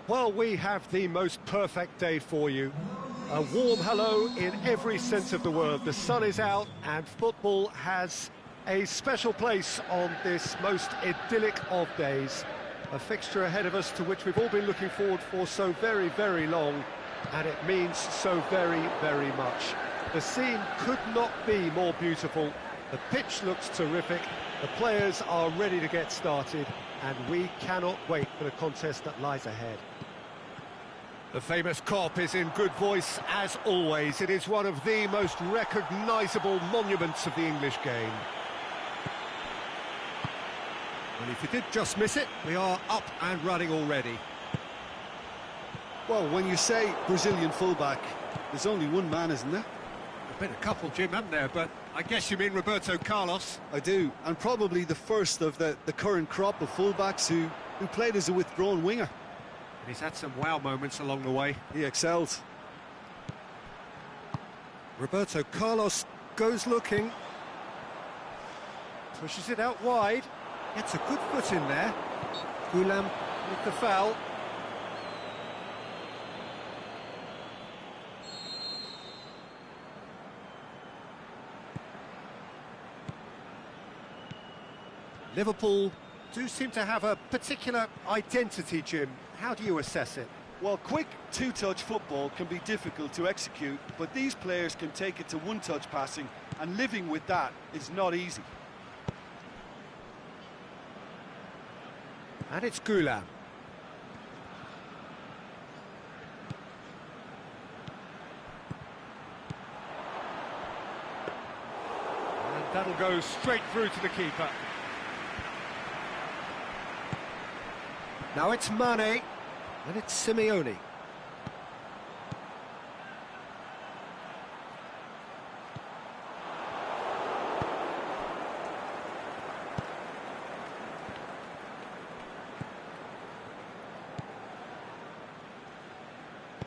Well, we have the most perfect day for you. A warm hello in every sense of the word. The sun is out and football has a special place on this most idyllic of days. A fixture ahead of us to which we've all been looking forward for so very, very long, and it means so very, very much. The scene could not be more beautiful. The pitch looks terrific, the players are ready to get started, and we cannot wait for the contest that lies ahead. The famous Kop is in good voice as always. It is one of the most recognisable monuments of the English game. And if you did just miss it, we are up and running already. Well, when you say Brazilian fullback, there's only one man, isn't there? There's been a couple, Jim, haven't there? But I guess you mean Roberto Carlos. I do, and probably the first of the current crop of fullbacks who played as a withdrawn winger. And he's had some wow moments along the way. He excels. Roberto Carlos goes looking. Pushes it out wide. Gets a good foot in there. Goulam with the foul. Liverpool do seem to have a particular identity, Jim. How do you assess it? Well, quick two-touch football can be difficult to execute, but these players can take it to one-touch passing, and living with that is not easy. And it's Goulam. And that'll go straight through to the keeper. Now it's Mane, and it's Simeone.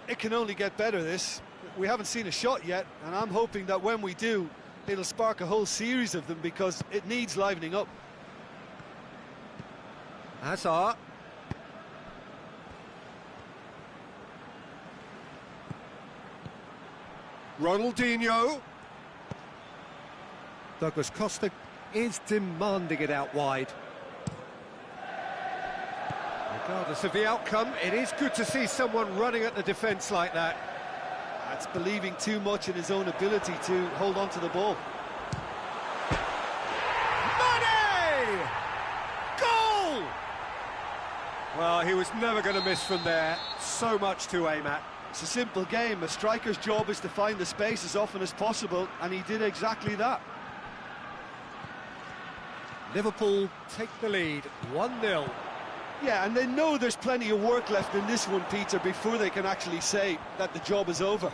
It can only get better, this. We haven't seen a shot yet, and I'm hoping that when we do, it'll spark a whole series of them because it needs livening up. Hazard. Ronaldinho. Douglas Costa is demanding it out wide. Regardless of the outcome, it is good to see someone running at the defence like that. That's believing too much in his own ability to hold on to the ball. Mane! Goal! Well, he was never going to miss from there. So much to aim at. It's a simple game. A striker's job is to find the space as often as possible, and he did exactly that. Liverpool take the lead, 1-0. Yeah, and they know there's plenty of work left in this one, Peter, before they can actually say that the job is over.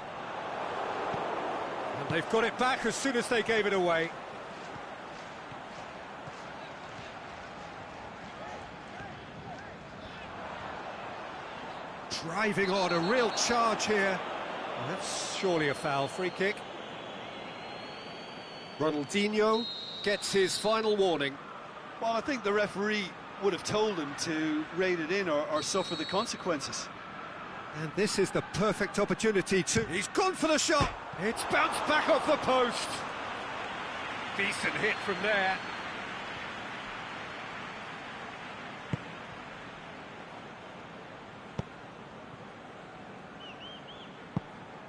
And they've got it back as soon as they gave it away. Driving on, a real charge here. And that's surely a foul. Free kick. Ronaldinho gets his final warning. Well, I think the referee would have told him to rate it in or suffer the consequences. And this is the perfect opportunity to... He's gone for the shot! It's bounced back off the post! Decent hit from there.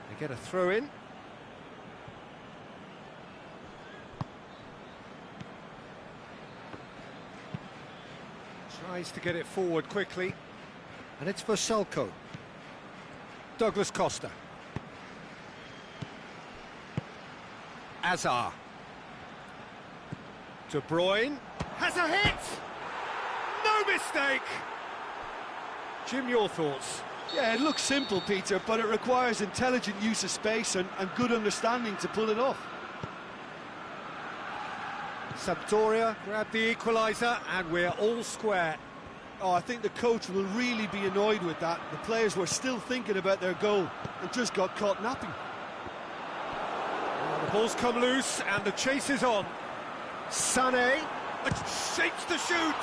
They get a throw in. Tries to get it forward quickly, and it's for Salco. Douglas Costa. Hazard. De Bruyne has a hit! No mistake! Jim, your thoughts? Yeah, it looks simple, Peter, but it requires intelligent use of space and good understanding to pull it off. Sampdoria grab the equaliser, and we're all square. Oh, I think the coach will really be annoyed with that. The players were still thinking about their goal and just got caught napping. Well, the ball's come loose, and the chase is on. Sané shapes to shoot.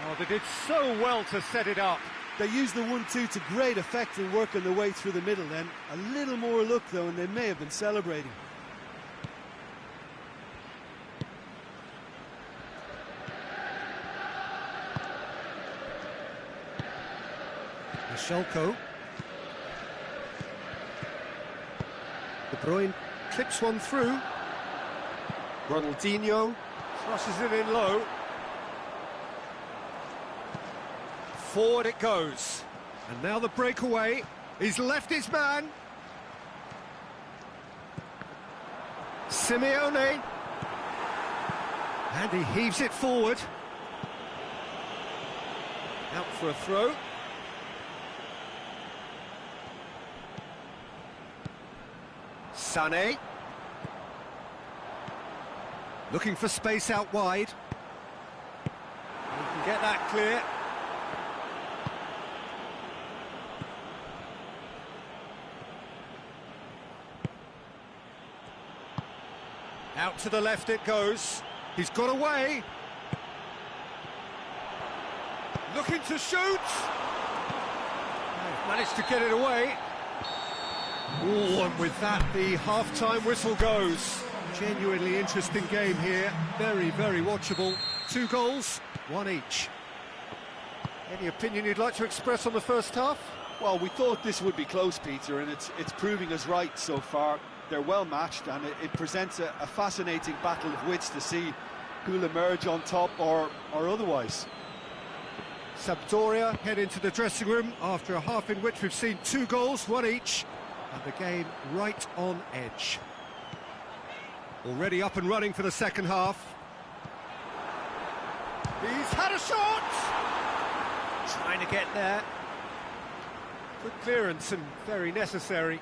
Oh, they did so well to set it up. They used the 1-2 to great effect in working their way through the middle then. A little more luck though, and they may have been celebrating. Schalke. De Bruyne clips one through. Ronaldinho crosses it in low. Forward it goes. And now the breakaway. He's left his man. Simeone. And he heaves it forward. Out for a throw. Sané. Looking for space out wide. He can get that clear. Out to the left it goes. He's got away. Looking to shoot. Managed to get it away. Oh, and with that, the half-time whistle goes. Genuinely interesting game here. Very, very watchable. 2 goals, 1 each. Any opinion you'd like to express on the first half? Well, we thought this would be close, Peter, and it's proving us right so far. They're well matched, and it presents a fascinating battle of wits to see who'll emerge on top or otherwise. Sampdoria head into the dressing room after a half in which we've seen 2 goals, 1 each, and the game right on edge. Already up and running for the second half. He's had a shot! Trying to get there. Good clearance and very necessary.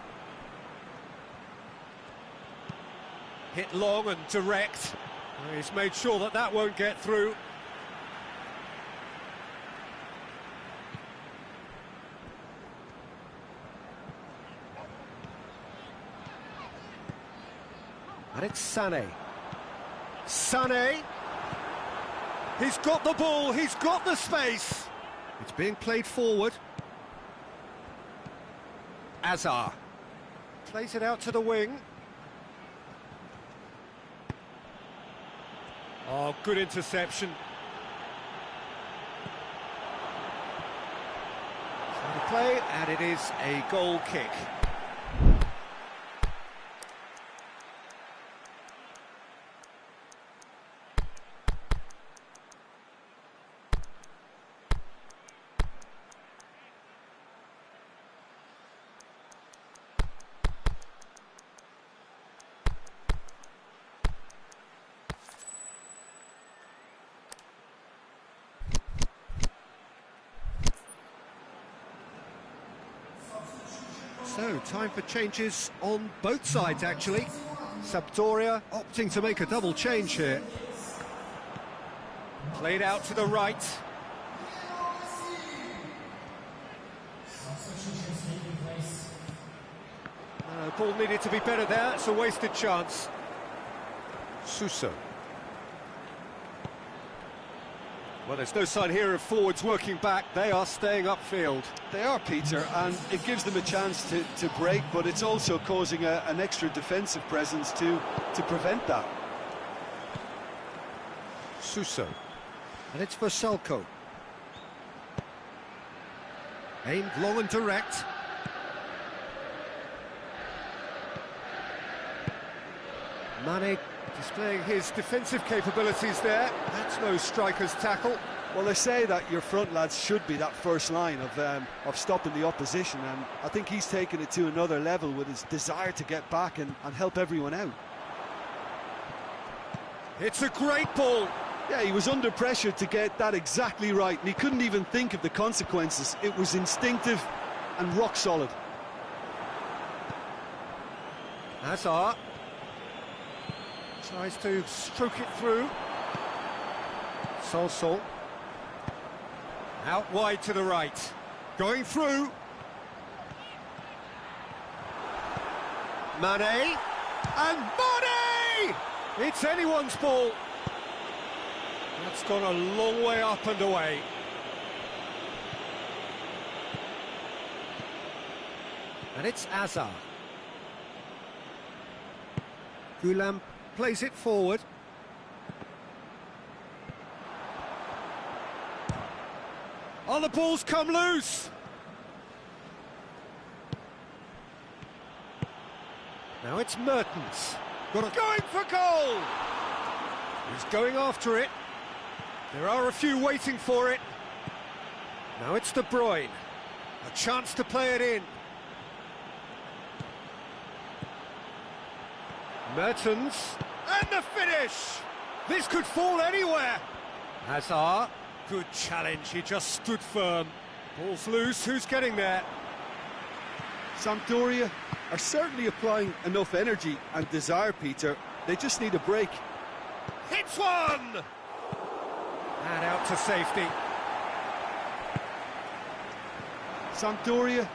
Hit long and direct. He's made sure that that won't get through. And it's Sané. Sané! He's got the ball, he's got the space. It's being played forward. Azar. Plays it out to the wing. Oh, good interception. So to play, and it is a goal kick. So, time for changes on both sides, actually. Sampdoria opting to make a double change here. Played out to the right. Ball needed to be better there, it's a wasted chance. Suso. Well, there's no sign here of forwards working back, they are staying upfield. They are, Peter, and it gives them a chance to break, but it's also causing an extra defensive presence to prevent that. Suso. And it's for Schalke. Aimed long and direct. Mane displaying his defensive capabilities there. That's no striker's tackle. Well, they say that your front lads should be that first line of stopping the opposition, and I think he's taken it to another level with his desire to get back and help everyone out. It's a great ball. Yeah, he was under pressure to get that exactly right, and he couldn't even think of the consequences. It was instinctive and rock solid. Hazard tries to stroke it through. Sol. Out wide to the right. Going through. Mane. And Mane! It's anyone's ball. That's gone a long way up and away. And it's Azar. Gulam plays it forward. Oh, the ball's come loose! Now it's Mertens. Going for goal! He's going after it. There are a few waiting for it. Now it's De Bruyne. A chance to play it in. Mertens. And the finish! This could fall anywhere. Hazard. Good challenge, he just stood firm. Ball's loose, who's getting there? Sampdoria are certainly applying enough energy and desire, Peter. They just need a break. Hits one! And out to safety. Sampdoria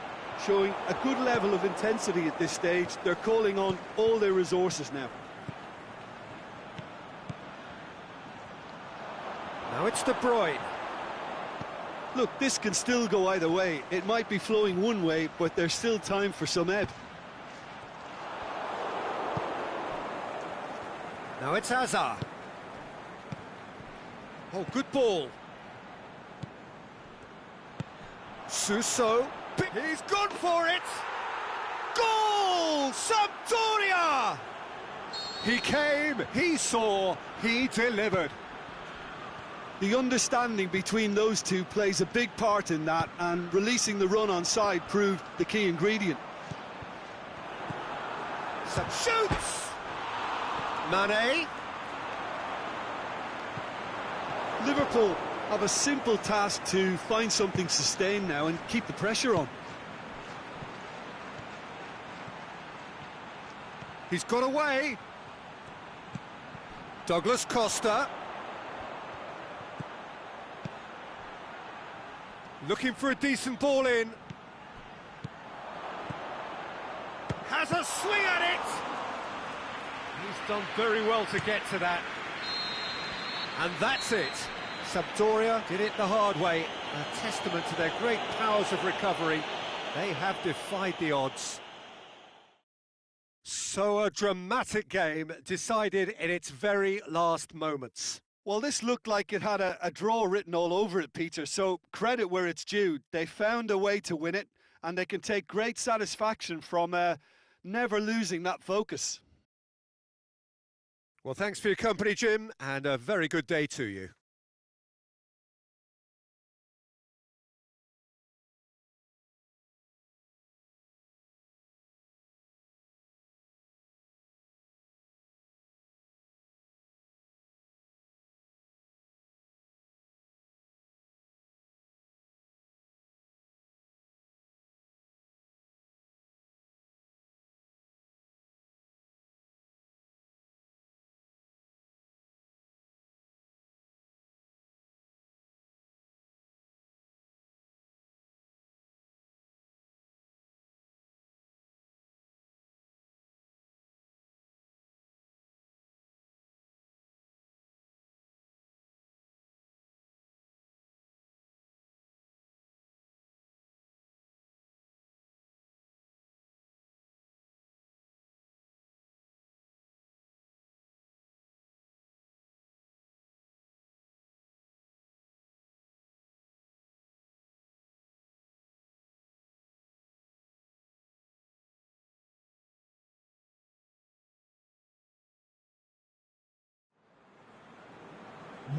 showing a good level of intensity at this stage. They're calling on all their resources now. Now it's De Bruyne. Look, this can still go either way. It might be flowing one way, but there's still time for some ebb. Now it's Hazard. Oh, good ball. Suso. He's gone for it! Goal! Sampdoria! He came, he saw, he delivered. The understanding between those two plays a big part in that, and releasing the run on side proved the key ingredient. Shoots! Mane. Liverpool have a simple task to find something sustained now and keep the pressure on. He's got away. Douglas Costa. Looking for a decent ball in. Has a swing at it! He's done very well to get to that. And that's it. Sampdoria did it the hard way. A testament to their great powers of recovery. They have defied the odds. So a dramatic game decided in its very last moments. Well, this looked like it had a draw written all over it, Peter, so credit where it's due. They found a way to win it, and they can take great satisfaction from never losing that focus. Well, thanks for your company, Jim, and a very good day to you.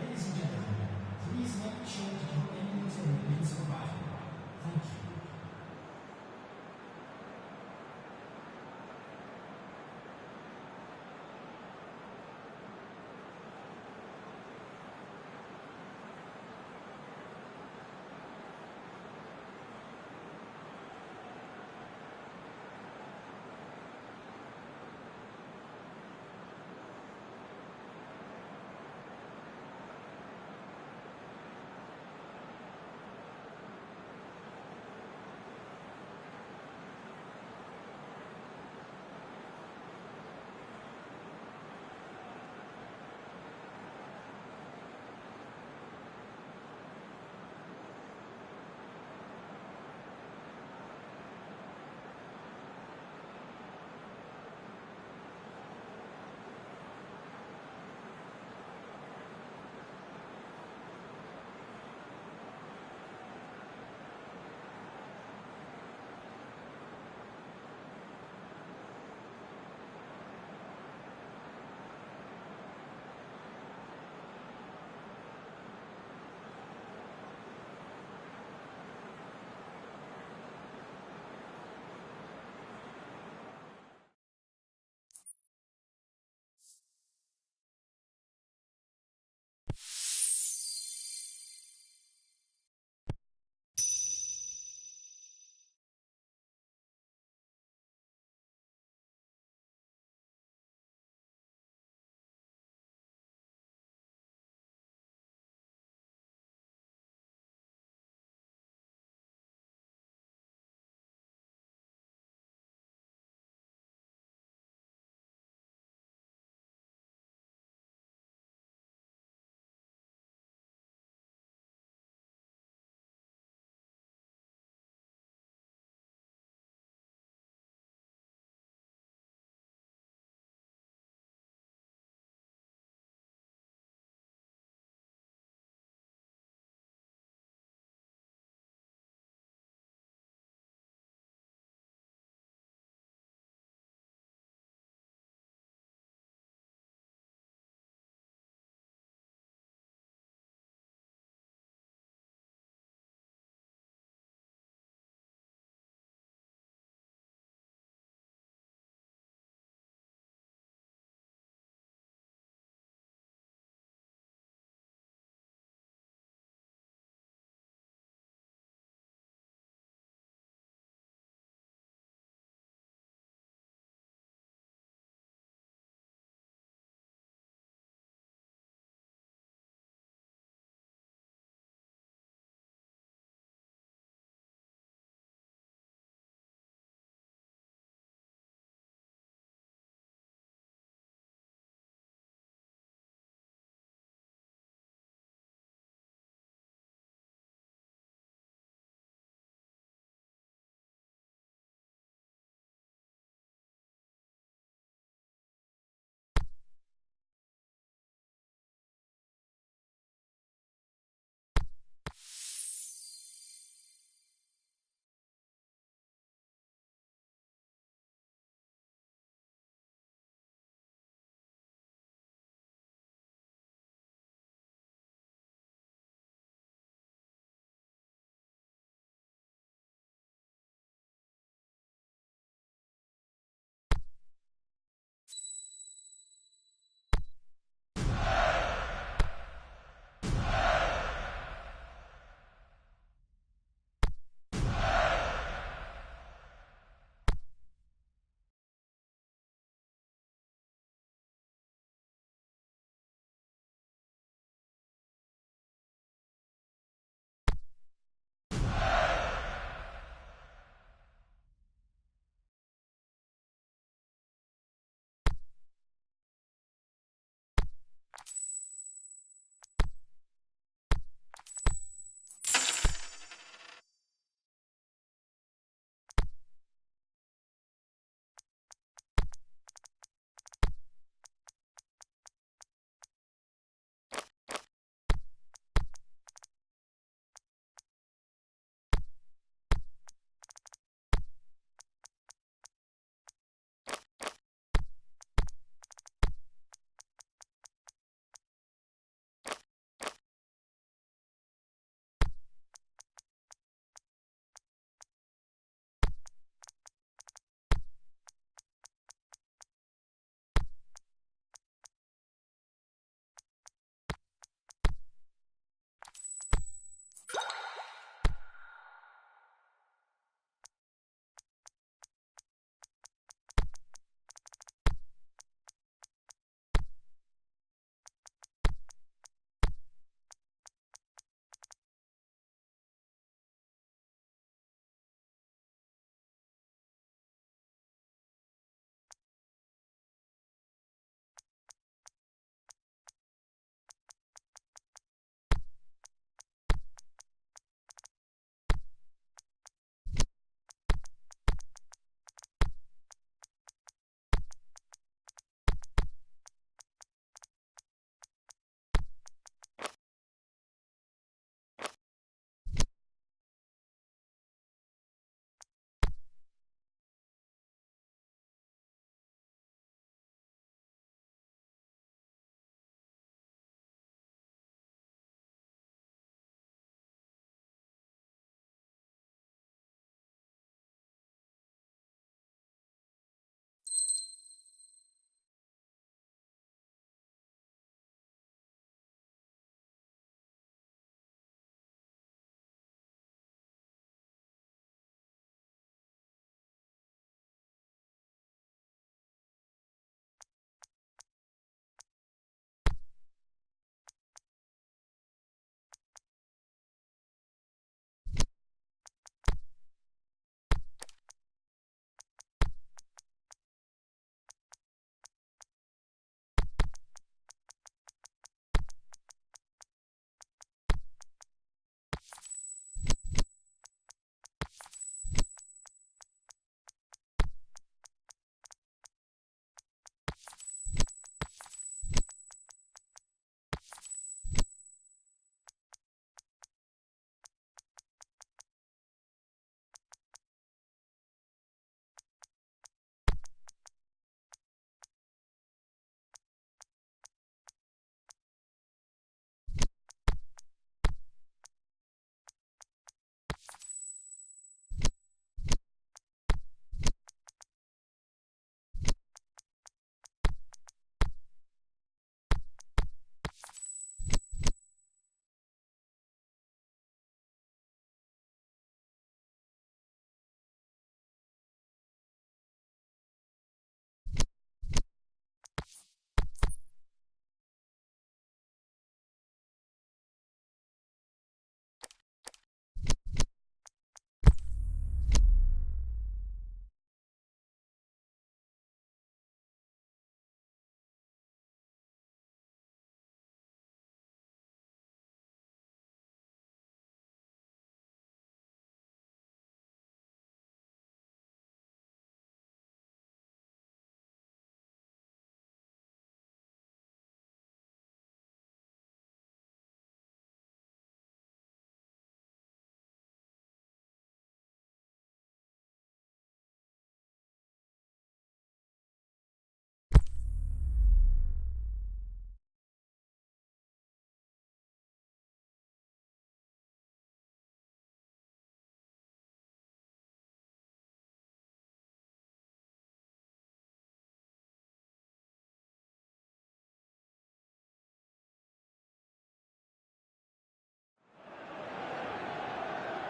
Ladies and gentlemen, please make sure to your engines and remains provided. Thank you.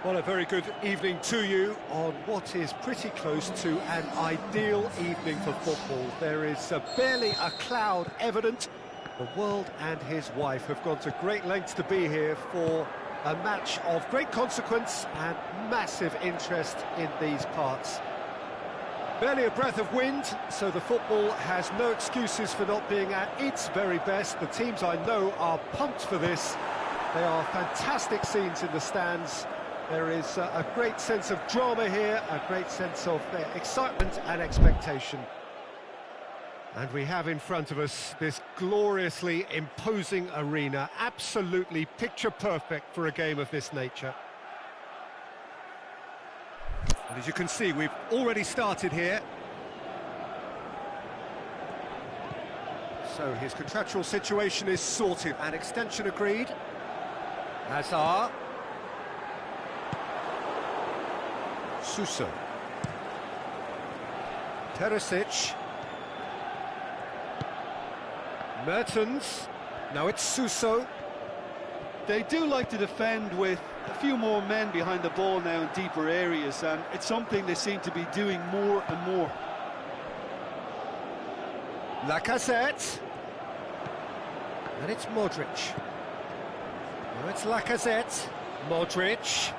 Well, a very good evening to you on what is pretty close to an ideal evening for football. There is barely a cloud evident. The world and his wife have gone to great lengths to be here for a match of great consequence and massive interest in these parts. Barely a breath of wind, so the football has no excuses for not being at its very best. The teams I know are pumped for this. They are fantastic scenes in the stands. There is a great sense of drama here, a great sense of excitement and expectation. And we have in front of us this gloriously imposing arena, absolutely picture perfect for a game of this nature. And as you can see, we've already started here. So his contractual situation is sorted. An extension agreed. Hazard. Suso. Perisic. Mertens. Now it's Suso. They do like to defend with a few more men behind the ball now in deeper areas, and it's something they seem to be doing more and more. Lacazette. And it's Modric. Now it's Lacazette. Modric.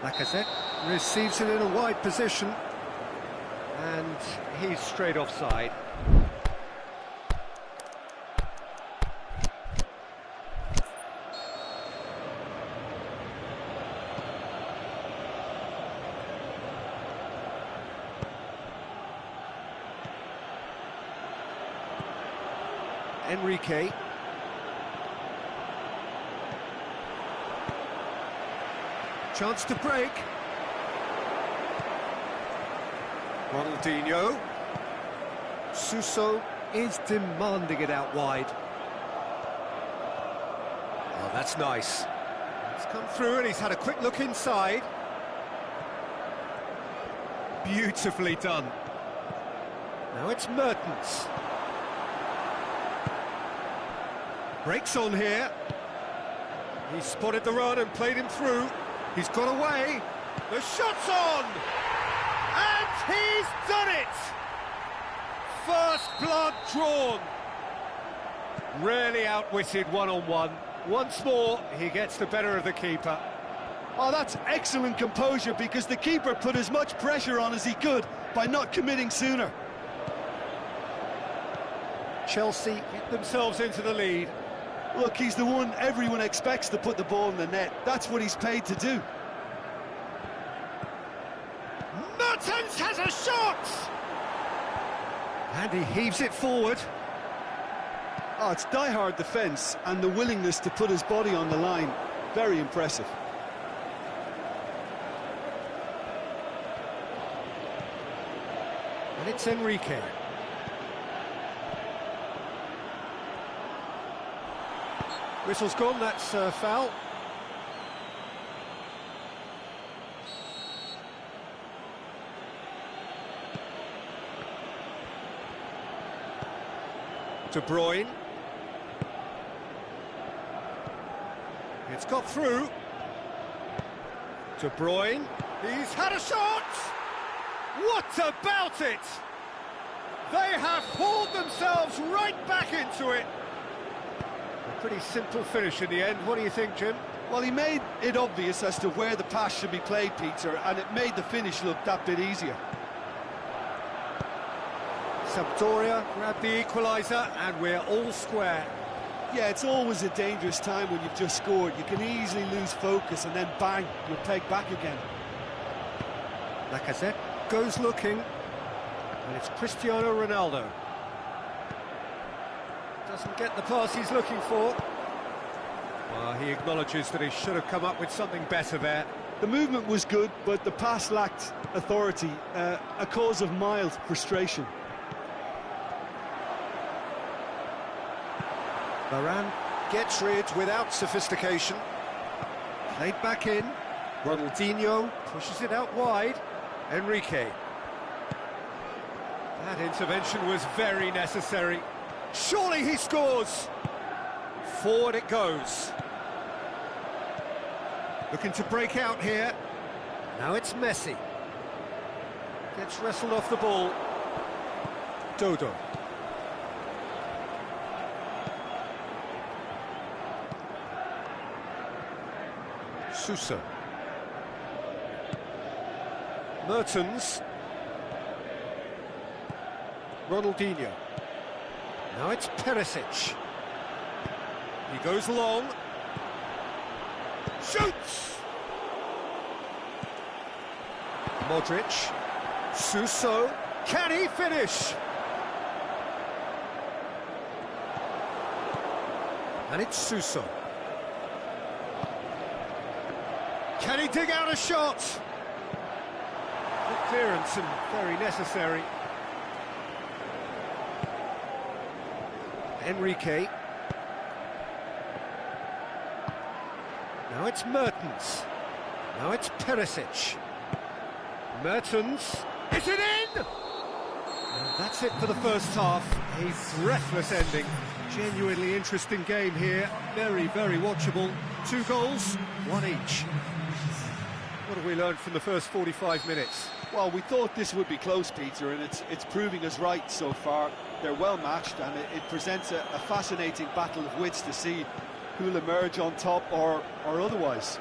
Lacazette receives it in a wide position. And he's straight offside. Enrique. Chance to break. Ronaldinho. Suso is demanding it out wide. Oh, that's nice. He's come through and he's had a quick look inside. Beautifully done. Now it's Mertens. Breaks on here. He spotted the run and played him through. He's got away. The shot's on! And he's done it! First blood drawn. Rarely outwitted one-on-one. Once more, he gets the better of the keeper. Oh, that's excellent composure, because the keeper put as much pressure on as he could by not committing sooner. Chelsea get themselves into the lead. Look, he's the one everyone expects to put the ball in the net. That's what he's paid to do. Mertens has a shot! And he heaves it forward. Oh, it's die-hard defence and the willingness to put his body on the line. Very impressive. And it's Enrique. Whistle's gone, that's foul. De Bruyne. It's got through. De Bruyne. He's had a shot! What about it? They have pulled themselves right back into it. A pretty simple finish in the end. What do you think, Jim? Well, he made it obvious as to where the pass should be played, Peter, and it made the finish look that bit easier. Sampdoria grabbed the equaliser, and we're all square. Yeah, it's always a dangerous time when you've just scored. You can easily lose focus, and then bang, you're pegged back again. Lacazette goes looking, and it's Cristiano Ronaldo. Doesn't get the pass he's looking for. Well, he acknowledges that he should have come up with something better there. The movement was good, but the pass lacked authority, a cause of mild frustration. Varane gets rid without sophistication. Played back in. Ronaldinho pushes it out wide. Enrique. That intervention was very necessary. Surely he scores! Forward it goes. Looking to break out here. Now it's Messi. Gets wrestled off the ball. Dodo. Sousa. Mertens. Ronaldinho. Now it's Perisic. He goes long. Shoots! Modric. Suso. Can he finish? And it's Suso. Can he dig out a shot? Good clearance and very necessary. Enrique. Now it's Mertens. Now it's Perisic. Mertens. Is it in? And that's it for the first half. A breathless ending. Genuinely interesting game here. Very, very watchable. 2 goals, 1 each. What have we learned from the first 45 minutes? Well, we thought this would be close, Peter, and it's proving us right so far. They're well matched, and it presents a fascinating battle of wits to see who'll emerge on top or otherwise.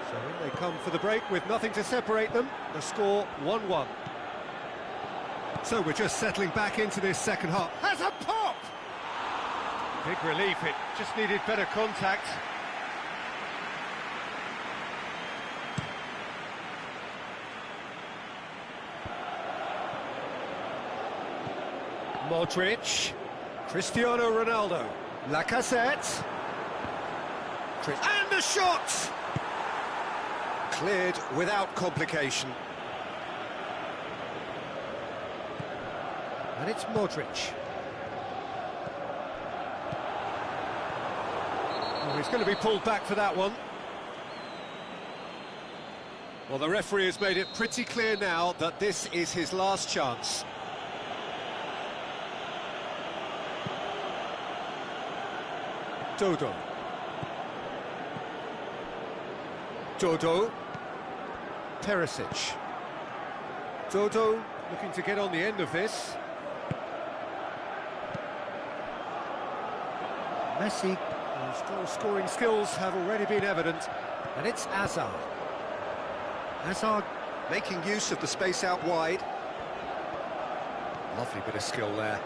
So they come for the break with nothing to separate them. The score 1-1. So we're just settling back into this second half. Has a pop! Big relief, it just needed better contact. Modric, Cristiano Ronaldo, Lacazette, and the shot! Cleared without complication. And it's Modric. Oh, he's going to be pulled back for that one. Well, the referee has made it pretty clear now that this is his last chance. Dodo. Dodo. Perisic. Dodo looking to get on the end of this. Messi, whose goal-scoring skills have already been evident, and it's Hazard. Hazard making use of the space out wide. Lovely bit of skill there.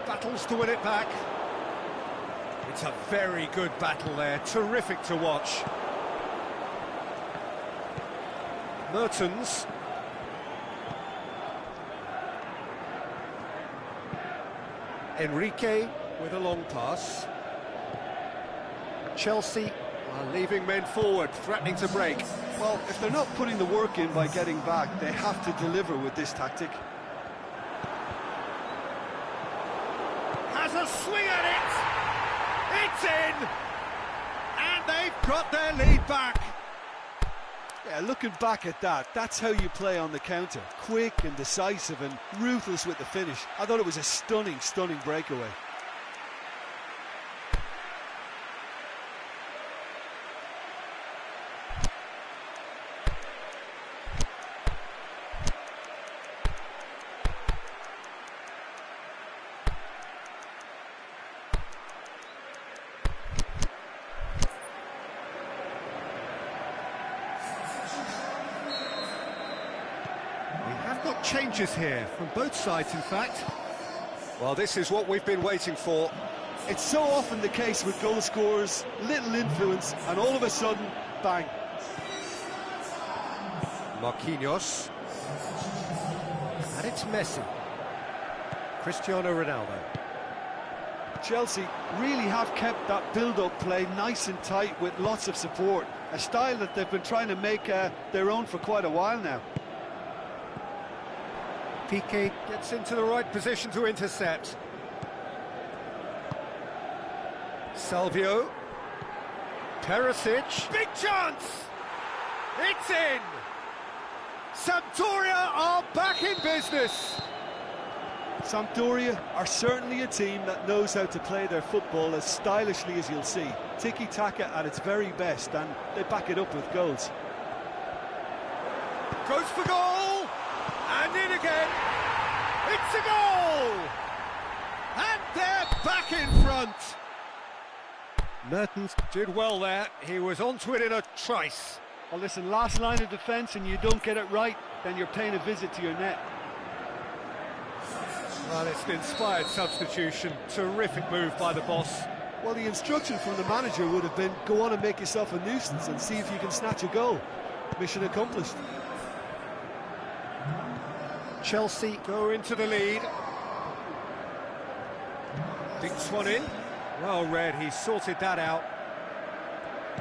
Battles to win it back. It's a very good battle there, terrific to watch. Mertens. Enrique with a long pass. Chelsea are leaving men forward, threatening to break. Well, if they're not putting the work in by getting back, they have to deliver with this tactic. Has a swing at it! It's in! And they've got their lead back. Yeah, looking back at that, that's how you play on the counter. Quick and decisive and ruthless with the finish. I thought it was a stunning, stunning breakaway. Changes here from both sides, in fact. Well, this is what we've been waiting for. It's so often the case with goal scorers, little influence, and all of a sudden, bang. Marquinhos. And it's Messi. Cristiano Ronaldo. Chelsea really have kept that build-up play nice and tight with lots of support, a style that they've been trying to make their own for quite a while now. Piqué gets into the right position to intercept. Salvio. Perisic. Big chance! It's in! Sampdoria are back in business! Sampdoria are certainly a team that knows how to play their football as stylishly as you'll see. Tiki-taka at its very best, and they back it up with goals. Goes for goal! And in again! It's a goal! And they're back in front! Mertens did well there. He was onto it in a trice. Well, listen, last line of defence and you don't get it right, then you're paying a visit to your net. Well, it's an inspired substitution. Terrific move by the boss. Well, the instruction from the manager would have been, go on and make yourself a nuisance and see if you can snatch a goal. Mission accomplished. Chelsea go into the lead. Dinks one in. Well read, he sorted that out.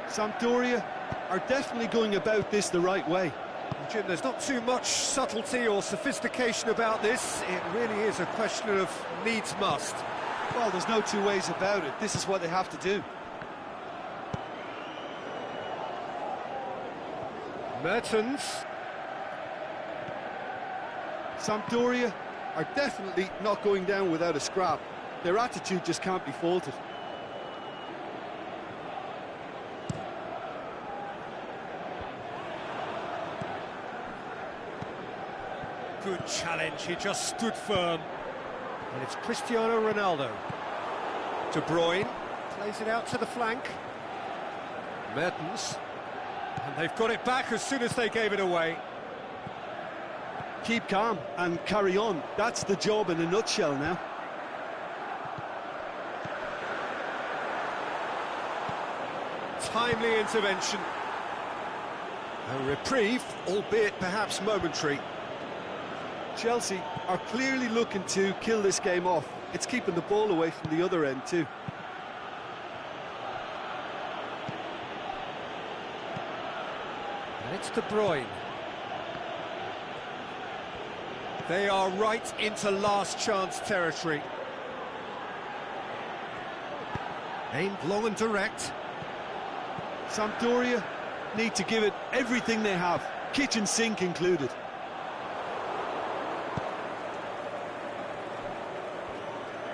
Sampdoria are definitely going about this the right way. Jim, there's not too much subtlety or sophistication about this. It really is a question of needs must. Well, there's no two ways about it. This is what they have to do. Mertens. Sampdoria are definitely not going down without a scrap. Their attitude just can't be faulted. Good challenge, he just stood firm. And it's Cristiano Ronaldo. De Bruyne plays it out to the flank. Mertens. And they've got it back as soon as they gave it away. Keep calm and carry on. That's the job in a nutshell now. Timely intervention. A reprieve, albeit perhaps momentary. Chelsea are clearly looking to kill this game off. It's keeping the ball away from the other end too. And it's De Bruyne. They are right into last chance territory. Aimed long and direct. Sampdoria need to give it everything they have, kitchen sink included.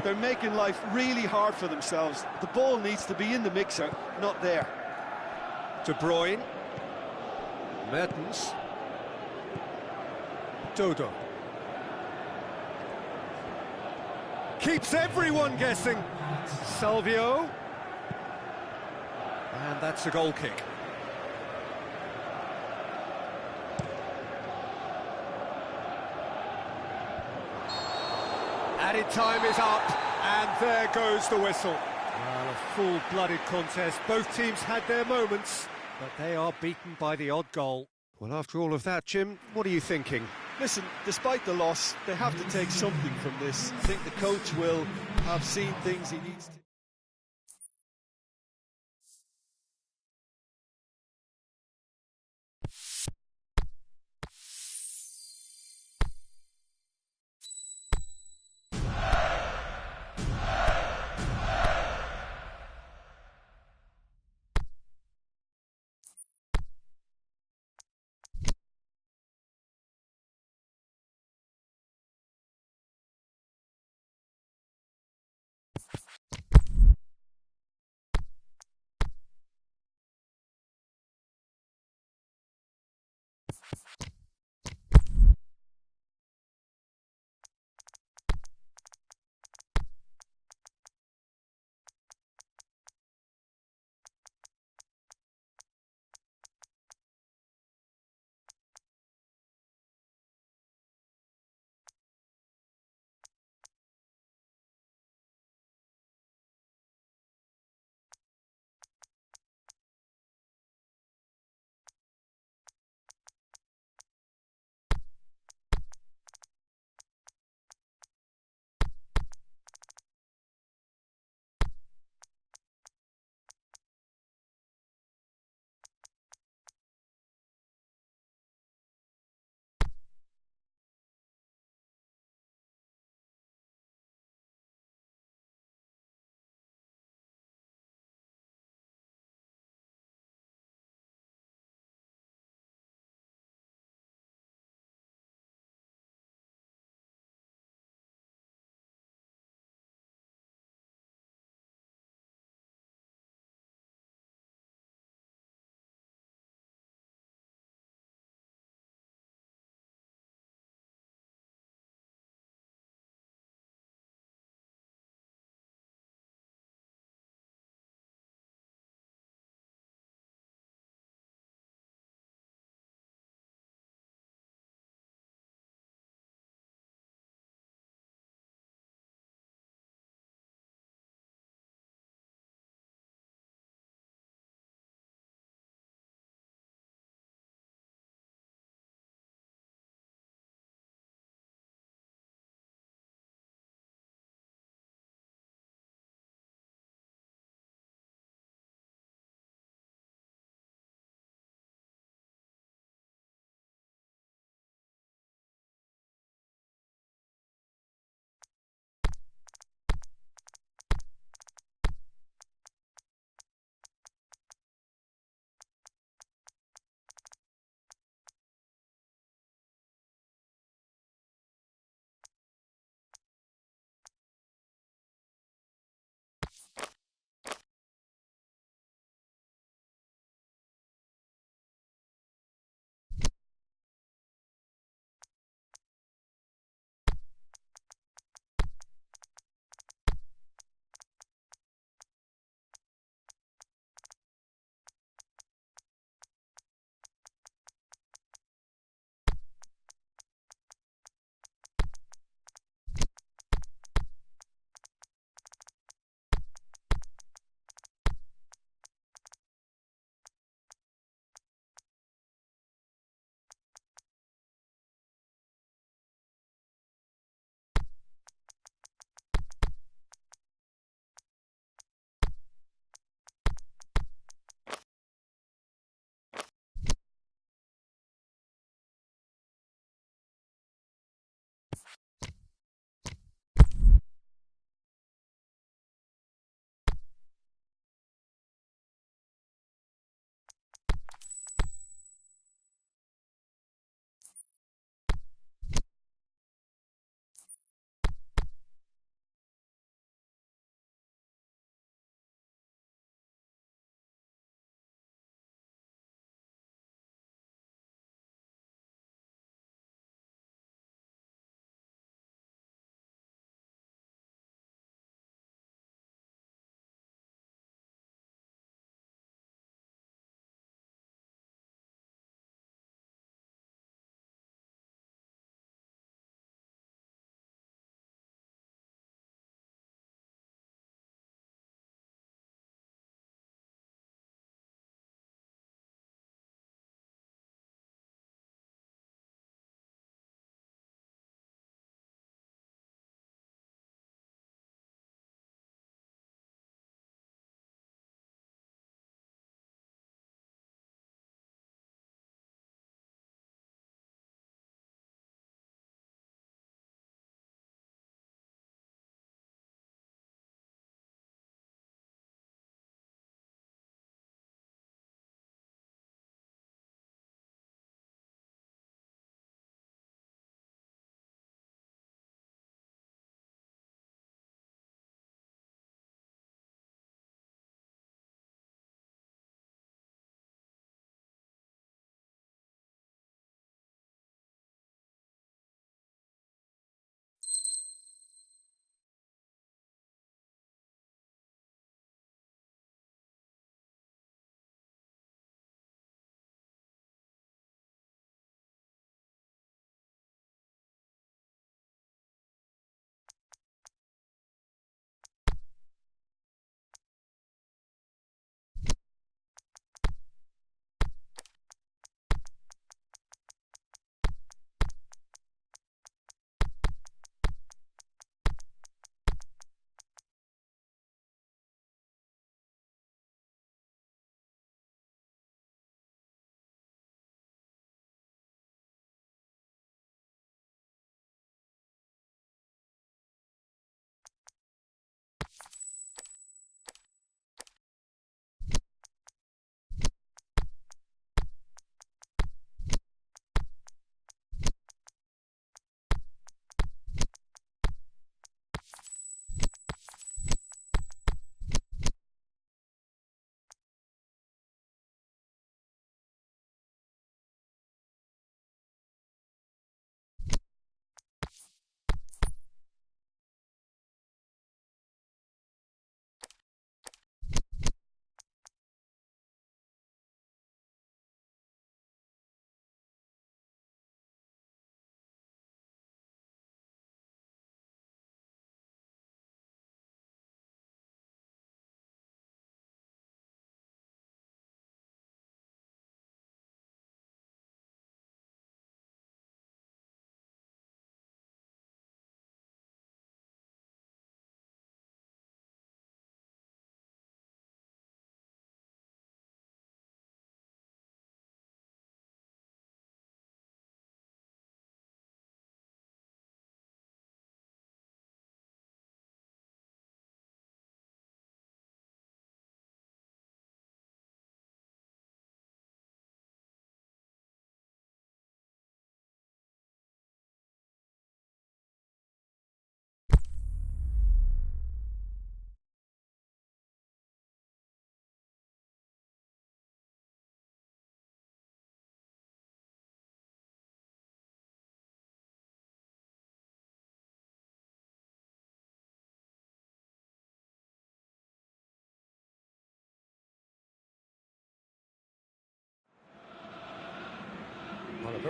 They're making life really hard for themselves. The ball needs to be in the mixer, not there. De Bruyne. Mertens. Dodo. Keeps everyone guessing. Salvio. And that's a goal kick. Added time is up, and there goes the whistle. Well, a full-blooded contest. Both teams had their moments, but they are beaten by the odd goal. Well, after all of that, Jim, what are you thinking? Listen, despite the loss, they have to take something from this. I think the coach will have seen things he needs to.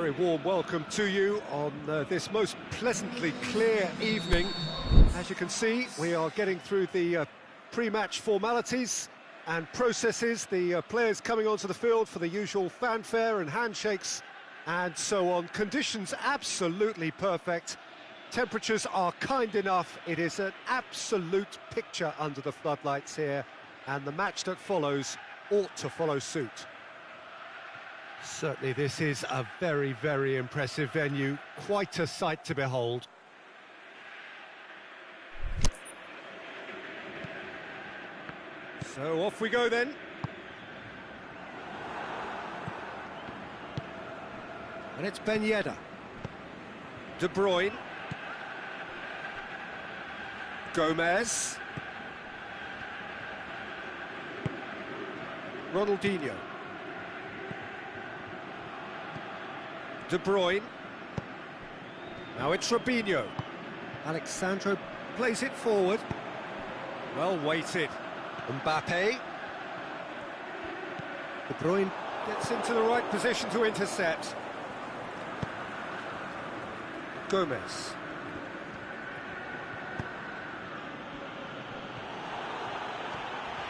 very warm welcome to you on this most pleasantly clear evening. As you can see, we are getting through the pre-match formalities and processes, the players coming onto the field for the usual fanfare and handshakes and so on. Conditions absolutely perfect. Temperatures are kind enough. It is an absolute picture under the floodlights here, and the match that follows ought to follow suit. Certainly this is a very, very impressive venue, quite a sight to behold. So off we go then. And it's Ben Yedder. De Bruyne. Gomez. Ronaldinho. De Bruyne. Now it's Robinho. Alexandro plays it forward. Well weighted. Mbappe. De Bruyne gets into the right position to intercept. Gomez.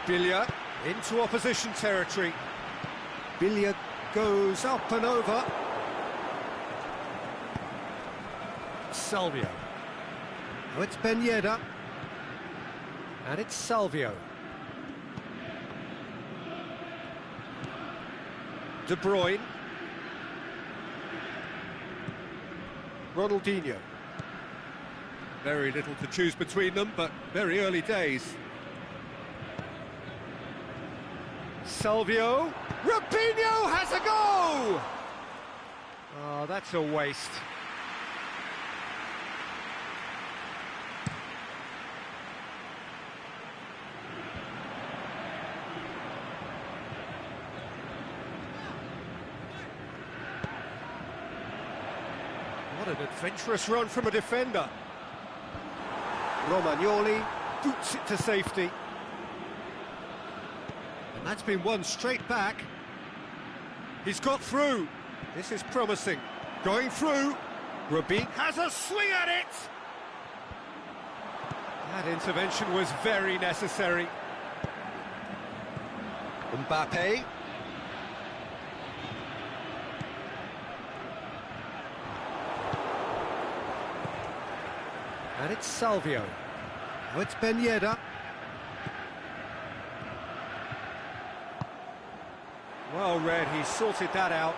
Biglia into opposition territory. Biglia goes up and over. Salvio. Now it's Ben Yedder. And it's Salvio. De Bruyne. Ronaldinho. Very little to choose between them, but very early days. Salvio. Robinho has a go! Oh, that's a waste. What an adventurous run from a defender. Romagnoli boots it to safety. And that's been won straight back. He's got through. This is promising. Going through. Robinho has a swing at it. That intervention was very necessary. Mbappe. And it's Salvio. Now it's Ben Yedder. Well read, he sorted that out.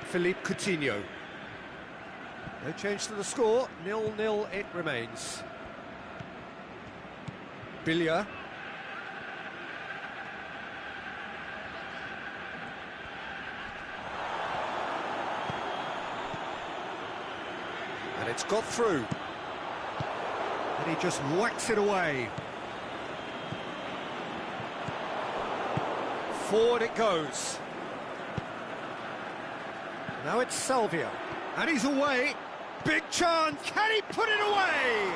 Philippe Coutinho. No change to the score, 0-0 it remains. Biglia. And it's got through. And he just whacks it away. Forward it goes. Now it's Salvio. And he's away. Big chance. Can he put it away?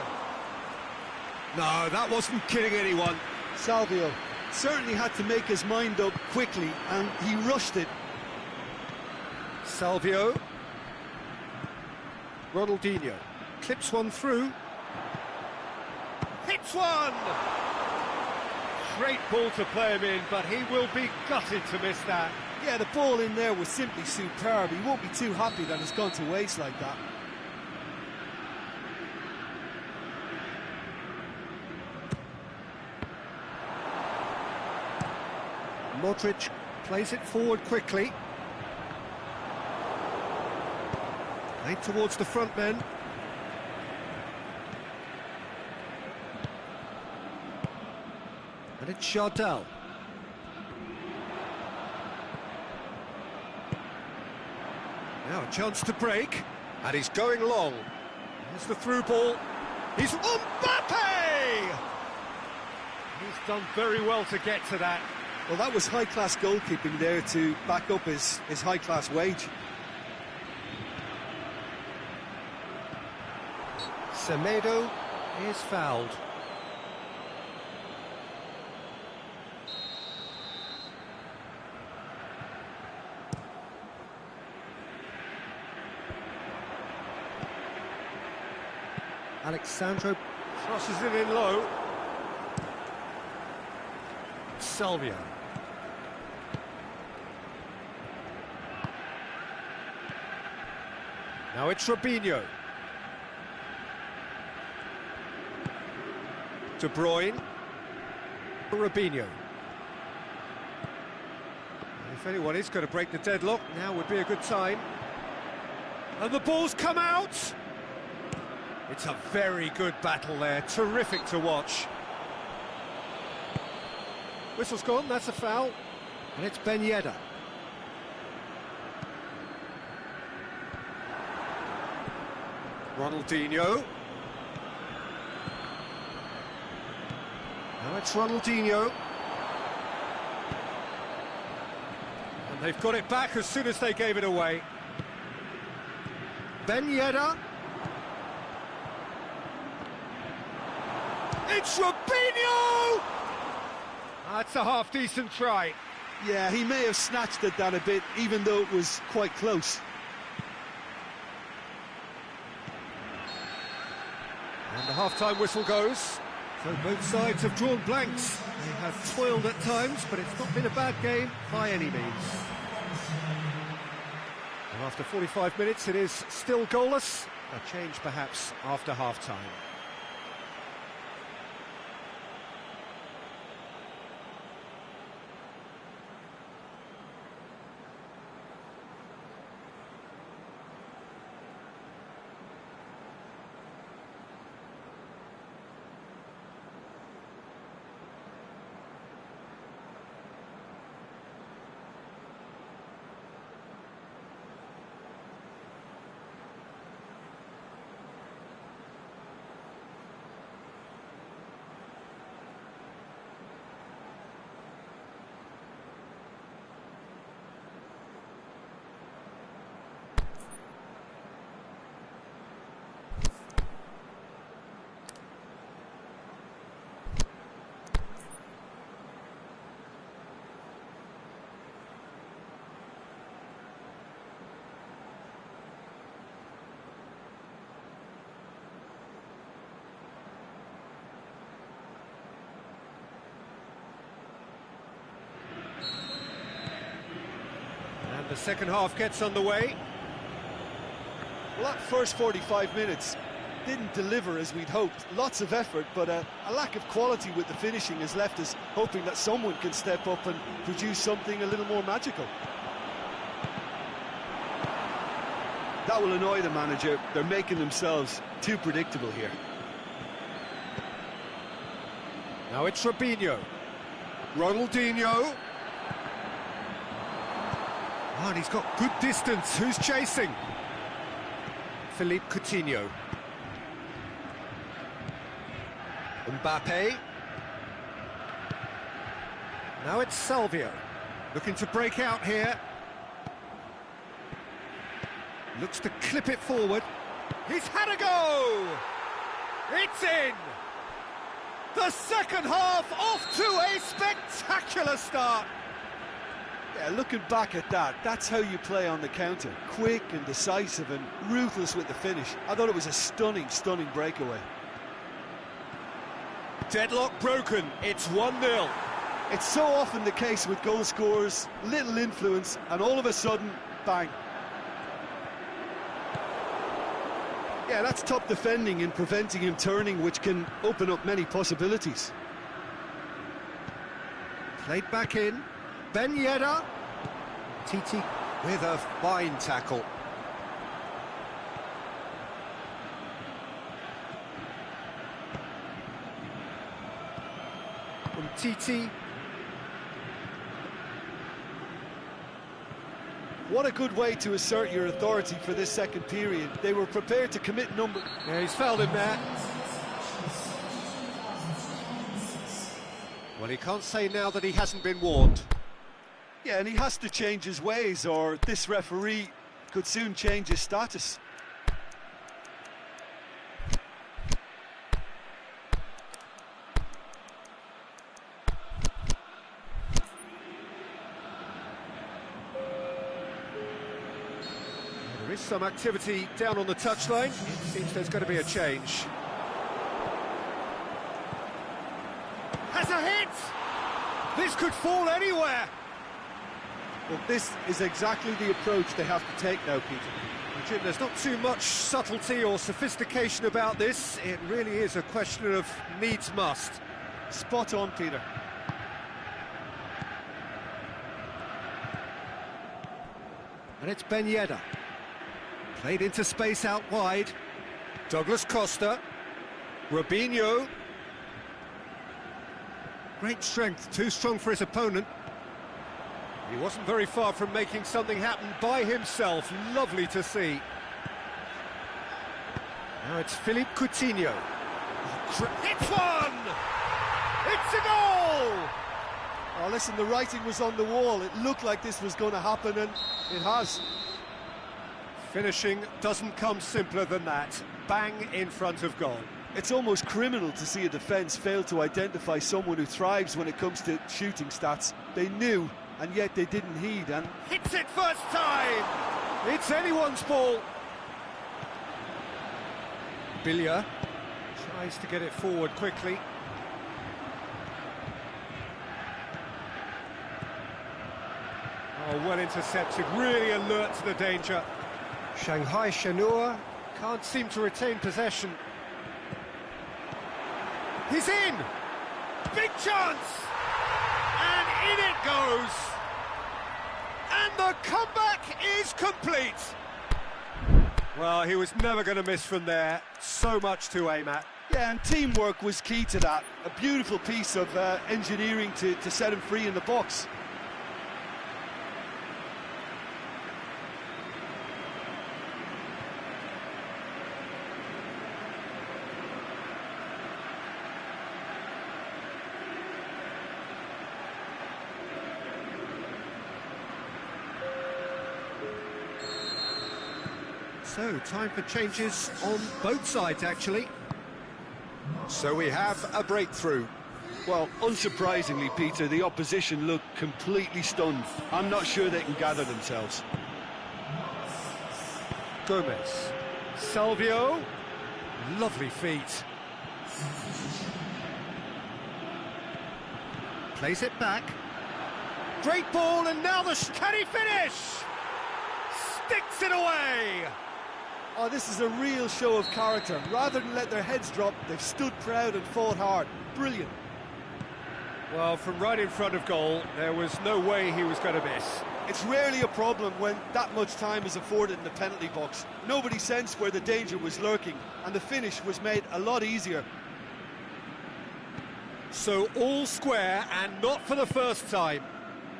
No, that wasn't kidding anyone. Salvio certainly had to make his mind up quickly, and he rushed it. Salvio. Ronaldinho clips one through. Hits one! Great ball to play him in, but he will be gutted to miss that. Yeah, the ball in there was simply superb. He won't be too happy that it's gone to waste like that. Modric plays it forward quickly. Aimed towards the front men. And it's Chardel. Now a chance to break. And he's going long. Here's the through ball. He's Mbappe! He's done very well to get to that. Well, that was high-class goalkeeping there to back up his high-class wage. Semedo is fouled. Alexandro crosses it in low. Salvio. Now it's Robinho. De Bruyne. Robinho. If anyone is going to break the deadlock, now would be a good time. And the ball's come out! It's a very good battle there, terrific to watch. Whistle's gone, that's a foul. And it's Ben Yedder. Ronaldinho. Now it's Ronaldinho. And they've got it back as soon as they gave it away. Ben Yedder. It's Robinho! That's a half-decent try. Yeah, he may have snatched at that a bit, even though it was quite close. And the half-time whistle goes. So both sides have drawn blanks. They have toiled at times, but it's not been a bad game by any means. And after 45 minutes, it is still goalless. A change perhaps after half-time. The second half gets underway. Well, that first 45 minutes didn't deliver as we'd hoped. Lots of effort, but a lack of quality with the finishing has left us hoping that someone can step up and produce something a little more magical. That will annoy the manager. They're making themselves too predictable here. Now it's Robinho. Ronaldinho. Oh, and he's got good distance. Who's chasing? Philippe Coutinho. Mbappe. Now it's Salvio. Looking to break out here. Looks to clip it forward. He's had a go! It's in! The second half off to a spectacular start. Yeah, looking back at that, that's how you play on the counter. Quick and decisive and ruthless with the finish. I thought it was a stunning breakaway. Deadlock broken, it's 1-0. It's so often the case with goal scorers, little influence, and all of a sudden, bang. Yeah, that's top defending and preventing him turning, which can open up many possibilities. Played back in. Ben Yedder. Titi with a fine tackle. From Titi. What a good way to assert your authority for this second period. They were prepared to commit number... Yeah, he's fouled him there. Well, he can't say now that he hasn't been warned. Yeah, and he has to change his ways, or this referee could soon change his status. There is some activity down on the touchline. It seems there's going to be a change. It's a hit! This could fall anywhere. Well, this is exactly the approach they have to take now, Peter. Jim, there's not too much subtlety or sophistication about this. It really is a question of needs must. Spot on, Peter. And it's Ben Yedder. Played into space out wide. Douglas Costa. Robinho. Great strength, too strong for his opponent. He wasn't very far from making something happen by himself. Lovely to see. Now it's Philippe Coutinho. It's one! It's a goal! Oh, listen, the writing was on the wall. It looked like this was going to happen, and it has. Finishing doesn't come simpler than that. Bang in front of goal. It's almost criminal to see a defence fail to identify someone who thrives when it comes to shooting stats. They knew, and yet they didn't heed, and... Hits it first time! It's anyone's ball. Billia tries to get it forward quickly. Oh, well intercepted, really alert to the danger. Shanghai Shenhua can't seem to retain possession. He's in! Big chance! And in it goes! And the comeback is complete! Well, he was never going to miss from there. So much to aim at. Yeah, and teamwork was key to that. A beautiful piece of engineering to set him free in the box. So, time for changes on both sides, actually. So we have a breakthrough. Well, unsurprisingly, Peter, the opposition look completely stunned. I'm not sure they can gather themselves. Gomez. Salvio. Lovely feet. Plays it back. Great ball, and now can he finish? Sticks it away! Oh, this is a real show of character. Rather than let their heads drop, they've stood proud and fought hard. Brilliant. Well, from right in front of goal, there was no way he was going to miss. It's rarely a problem when that much time is afforded in the penalty box. Nobody sensed where the danger was lurking, and the finish was made a lot easier. So all square, and not for the first time.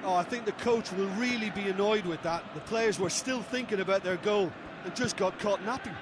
Oh, I think the coach will really be annoyed with that. The players were still thinking about their goal and just got caught napping.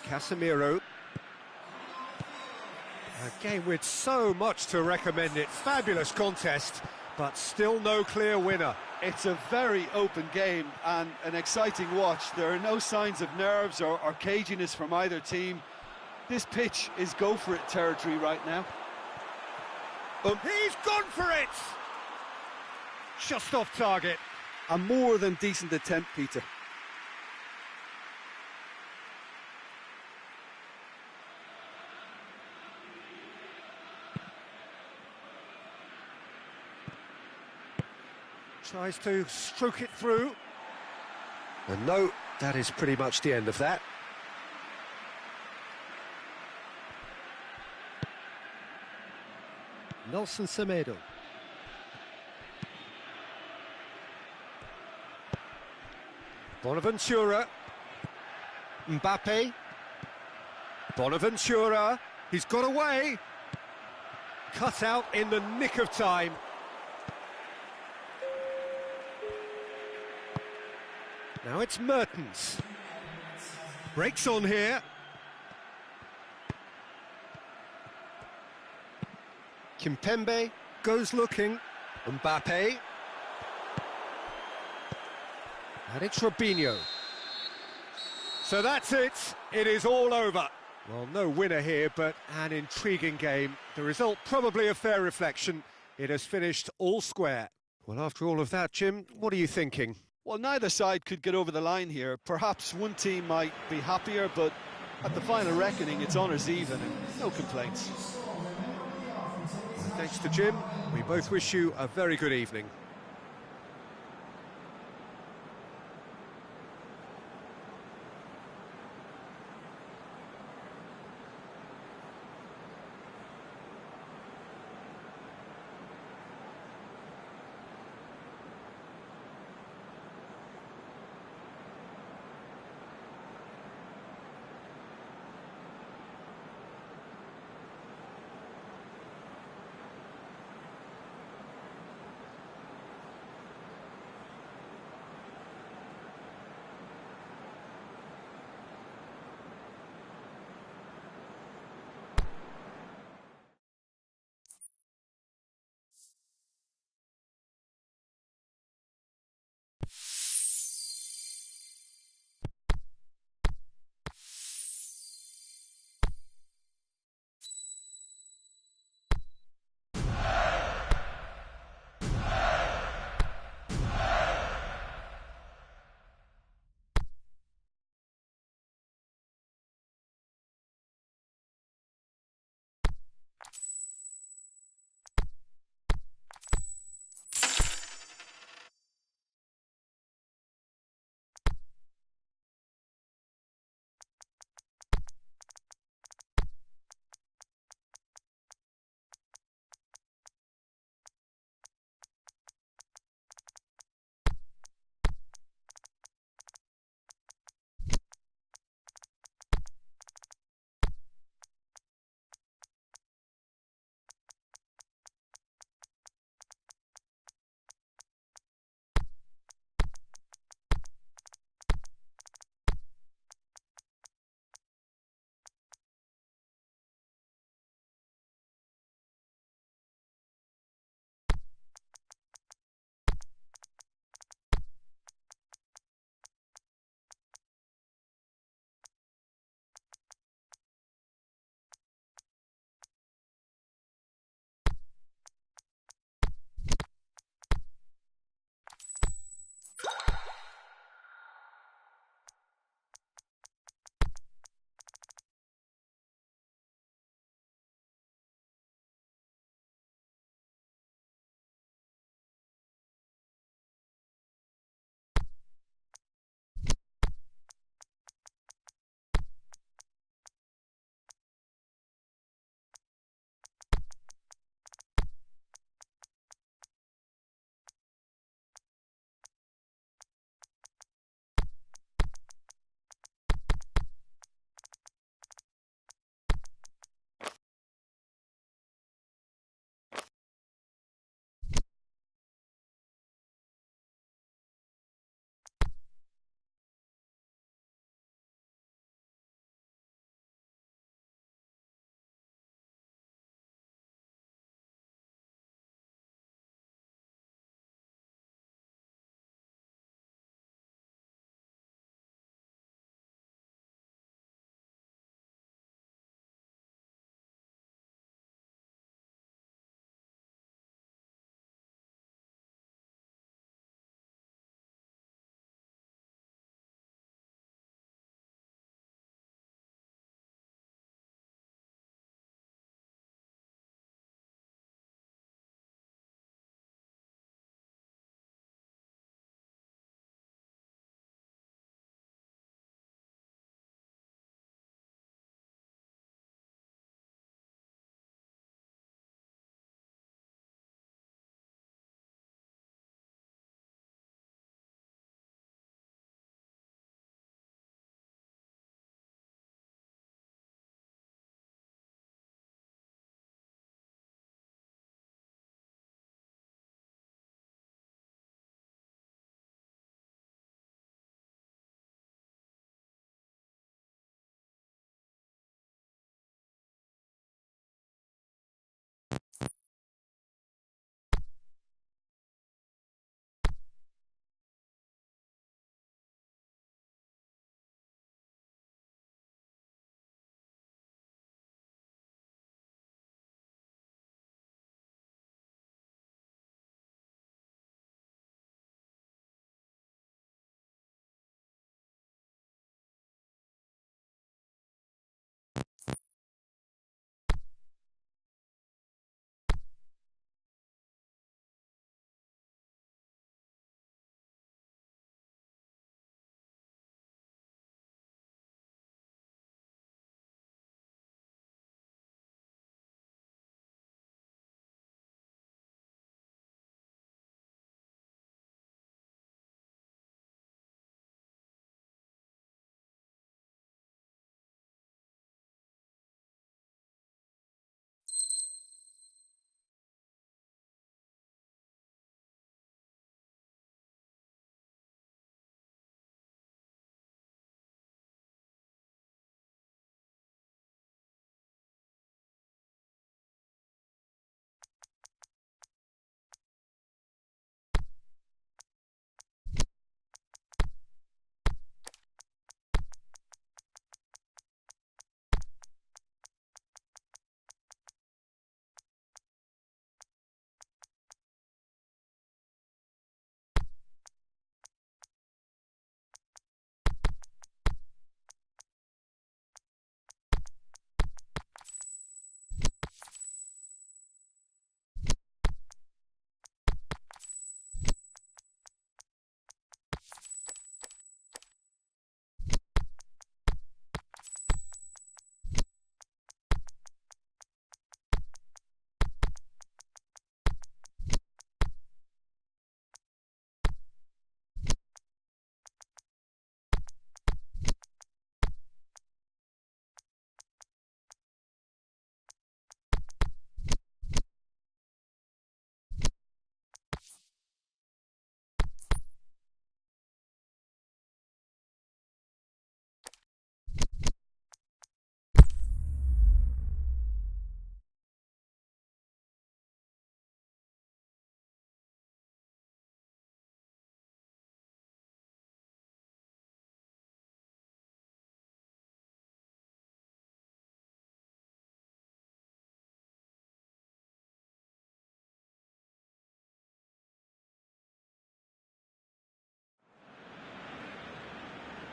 Casemiro. A game with so much to recommend it. Fabulous contest, but still no clear winner. It's a very open game and an exciting watch. There are no signs of nerves or caginess from either team. This pitch is go-for-it territory right now. He's gone for it! Just off target. A more than decent attempt, Peter. Tries to stroke it through. And no, that is pretty much the end of that. Nelson Semedo. Bonaventura. Mbappe. Bonaventura. He's got away. Cut out in the nick of time. Now it's Mertens. Breaks on here. Kimpembe goes looking. Mbappe. And it's Robinho. So that's it. It is all over. Well, no winner here, but an intriguing game. The result probably a fair reflection. It has finished all square. Well, after all of that, Jim, what are you thinking? Well, neither side could get over the line here. Perhaps one team might be happier, but at the final reckoning, it's honours even and no complaints. Thanks to Jim. We both wish you a very good evening.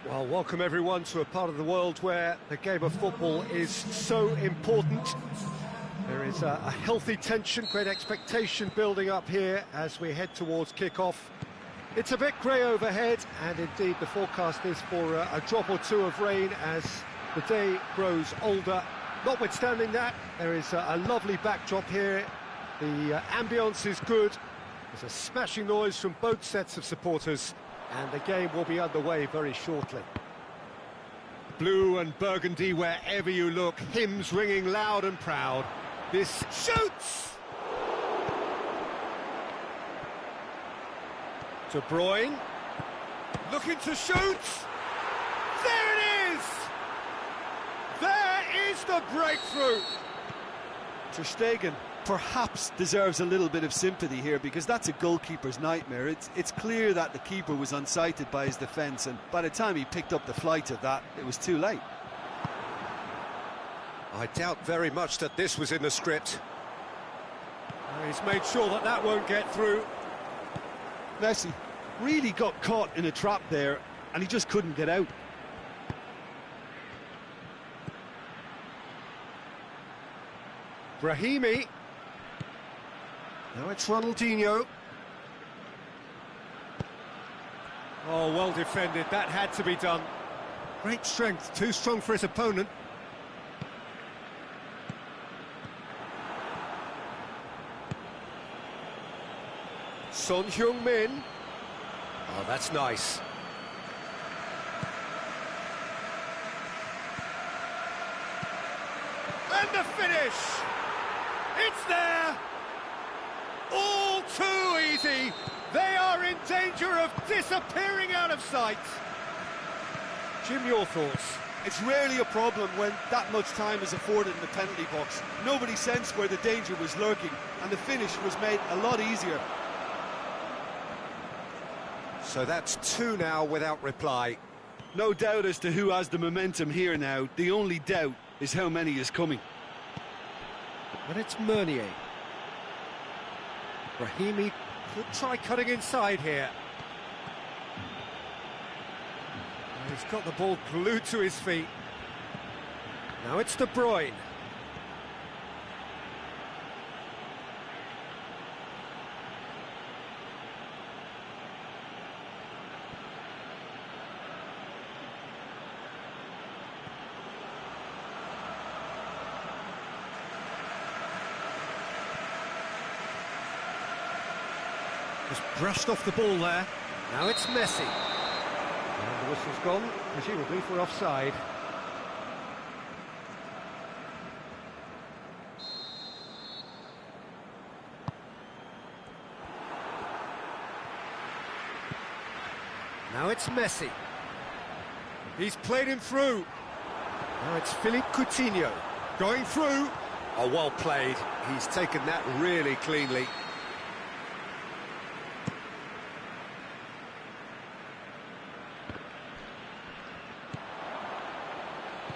Well, welcome everyone to a part of the world where the game of football is so important. There is a healthy tension, great expectation building up here as we head towards kick-off. It's a bit grey overhead, and indeed the forecast is for a drop or two of rain as the day grows older. Notwithstanding that, there is a lovely backdrop here. The ambience is good. There's a smashing noise from both sets of supporters, and the game will be underway very shortly. Blue and burgundy wherever you look, hymns ringing loud and proud. This shoots! De Bruyne, looking to shoot! There it is! There is the breakthrough! Ter Stegen perhaps deserves a little bit of sympathy here, because that's a goalkeeper's nightmare. It's clear that the keeper was unsighted by his defence, and by the time he picked up the flight of that, it was too late. I doubt very much that this was in the script. He's made sure that that won't get through. Messi really got caught in a trap there, and he just couldn't get out. Brahimi. Now it's Ronaldinho. Oh, well defended. That had to be done. Great strength, too strong for his opponent. Son Heung-min. Oh, that's nice. And the finish! It's there! All too easy! They are in danger of disappearing out of sight! Jim, your thoughts? It's rarely a problem when that much time is afforded in the penalty box. Nobody sensed where the danger was lurking, and the finish was made a lot easier. So that's two now without reply. No doubt as to who has the momentum here now. The only doubt is how many is coming. And it's Meunier. Brahimi could try cutting inside here. And he's got the ball glued to his feet. Now it's De Bruyne. Just brushed off the ball there. Now it's Messi. And the whistle's gone, presumably for offside. Now it's Messi. He's played him through. Now it's Philippe Coutinho. Going through. Oh, well played. He's taken that really cleanly.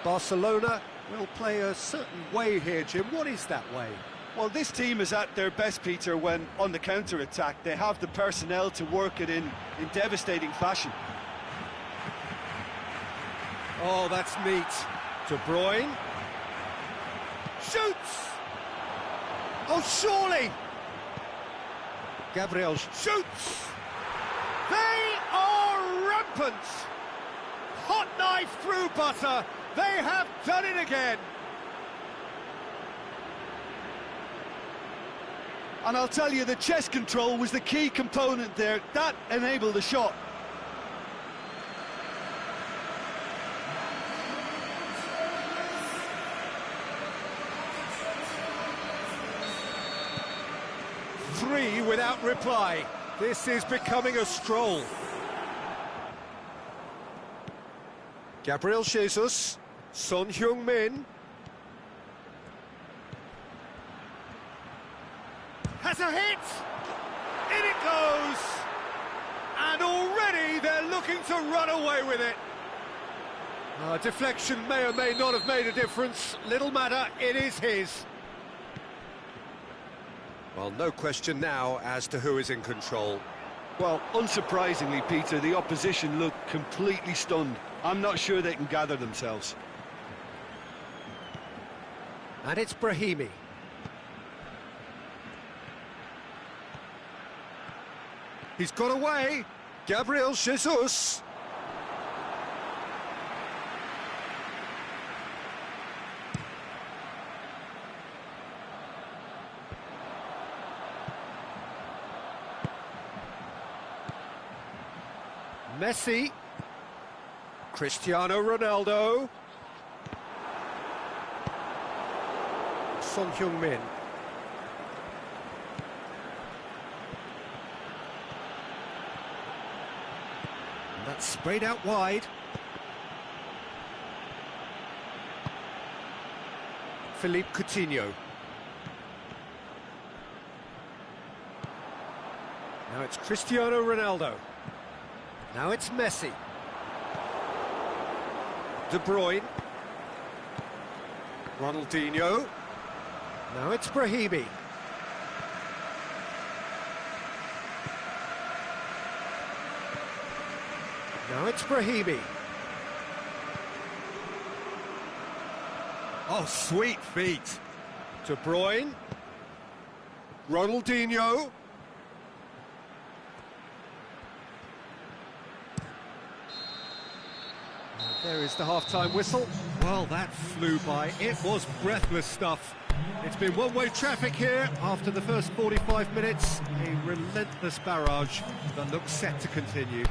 Barcelona will play a certain way here, Jim. What is that way? Well, this team is at their best, Peter, when on the counter-attack. They have the personnel to work it in devastating fashion. Oh, that's neat. De Bruyne. Shoots! Oh, surely! Gabriel shoots! They are rampant! Hot knife through butter! They have done it again! And I'll tell you, the chest control was the key component there. That enabled the shot. Three without reply. This is becoming a stroll. Gabriel Jesus. Son Heung-min. Has a hit! In it goes! And already they're looking to run away with it. Deflection may or may not have made a difference. Little matter, it is his. Well, no question now as to who is in control. Well, unsurprisingly, Peter, the opposition look completely stunned. I'm not sure they can gather themselves. And it's Brahimi. He's got away. Gabriel Jesus. Messi. Cristiano Ronaldo. Son Heung-min. And that's sprayed out wide. Philippe Coutinho. Now it's Cristiano Ronaldo. Now it's Messi. De Bruyne. Ronaldinho. Now it's Brahimi. Now it's Brahimi. Oh, sweet feet. De Bruyne. Ronaldinho. There is the half-time whistle. Well, that flew by. It was breathless stuff. It's been one-way traffic here after the first 45 minutes. A relentless barrage that looks set to continue.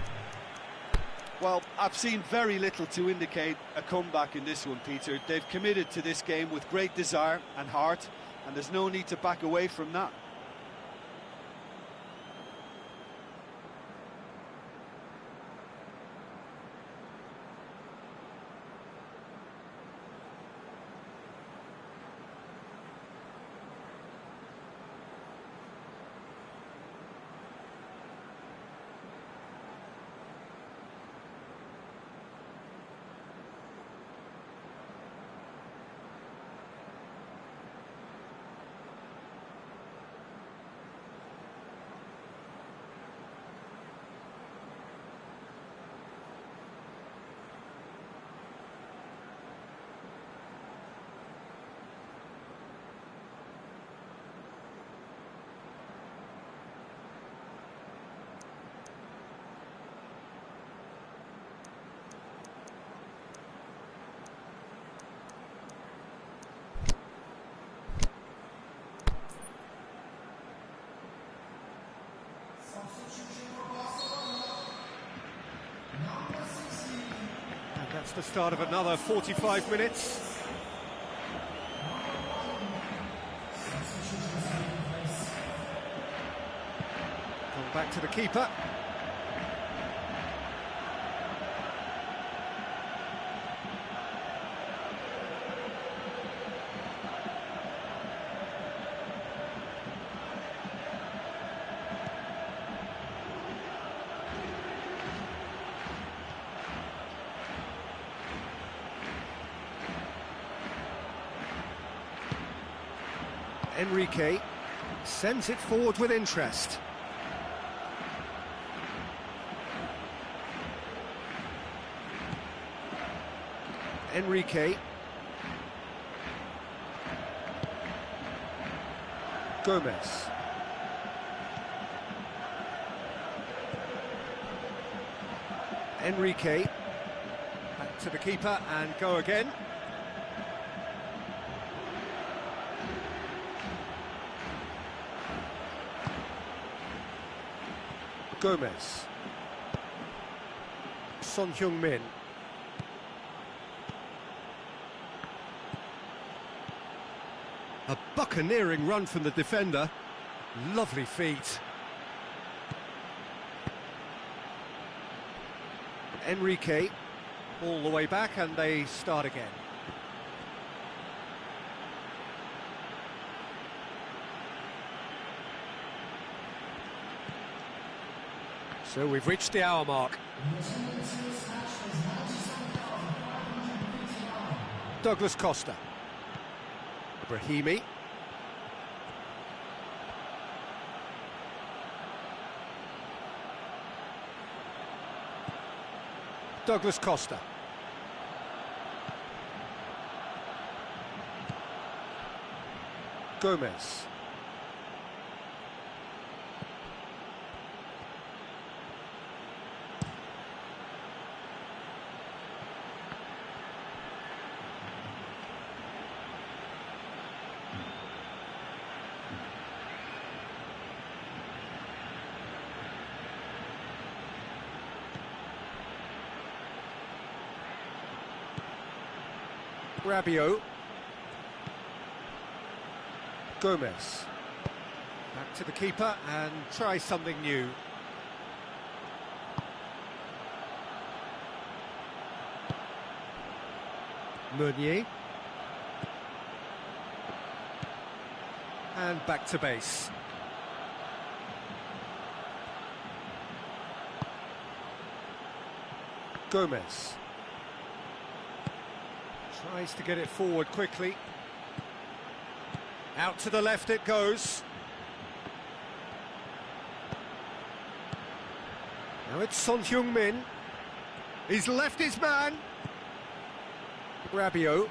Well, I've seen very little to indicate a comeback in this one, Peter. They've committed to this game with great desire and heart, and there's no need to back away from that. And that's the start of another 45 minutes. Come back to the keeper. Enrique sends it forward with interest. Enrique. Gomez. Enrique. Back to the keeper and go again. Gomez. Son Heung-min. A buccaneering run from the defender. Lovely feet. Enrique. All the way back and they start again. So we've reached the hour mark. Douglas Costa. Brahimi. Douglas Costa. Gomez. Rabiot. Gomez. Back to the keeper and try something new. Meunier. And back to base. Gomez. Tries to get it forward quickly. Out to the left it goes. Now it's Son Heung-min. He's left his man. Rabiot.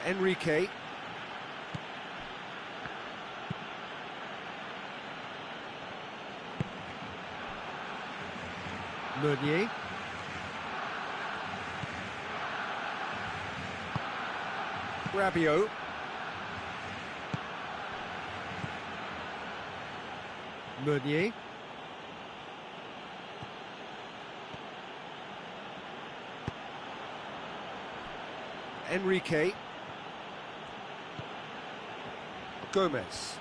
Enrique. Meunier. Rabiot. Meunier. Enrique. Gomez.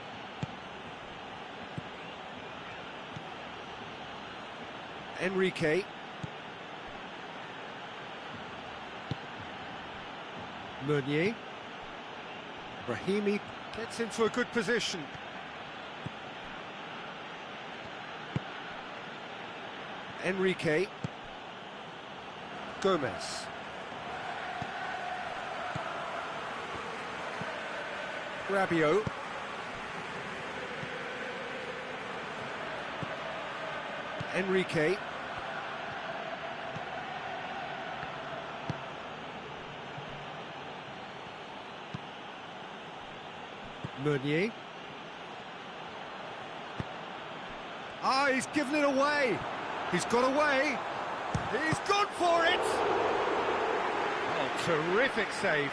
Enrique. Meunier. Brahimi gets into a good position. Enrique. Gomez. Rabiot. Enrique. Meunier. Ah, he's given it away. He's got away. He's gone for it. Oh, terrific save.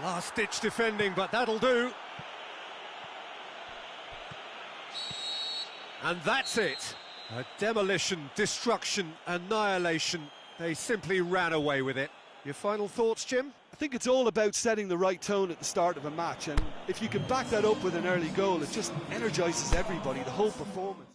Last-ditch defending, but that'll do. And that's it. A demolition, destruction, annihilation. They simply ran away with it. Your final thoughts, Jim? I think it's all about setting the right tone at the start of a match, and if you can back that up with an early goal, it just energises everybody, the whole performance.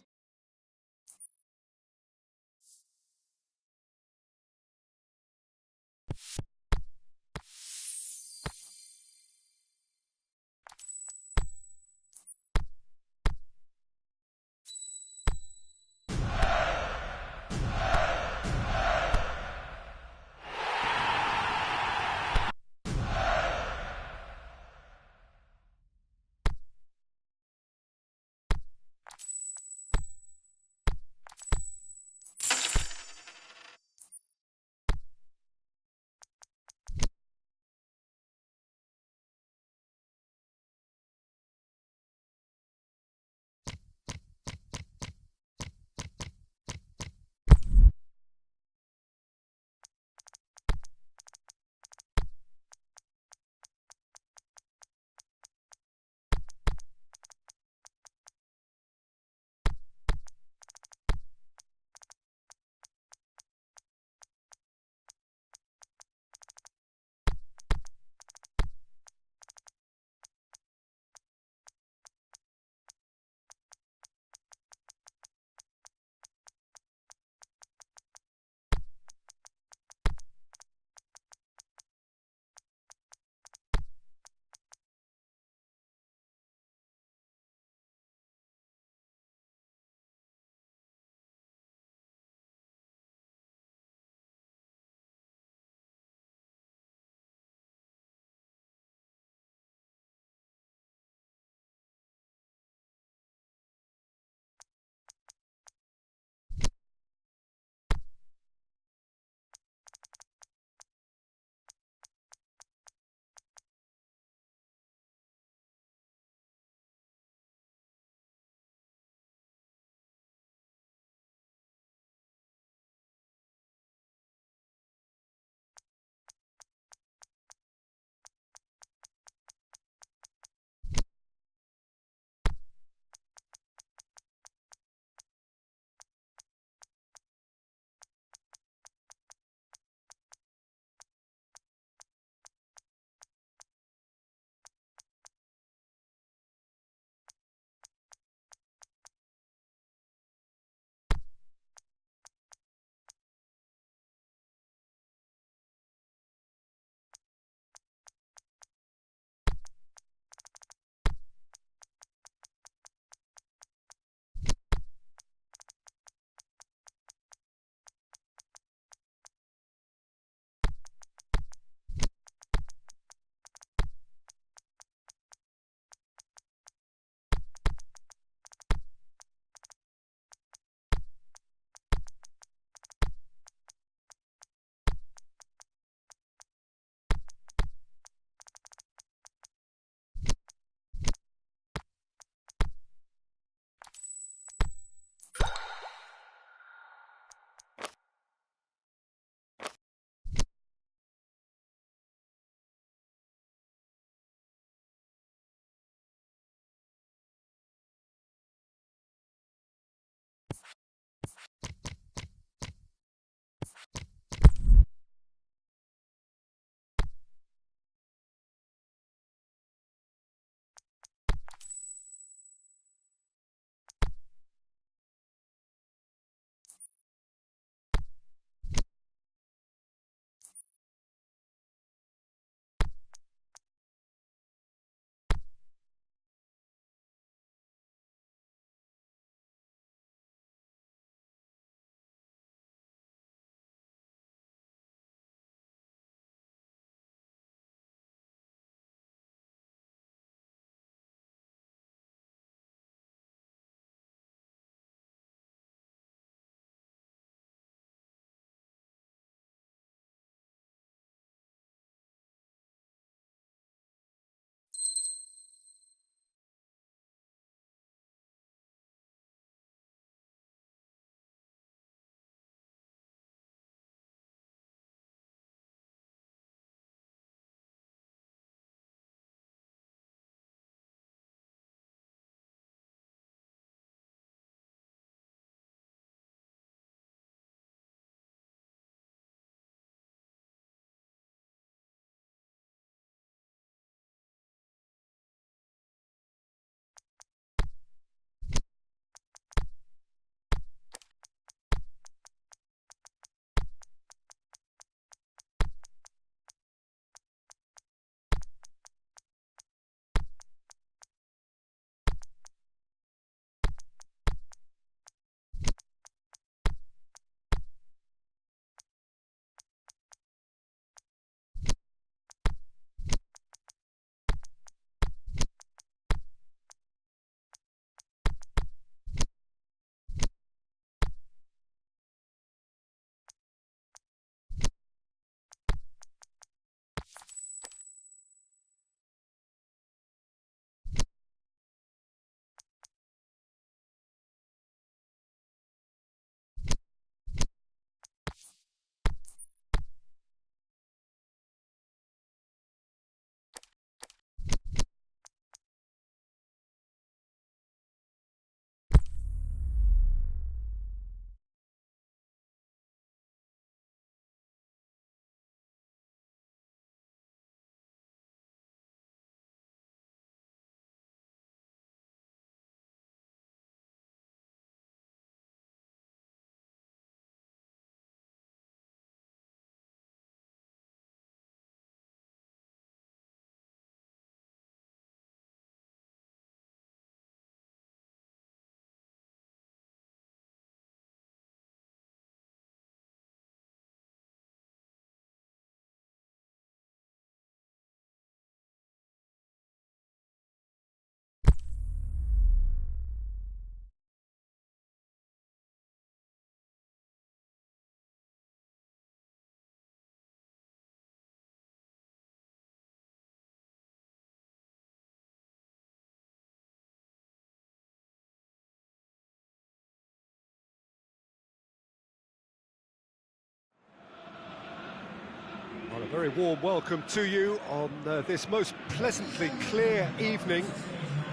Very warm welcome to you on this most pleasantly clear evening.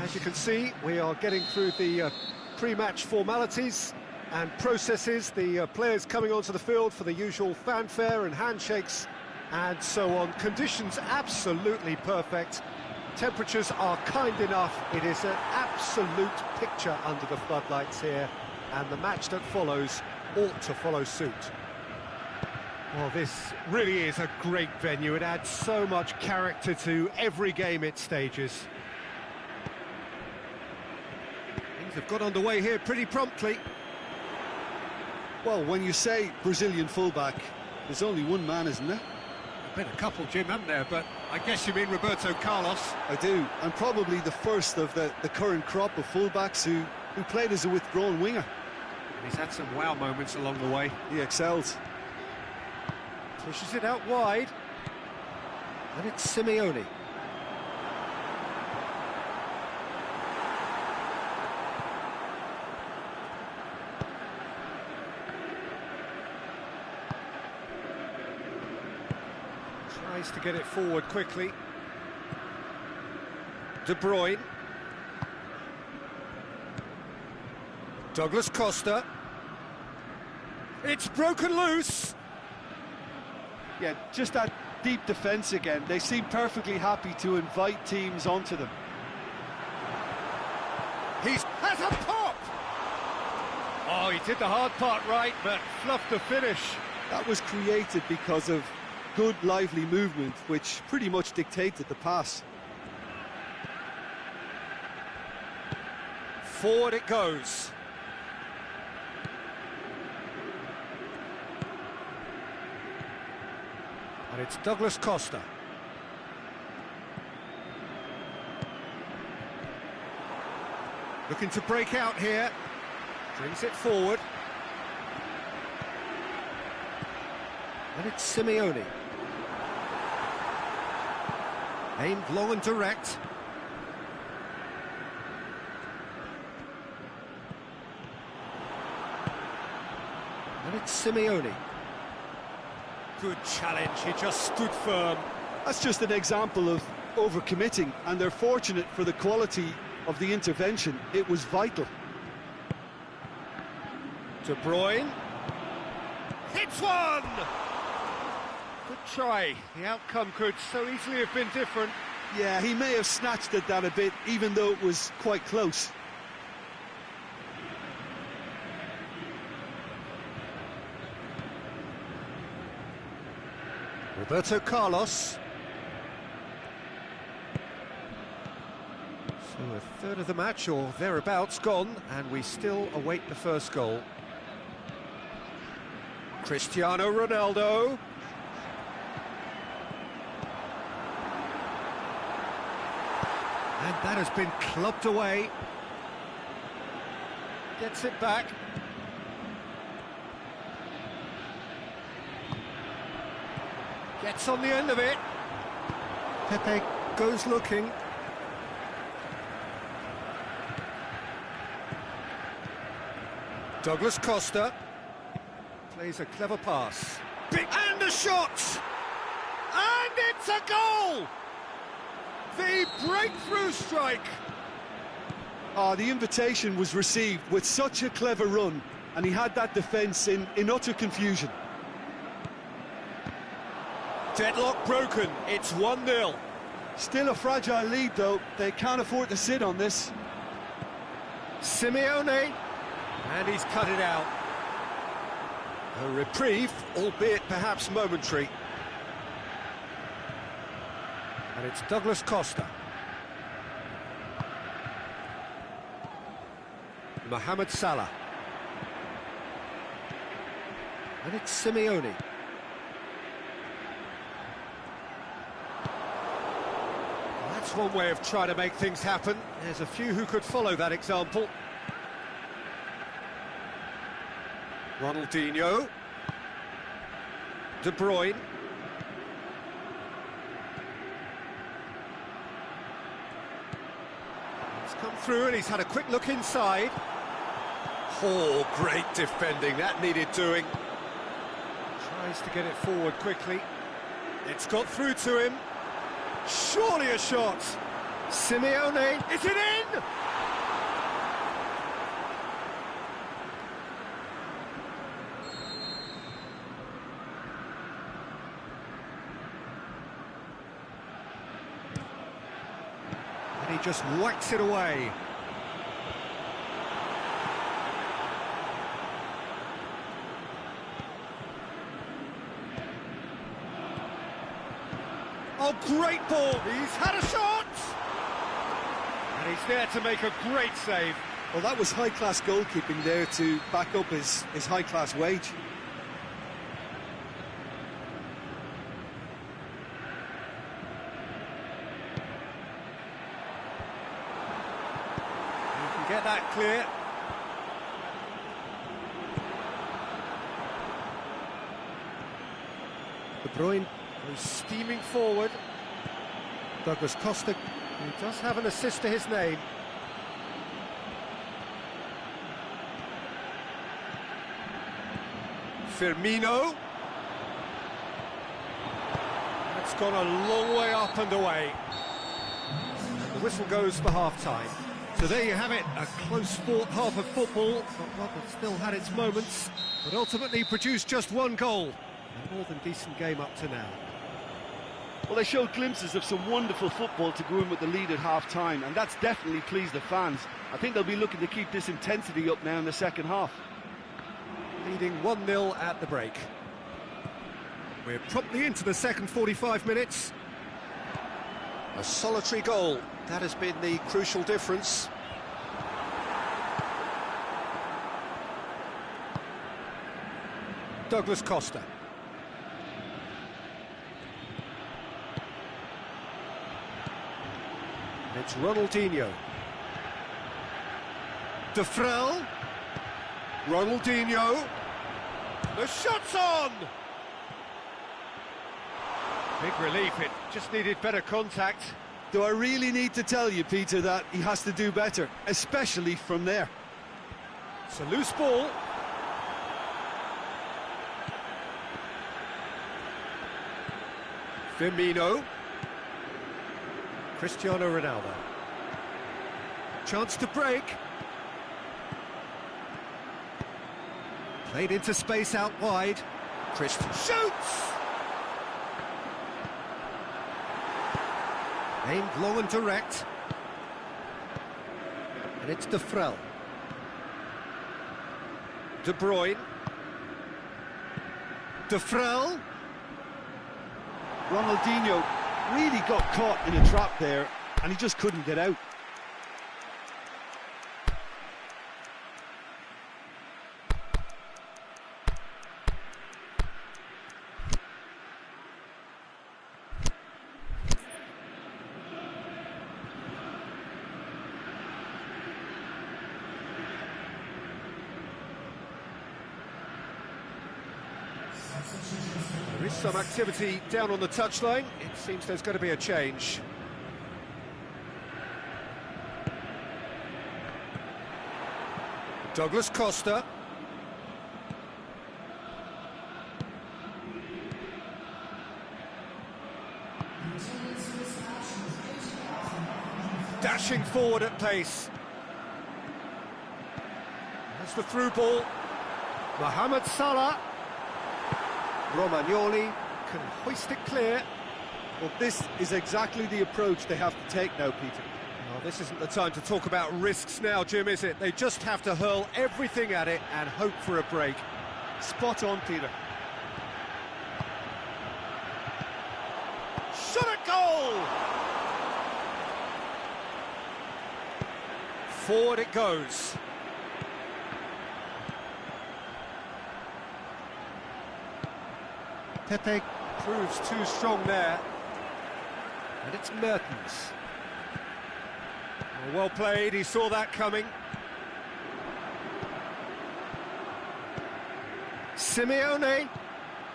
As you can see, we are getting through the pre-match formalities and processes, the players coming onto the field for the usual fanfare and handshakes and so on. Conditions absolutely perfect. Temperatures are kind enough. It is an absolute picture under the floodlights here, and the match that follows ought to follow suit. Well, this really is a great venue. It adds so much character to every game it stages. Things have got underway here pretty promptly. Well, when you say Brazilian fullback, there's only one man, isn't there? Been a couple, Jim, haven't there? But I guess you mean Roberto Carlos. I do, and probably the first of the current crop of fullbacks who played as a withdrawn winger. He's had some wow moments along the way. He excels. Pushes it out wide. And it's Simeone. Tries to get it forward quickly. De Bruyne. Douglas Costa. It's broken loose. Yeah, just that deep defence again. They seem perfectly happy to invite teams onto them. He has a pop! Oh, he did the hard part right, but fluffed the finish. That was created because of good, lively movement, which pretty much dictated the pass. Forward it goes. And it's Douglas Costa. Looking to break out here. Brings it forward. And it's Simeone. Aimed long and direct. And it's Simeone. Good challenge, he just stood firm. That's just an example of overcommitting, and they're fortunate for the quality of the intervention. It was vital. De Bruyne. Hits one! Good try. The outcome could so easily have been different. Yeah, he may have snatched at that a bit, even though it was quite close. Roberto Carlos. So a third of the match, or thereabouts, gone, and we still await the first goal. Cristiano Ronaldo. And that has been clubbed away. Gets it back. Gets on the end of it. Pepe goes looking. Douglas Costa plays a clever pass. And a shot! And it's a goal! The breakthrough strike! The invitation was received with such a clever run, and he had that defence in utter confusion. Deadlock broken, it's 1-0. Still a fragile lead, though. They can't afford to sit on this. Simeone, and he's cut it out. A reprieve, albeit perhaps momentary. And it's Douglas Costa. Mohamed Salah. And it's Simeone. That's one way of trying to make things happen. There's a few who could follow that example. Ronaldinho. De Bruyne. He's come through and he's had a quick look inside. Oh, great defending, that needed doing. Tries to get it forward quickly. It's got through to him. Surely a shot. Simeone, is it in? And he just whacks it away. Oh, great ball! He's had a shot! And he's there to make a great save. Well, that was high-class goalkeeping there to back up his high-class wage. You can get that clear. De Bruyne goes steaming forward. Douglas Costa, who does have an assist to his name. Firmino. It's gone a long way up and away. The whistle goes for half-time. So there you have it, a close-fought half of football, but one that still had its moments, but ultimately produced just one goal. A more than decent game up to now. Well, they showed glimpses of some wonderful football to go in with the lead at half-time, and that's definitely pleased the fans. I think they'll be looking to keep this intensity up now in the second half. Leading 1-0 at the break. We're promptly into the second 45 minutes. A solitary goal, that has been the crucial difference. Douglas Costa. It's Ronaldinho. De Frel. Ronaldinho. The shot's on! Big relief, it just needed better contact. Do I really need to tell you, Peter, that he has to do better, especially from there? It's a loose ball. Firmino. Cristiano Ronaldo. Chance to break. Played into space out wide. Christian shoots! Aimed long and direct. And it's De Frel. De Bruyne. De Frel. Ronaldinho really got caught in a trap there, and he just couldn't get out. There is some activity down on the touchline. It seems there's going to be a change. Douglas Costa. Dashing forward at pace. That's the through ball. Mohamed Salah. Romagnoli can hoist it clear. Well, this is exactly the approach they have to take now, Peter. Well, this isn't the time to talk about risks now, Jim, is it? They just have to hurl everything at it and hope for a break. Spot on, Peter. Shot at goal! Forward it goes. Pepe proves too strong there. And it's Mertens. Well played, he saw that coming. Simeone.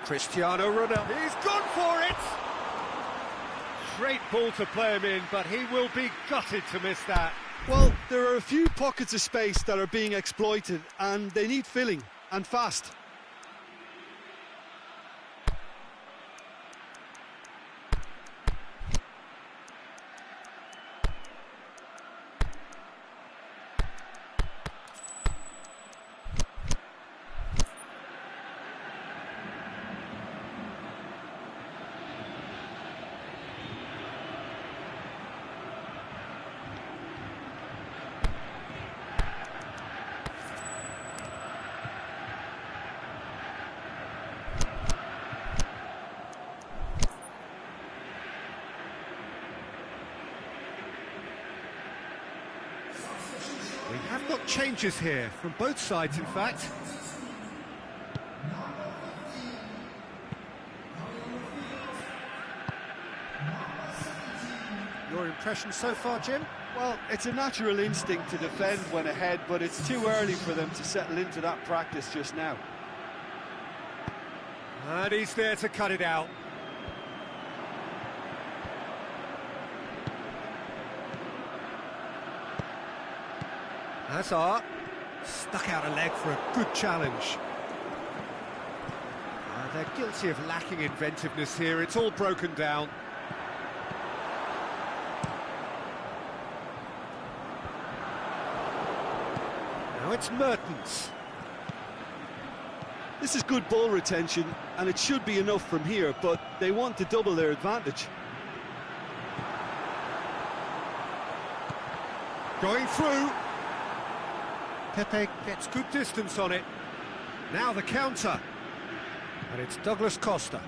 Cristiano Ronaldo. He's gone for it! Great ball to play him in, but he will be gutted to miss that. Well, there are a few pockets of space that are being exploited, and they need filling, and fast. We have got changes here from both sides, in fact. Your impression so far, Jim? Well, it's a natural instinct to defend when ahead, but it's too early for them to settle into that practice just now. And he's there to cut it out. Hazard stuck out a leg for a good challenge. They're guilty of lacking inventiveness here. It's all broken down. Now it's Mertens. This is good ball retention, and it should be enough from here, but they want to double their advantage. Going through. Pepe gets good distance on it. Now the counter. And it's Douglas Costa.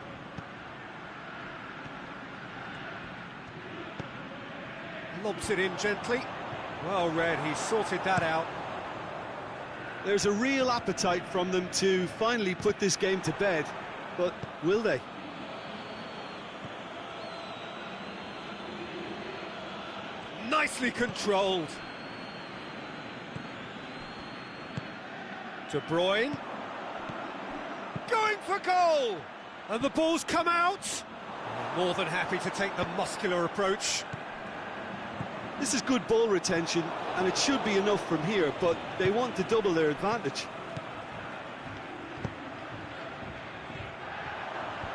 Lobs it in gently. Well read, he sorted that out. There's a real appetite from them to finally put this game to bed, but will they? Nicely controlled. De Bruyne. Going for goal! And the ball's come out. More than happy to take the muscular approach. This is good ball retention, and it should be enough from here, but they want to double their advantage.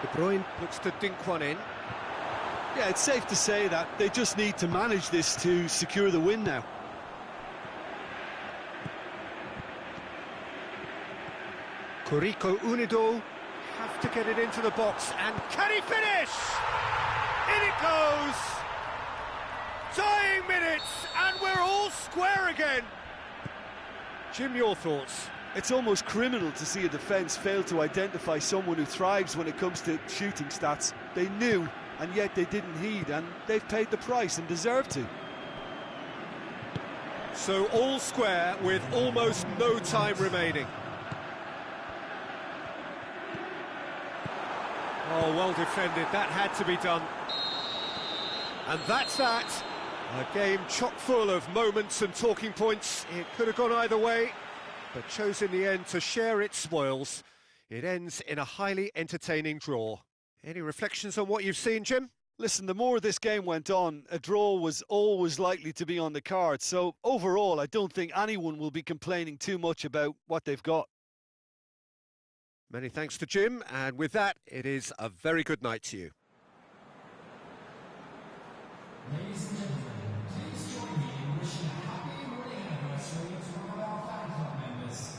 De Bruyne looks to dink one in. Yeah, it's safe to say that they just need to manage this to secure the win now. Corico Unido have to get it into the box, and can he finish? In it goes! Dying minutes, and we're all square again. Jim, your thoughts? It's almost criminal to see a defence fail to identify someone who thrives when it comes to shooting stats. They knew, and yet they didn't heed, and they've paid the price and deserve to. So all square with almost no time remaining. Oh, well defended, that had to be done. And that's that. A game chock full of moments and talking points. It could have gone either way, but chose in the end to share its spoils. It ends in a highly entertaining draw. Any reflections on what you've seen, Jim? Listen, the more this game went on, a draw was always likely to be on the card. So overall, I don't think anyone will be complaining too much about what they've got. Many thanks to Jim, and with that, it is a very good night to you. Ladies and gentlemen, please join me in wishing a happy wedding anniversary to one of our fan club members.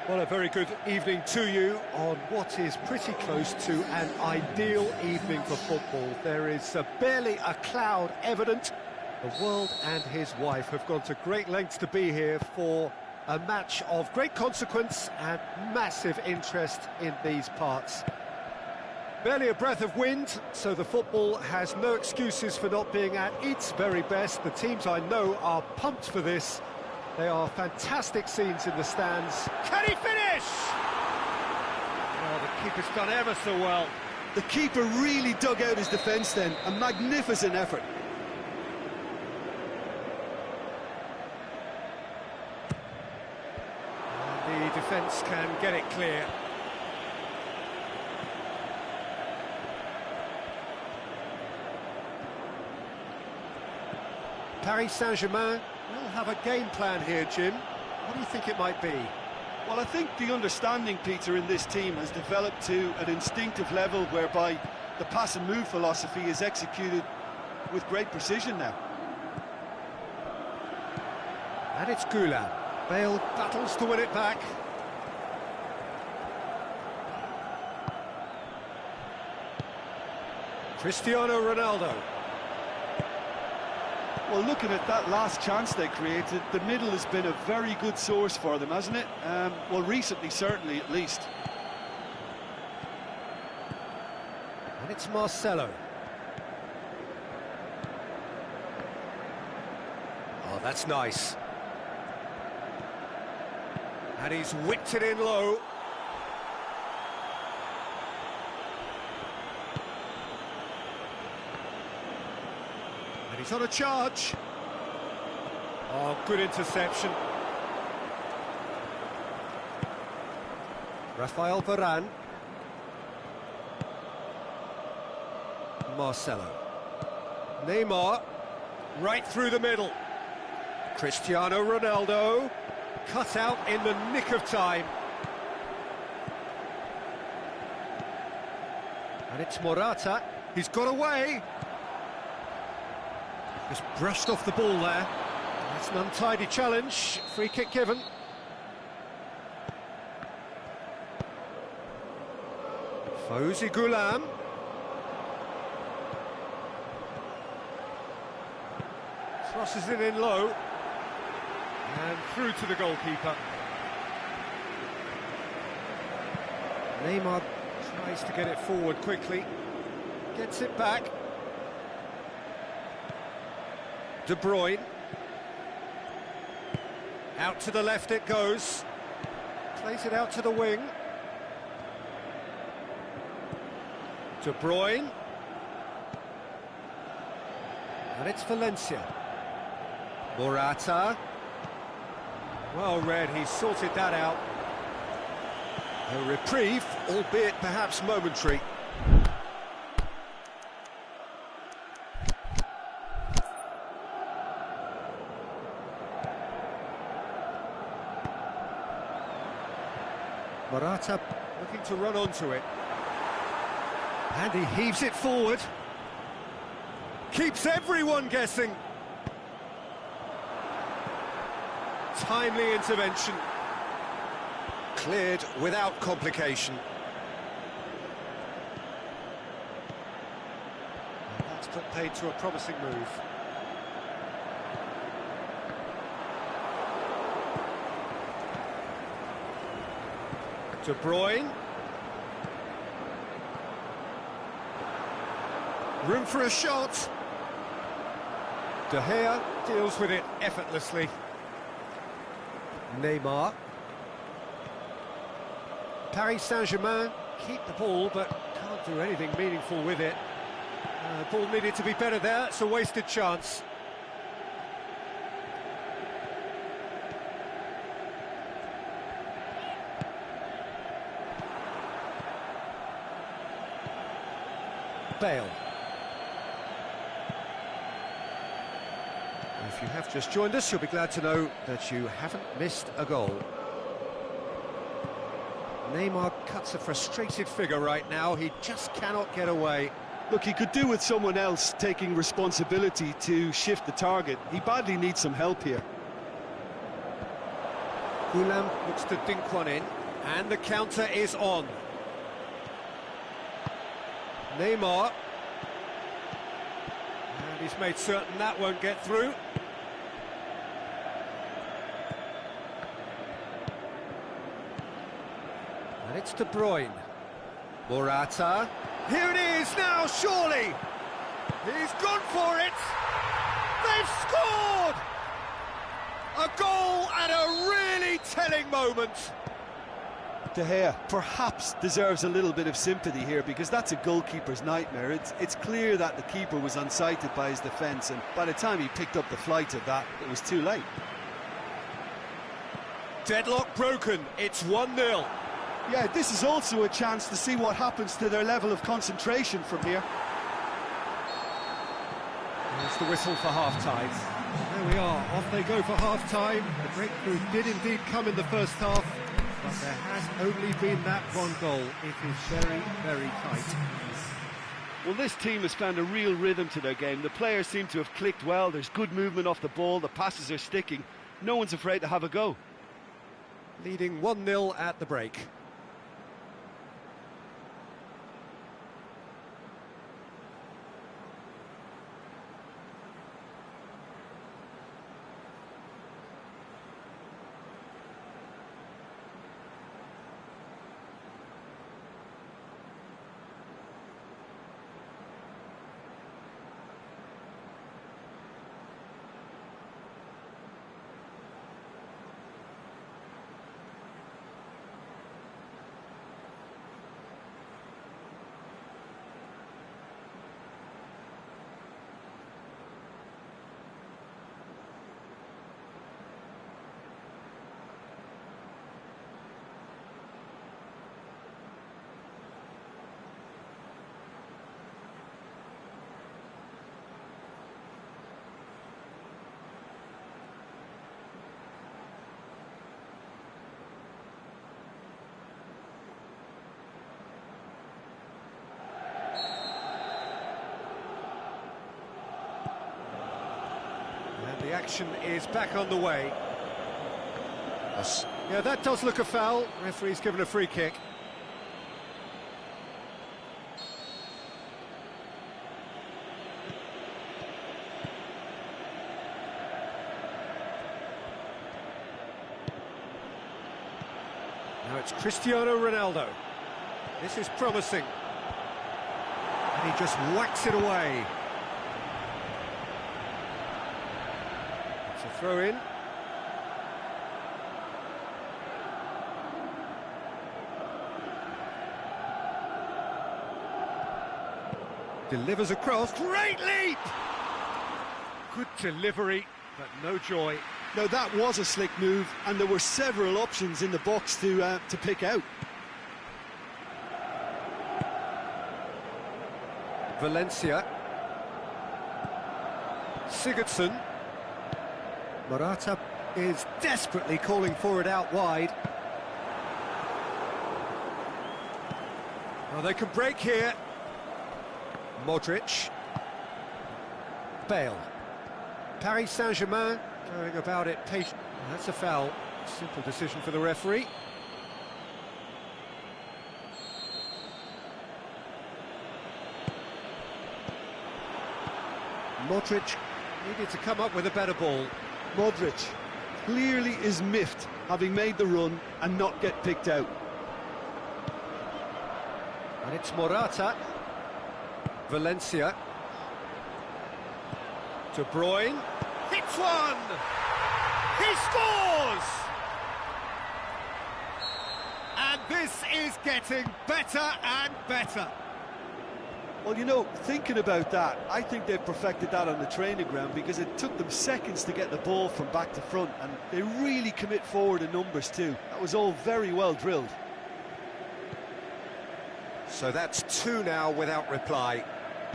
Well, a very good evening to you on what is pretty close to an ideal evening for football. There is barely a cloud evident. The world and his wife have gone to great lengths to be here for a match of great consequence and massive interest in these parts. Barely a breath of wind, so the football has no excuses for not being at its very best. The teams I know are pumped for this. They are fantastic scenes in the stands. Can he finish? Oh, the keeper's done ever so well. The keeper really dug out his defence then. A magnificent effort. And the defence can get it clear. Paris Saint-Germain will have a game plan here, Jim. What do you think it might be? Well, I think the understanding, Peter, in this team has developed to an instinctive level whereby the pass and move philosophy is executed with great precision now. And it's Goulam. Bale battles to win it back. Cristiano Ronaldo. Well, looking at that last chance they created, the middle has been a very good source for them, hasn't it? Well, recently, certainly, at least. And it's Marcelo. Oh, that's nice. And he's whipped it in low. He's on a charge. Oh, good interception. Rafael Varane. Marcelo. Neymar. Right through the middle. Cristiano Ronaldo. Cut out in the nick of time. And it's Morata. He's got away. Just brushed off the ball there. That's an untidy challenge. Free kick given. Fawzi Goulam. Crosses it in low. And through to the goalkeeper. Neymar tries to get it forward quickly. Gets it back. De Bruyne. Out to the left it goes. Plays it out to the wing. De Bruyne. And it's Valencia. Morata. Well read, he sorted that out. A reprieve, albeit perhaps momentary. Morata looking to run onto it. And he heaves it forward. Keeps everyone guessing. Timely intervention. Cleared without complication. And that's put paid to a promising move. De Bruyne. Room for a shot. De Gea deals with it effortlessly. Neymar. Paris Saint-Germain keep the ball but can't do anything meaningful with it. Ball needed to be better there, it's a wasted chance. Bale. If you have just joined us, you'll be glad to know that you haven't missed a goal. Neymar cuts a frustrated figure right now, he just cannot get away. Look, he could do with someone else taking responsibility to shift the target. He badly needs some help here. Gulam looks to dink one in, and the counter is on. Neymar. And he's made certain that won't get through. And it's De Bruyne. Morata. Here it is now, surely! He's gone for it! They've scored! A goal at a really telling moment. De Gea perhaps deserves a little bit of sympathy here, because that's a goalkeeper's nightmare. It's clear that the keeper was unsighted by his defence, and by the time he picked up the flight of that, it was too late. Deadlock broken, it's 1-0. Yeah, this is also a chance to see what happens to their level of concentration from here. There's the whistle for half-time. There we are, off they go for half-time. The breakthrough did indeed come in the first half, but there has only been that one goal. It is very, very tight. Well, this team has found a real rhythm to their game. The players seem to have clicked well. There's good movement off the ball, the passes are sticking. No one's afraid to have a go. Leading 1-0 at the break. The action is back on the way. Yeah, that does look a foul. Referee's given a free kick. Now it's Cristiano Ronaldo. This is promising. And he just whacks it away. Throw in. Delivers across. Great leap! Good delivery, but no joy. Now that was a slick move, and there were several options in the box to pick out. Valencia. Sigurdsson. Morata is desperately calling for it out wide. Oh, they can break here. Modric. Bale. Paris Saint-Germain going about it patient. That's a foul. Simple decision for the referee. Modric needed to come up with a better ball. Modric clearly is miffed, having made the run and not get picked out. And it's Morata. Valencia. De Bruyne. Hits one! He scores! And this is getting better and better. Well, you know, thinking about that, I think they've perfected that on the training ground, because it took them seconds to get the ball from back to front, and they really commit forward in numbers too. That was all very well drilled. So that's 2 now without reply.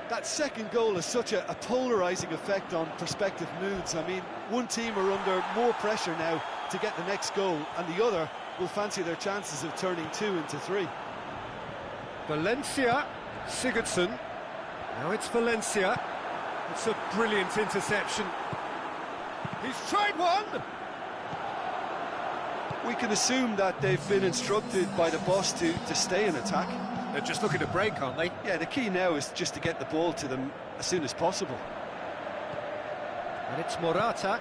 That second goal has such a polarising effect on prospective moods. I mean, one team are under more pressure now to get the next goal, and the other will fancy their chances of turning 2 into 3. Valencia. Sigurdsson. Now it's Valencia. It's a brilliant interception. He's tried one! We can assume that they've been instructed by the boss to stay in attack. They're just looking to break, aren't they? Yeah, the key now is just to get the ball to them as soon as possible. And it's Morata.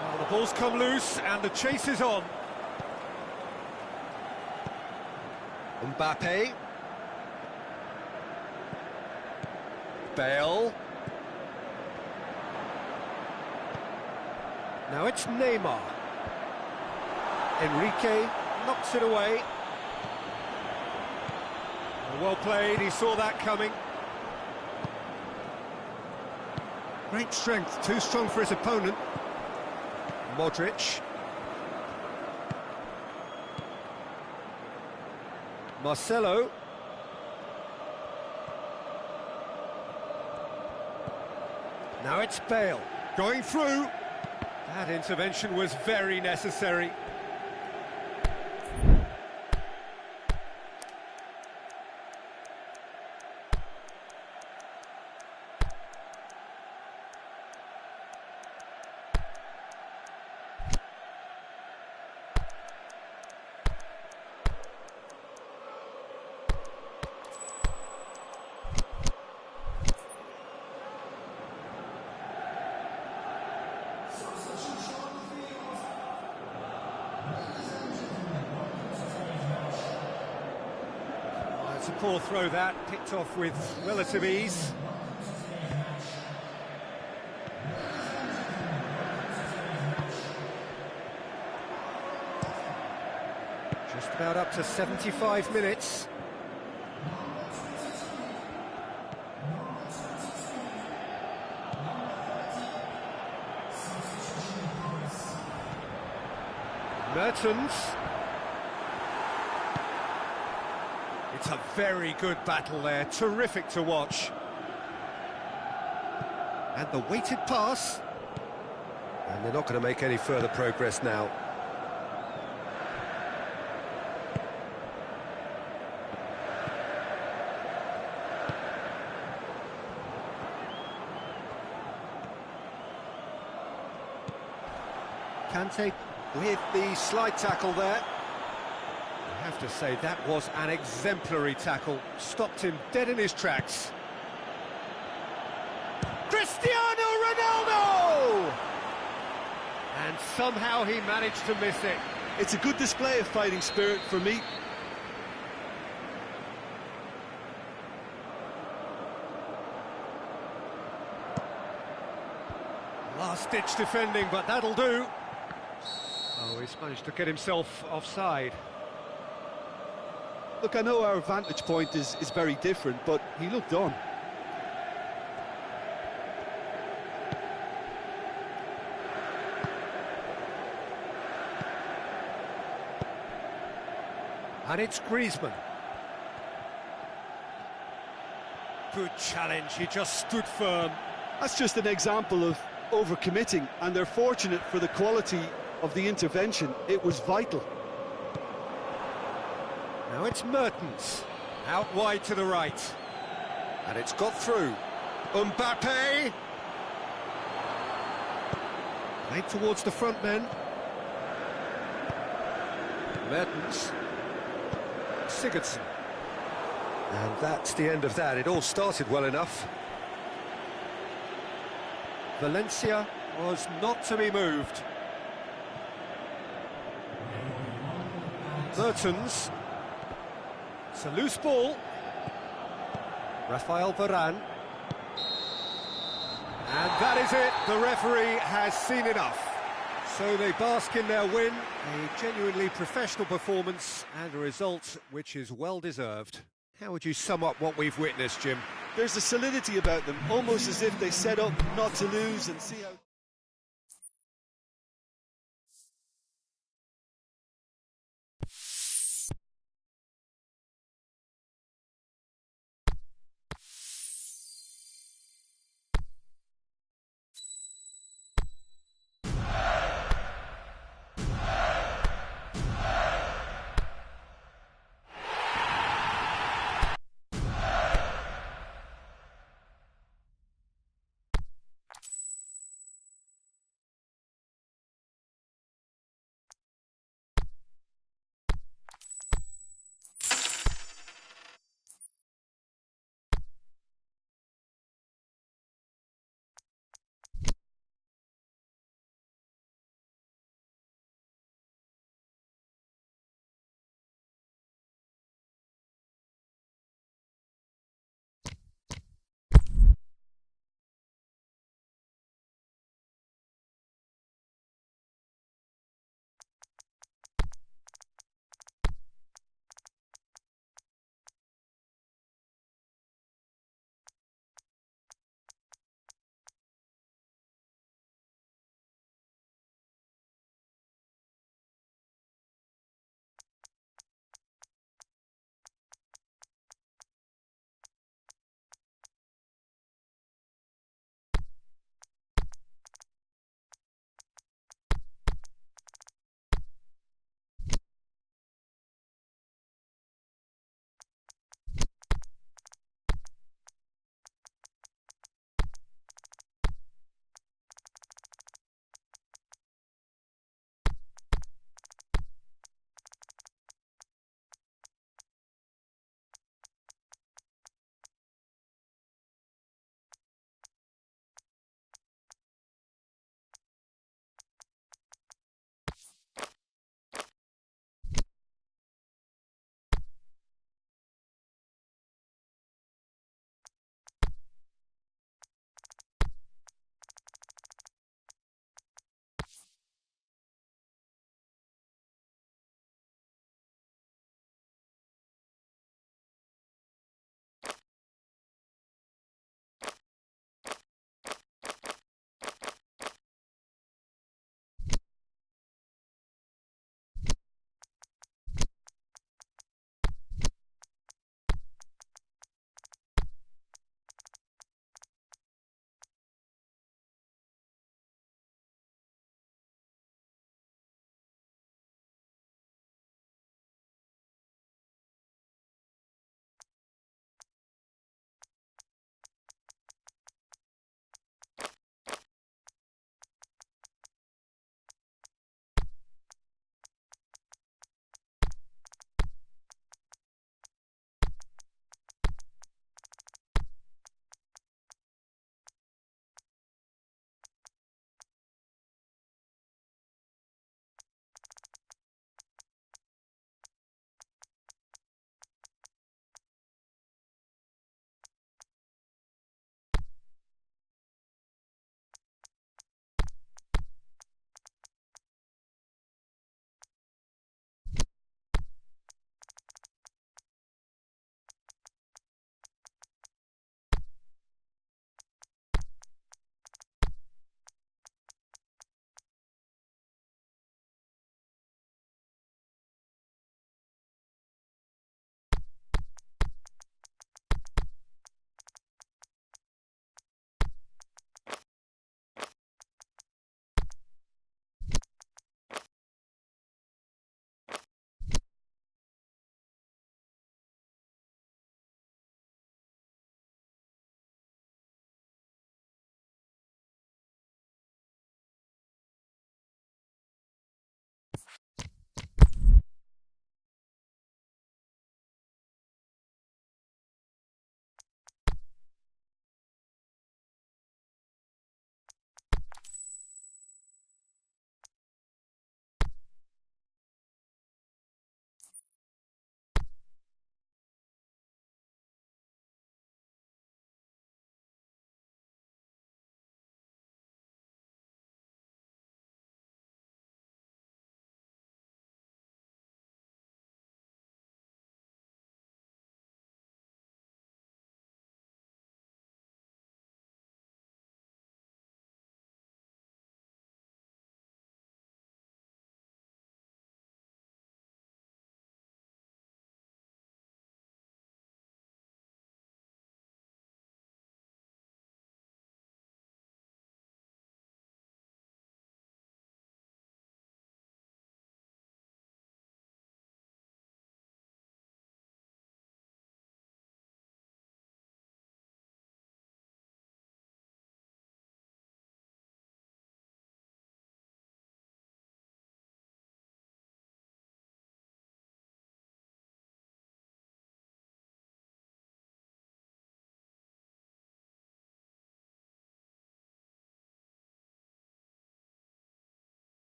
Well, the ball's come loose and the chase is on. Mbappe. Bale. Now it's Neymar. Enrique knocks it away. Well played, he saw that coming. Great strength, too strong for his opponent. Modric. Marcelo. Now it's Bale, going through. That intervention was very necessary. It's a poor throw that, picked off with relative ease. Just about up to 75 minutes. Mertens. It's a very good battle there, terrific to watch. And the weighted pass. And they're not going to make any further progress now. Kante with the slide tackle there. I have to say, that was an exemplary tackle. Stopped him dead in his tracks. Cristiano Ronaldo! And somehow he managed to miss it. It's a good display of fighting spirit for me. Last-ditch defending, but that'll do. Oh, he's managed to get himself offside. Look, I know our vantage point is very different, but he looked on. And it's Griezmann. Good challenge, he just stood firm. That's just an example of overcommitting, and they're fortunate for the quality of the intervention. It was vital. Now it's Mertens, out wide to the right. And it's got through. Mbappe! Played towards the front men. Mertens. Sigurdsson. And that's the end of that. It all started well enough. Valencia was not to be moved. Mertens. It's a loose ball. Rafael Varane. And that is it. The referee has seen enough. So they bask in their win. A genuinely professional performance and a result which is well deserved. How would you sum up what we've witnessed, Jim? There's a solidity about them, almost as if they set up not to lose and see how...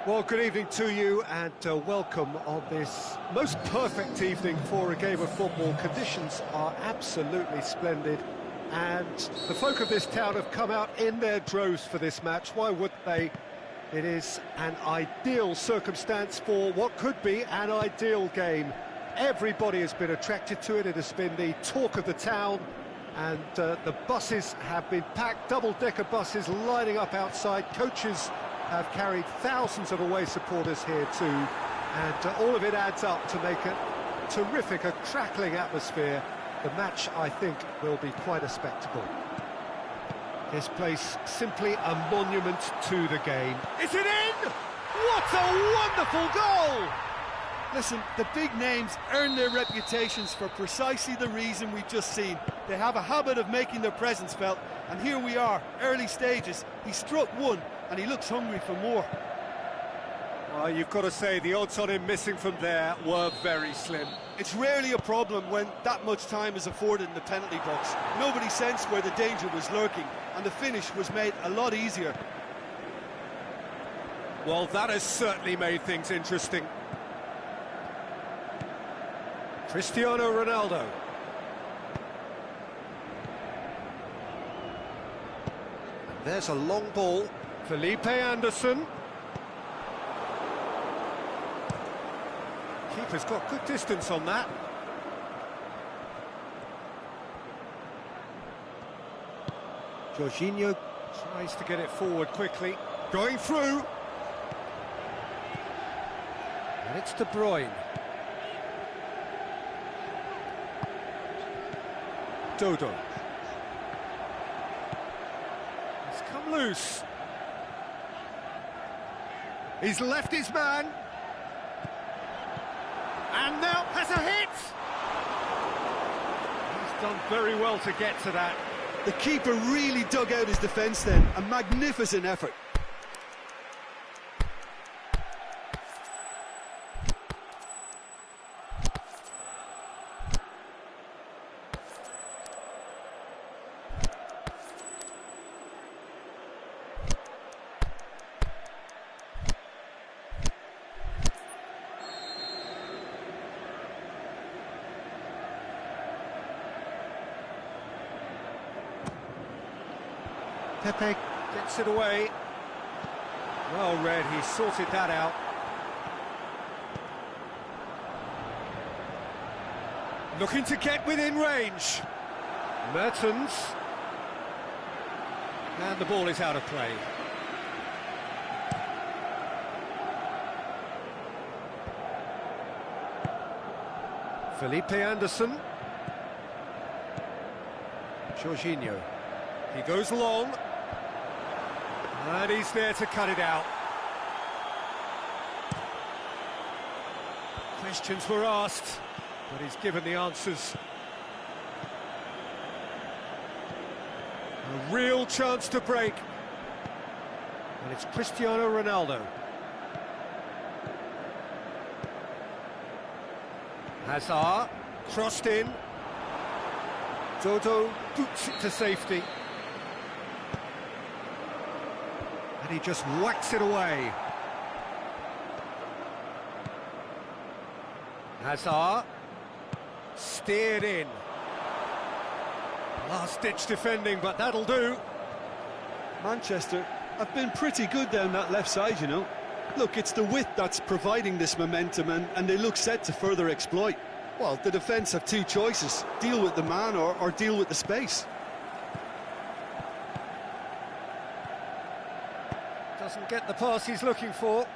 Well, good evening to you and welcome on this most perfect evening for a game of football. Conditions are absolutely splendid and the folk of this town have come out in their droves for this match. Why would they? It is an ideal circumstance for what could be an ideal game. Everybody has been attracted to it. It has been the talk of the town and the buses have been packed, double-decker buses lining up outside. Coaches have carried thousands of away supporters here too, and all of it adds up to make a terrific, a crackling atmosphere. The match, I think, will be quite a spectacle. This place simply a monument to the game. Is it in? What a wonderful goal! Listen, the big names earn their reputations for precisely the reason we've just seen. They have a habit of making their presence felt, and here we are, early stages. He struck one, and he looks hungry for more. Well, you've got to say the odds on him missing from there were very slim. It's rarely a problem when that much time is afforded in the penalty box. Nobody sensed where the danger was lurking, and the finish was made a lot easier. Well, that has certainly made things interesting. Cristiano Ronaldo. And there's a long ball. Felipe Anderson. Keeper's got good distance on that. Jorginho tries to get it forward quickly. Going through. And it's De Bruyne. Dodo. He's come loose. He's left his man. And now has a hit! He's done very well to get to that. The keeper really dug out his defence then. A magnificent effort. Pepe gets it away. Well read, he sorted that out. Looking to get within range. Mertens. And the ball is out of play. Felipe Anderson. Jorginho. He goes long. And he's there to cut it out. Questions were asked, but he's given the answers. A real chance to break. And it's Cristiano Ronaldo. Hazard, crossed in. Dodo boots it to safety. And he just whacks it away. Hazard, steered in. Last-ditch defending, but that'll do. Manchester have been pretty good down that left side, you know. Look, it's the width that's providing this momentum, and they look set to further exploit. Well, the defence have two choices: deal with the man or deal with the space. Doesn't get the pass he's looking for.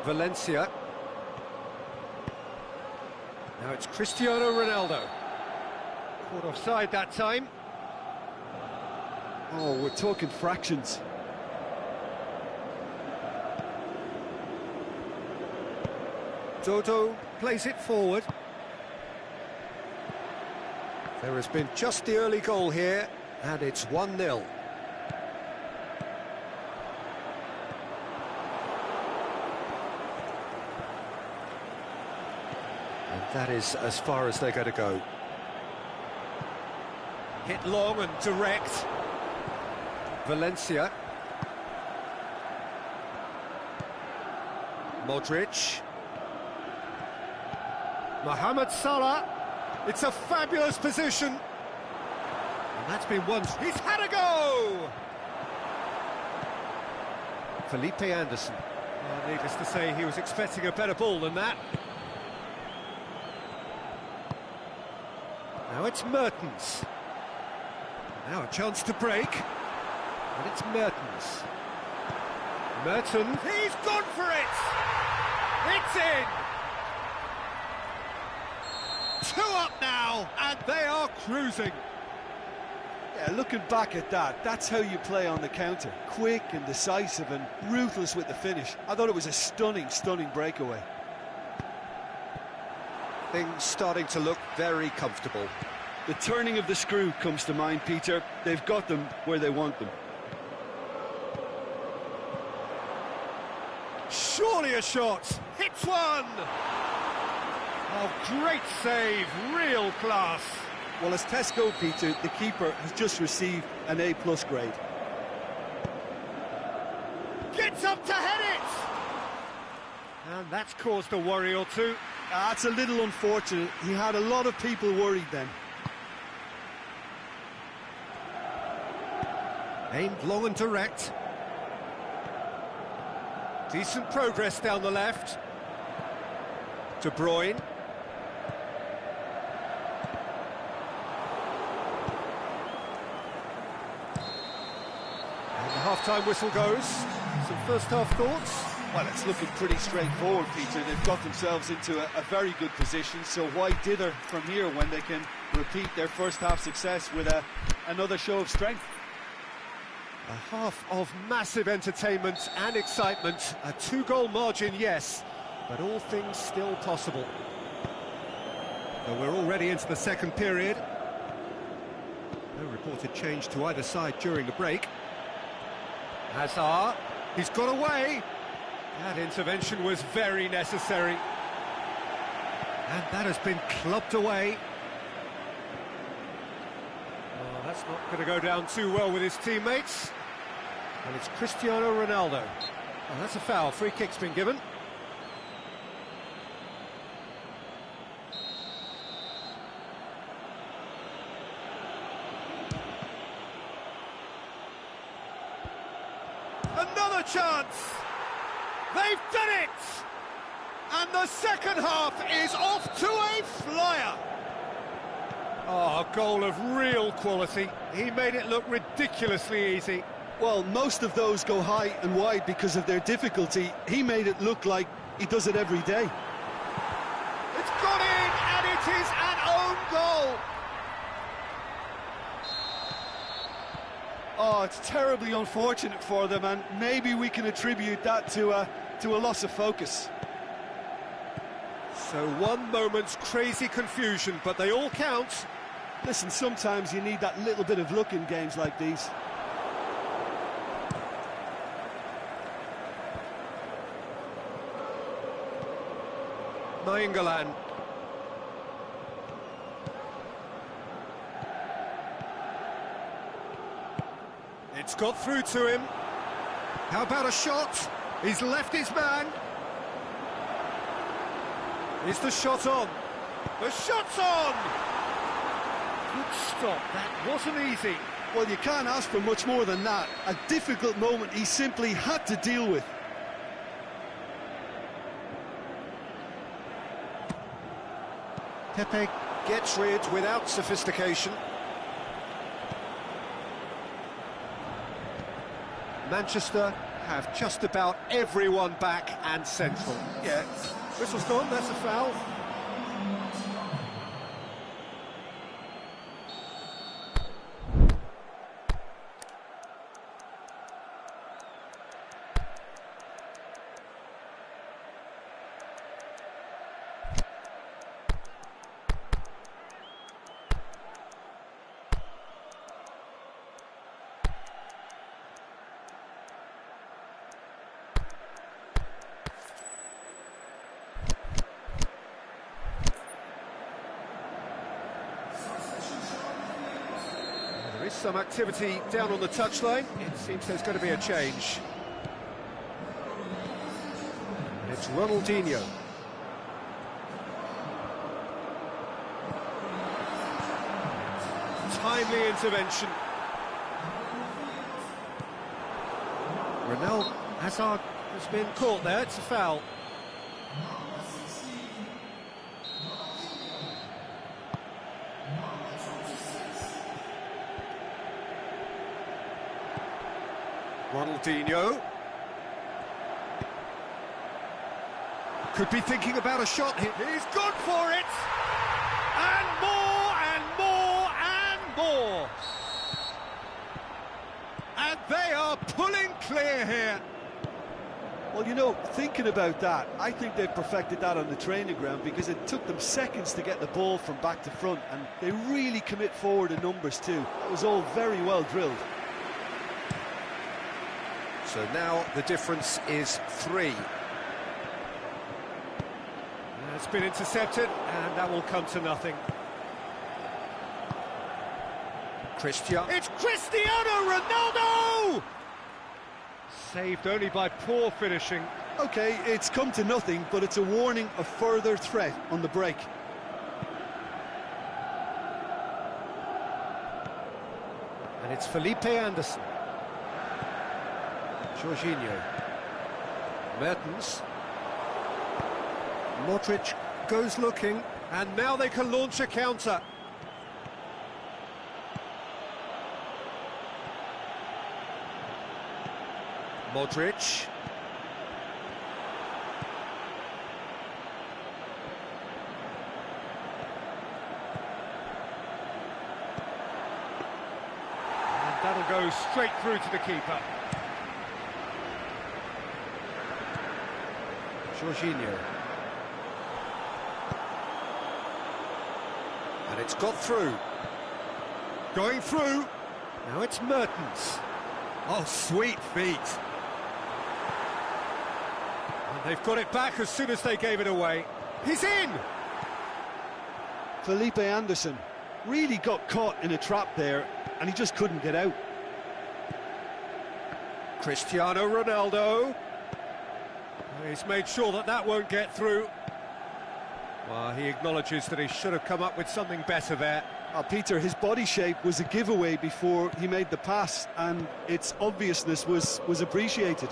Valencia. Now it's Cristiano Ronaldo. Caught offside that time. Oh, we're talking fractions. Dodo plays it forward. There has been just the early goal here, and it's 1-0. And that is as far as they're going to go. Hit long and direct. Valencia. Modric. Mohamed Salah. It's a fabulous position. And that's been won. He's had a go! Felipe Anderson. Well, needless to say, he was expecting a better ball than that. Now it's Mertens. Now a chance to break. And it's Mertens. Mertens. He's gone for it! It's in! 2 up now, and they are cruising. Yeah, looking back at that, that's how you play on the counter. Quick and decisive and ruthless with the finish. I thought it was a stunning, stunning breakaway. Things starting to look very comfortable. The turning of the screw comes to mind, Peter. They've got them where they want them. Surely a shot. Hits one. Oh, great save. Real class. Well, as Tesco, Peter, the keeper has just received an A+ grade. Gets up to head it. And that's caused a worry or two. That's a little unfortunate. He had a lot of people worried then. Aimed long and direct. Decent progress down the left. De Bruyne. And the half-time whistle goes. Some first-half thoughts? Well, it's looking pretty straightforward, Peter. They've got themselves into a very good position, so why dither from here when they can repeat their first-half success with another show of strength? A half of massive entertainment and excitement. A 2-goal margin, yes, but all things still possible. So we're already into the second period. No reported change to either side during the break. Hazard, he's got away. That intervention was very necessary. And that has been clubbed away. Well, that's not going to go down too well with his teammates. And it's Cristiano Ronaldo. Oh, that's a foul. Free kick's been given. Another chance! They've done it! And the second half is off to a flyer! Oh, a goal of real quality. He made it look ridiculously easy. Well, most of those go high and wide because of their difficulty. He made it look like he does it every day. It's gone in, and it is an own goal! Oh, it's terribly unfortunate for them, and maybe we can attribute that to a loss of focus. So one moment's crazy confusion, but they all count. Listen, sometimes you need that little bit of luck in games like these. Nainggolan. It's got through to him. How about a shot? He's left his man. Is the shot on? The shot's on! Good stop, that wasn't easy. Well, you can't ask for much more than that. A difficult moment he simply had to deal with. Pepe gets rid without sophistication. Manchester have just about everyone back and central. Yeah, whistle's gone, that's a foul. Some activity down on the touchline. It seems there's going to be a change. It's Ronaldinho. Timely intervention. Ronaldo Hazard has been caught there. It's a foul. Ronaldinho could be thinking about a shot here. He's gone for it! And more, and more, and more! And they are pulling clear here. Well, you know, thinking about that, I think they've perfected that on the training ground, because it took them seconds to get the ball from back to front, and they really commit forward in numbers too. That was all very well drilled. So now the difference is 3. It's been intercepted, and that will come to nothing. It's Cristiano Ronaldo! Saved only by poor finishing. Okay, it's come to nothing, but it's a warning of further threat on the break. And it's Felipe Anderson. Jorginho. Mertens. Modric goes looking, and now they can launch a counter. Modric. And that'll go straight through to the keeper. Jorginho. And it's got through. Going through. Now it's Mertens. Oh, sweet feet. And they've got it back as soon as they gave it away. He's in! Felipe Anderson really got caught in a trap there, and he just couldn't get out. Cristiano Ronaldo. He's made sure that that won't get through. Well, he acknowledges that he should have come up with something better there. Peter, his body shape was a giveaway before he made the pass, and its obviousness was appreciated.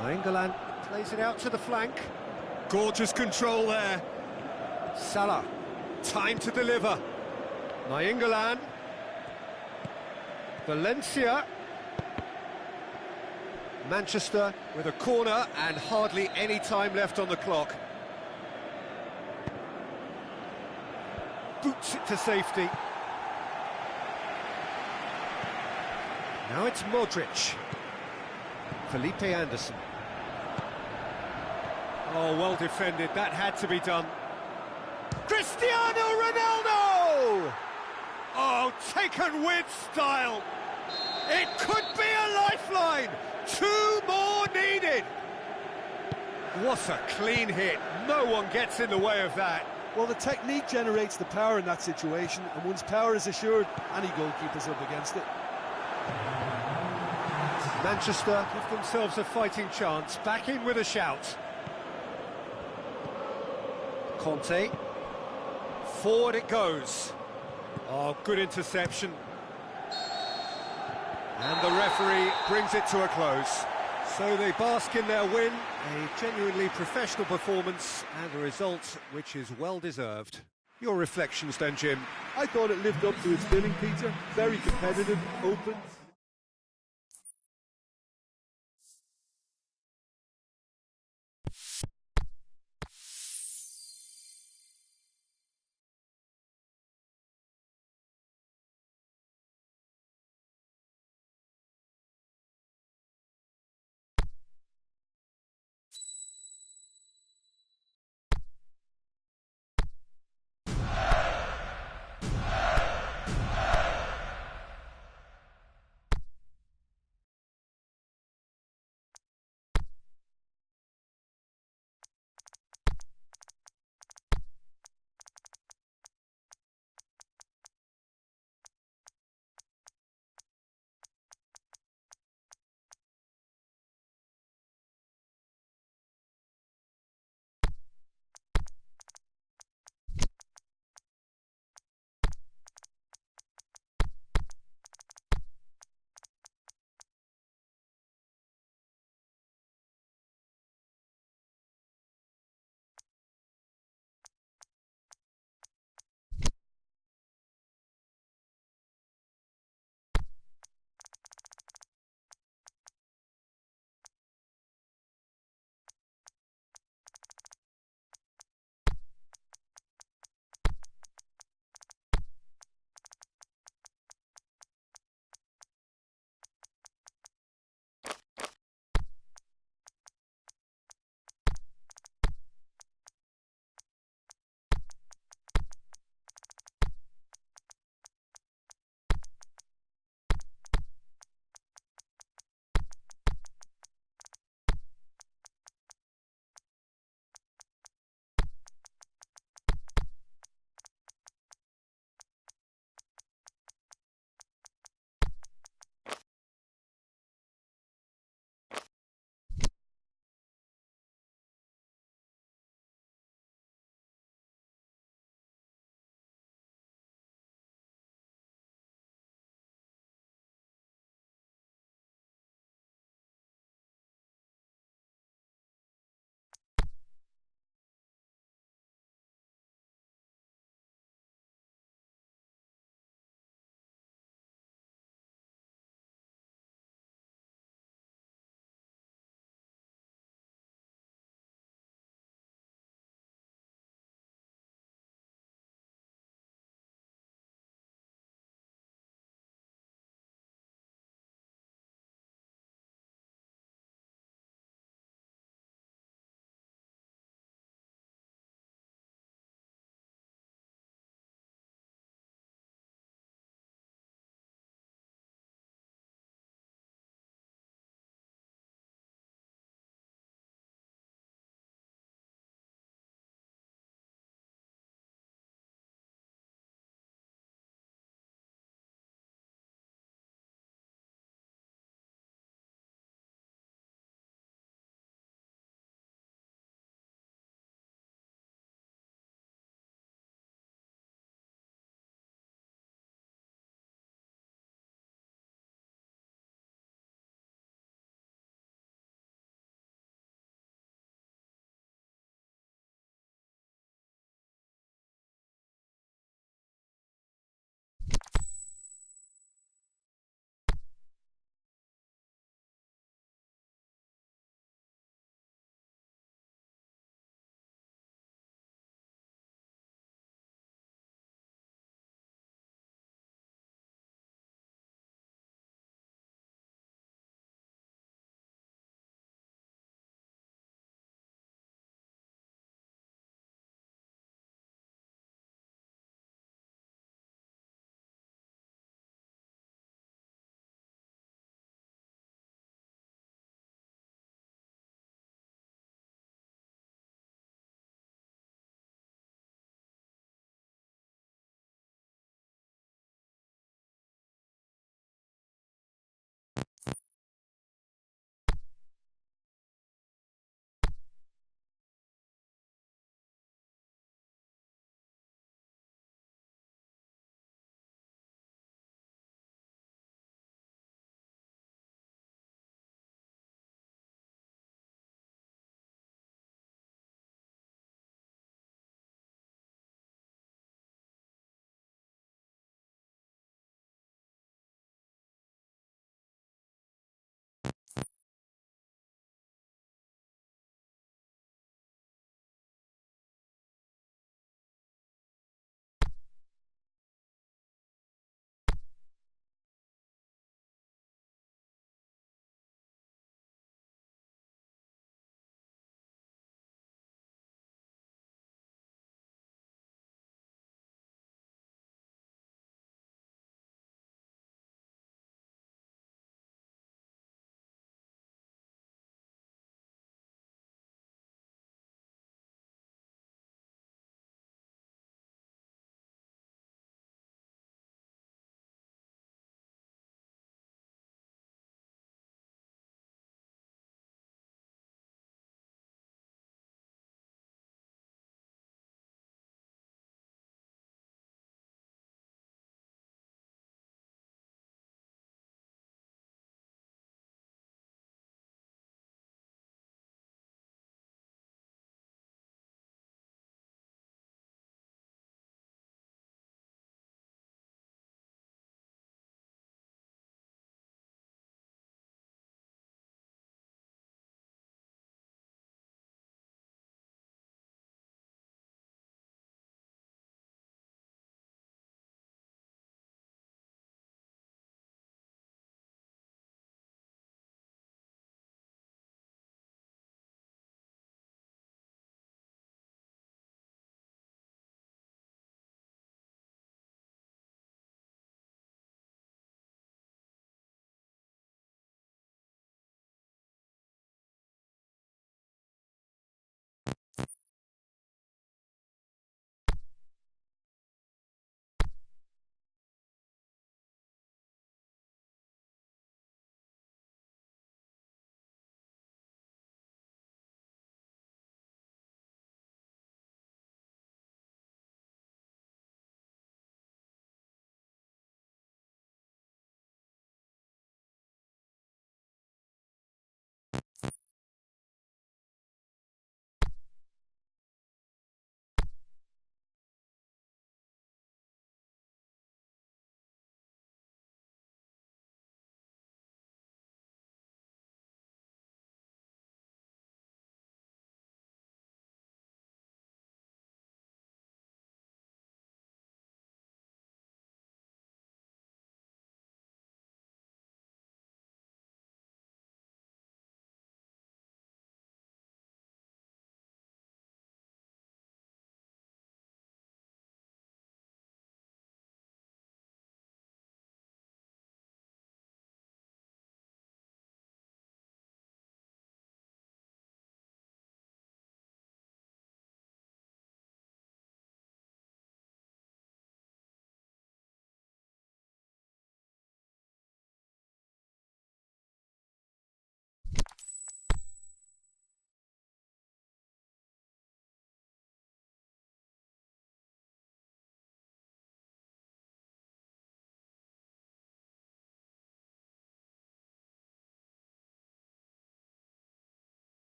Nainggolan plays it out to the flank. Gorgeous control there. Salah, time to deliver. Nainggolan. Valencia. Manchester with a corner and hardly any time left on the clock. Boots it to safety. Now it's Modric. Felipe Anderson. Oh, well defended. That had to be done. Cristiano Ronaldo! Oh, taken with style. It could be a lifeline. 2 more needed. What a clean hit. No one gets in the way of that. Well, the technique generates the power in that situation, and once power is assured, any goalkeeper's up against it. Manchester give themselves a fighting chance. Back in with a shout. Conte. Forward it goes. Oh, good interception. And the referee brings it to a close. So they bask in their win, a genuinely professional performance and a result which is well deserved. Your reflections then, Jim? I thought it lived up to its billing, Peter. Very competitive, open.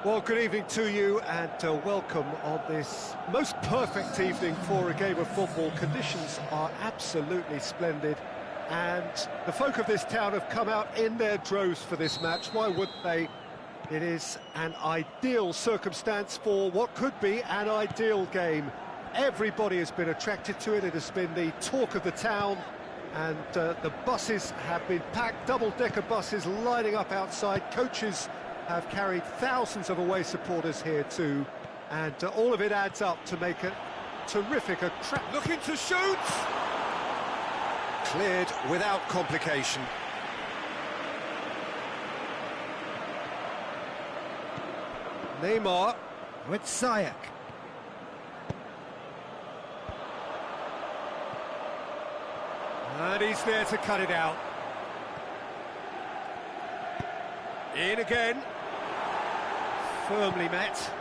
Well, good evening to you and welcome on this most perfect evening for a game of football. Conditions are absolutely splendid and the folk of this town have come out in their droves for this match. Why wouldn't they? It is an ideal circumstance for what could be an ideal game. Everybody has been attracted to it. It has been the talk of the town and the buses have been packed, double-decker buses lining up outside. Coaches have carried thousands of away supporters here too, and all of it adds up to make it terrific. Looking to shoot! Cleared without complication. Neymar with Ziyech. And he's there to cut it out. In again. Firmly met.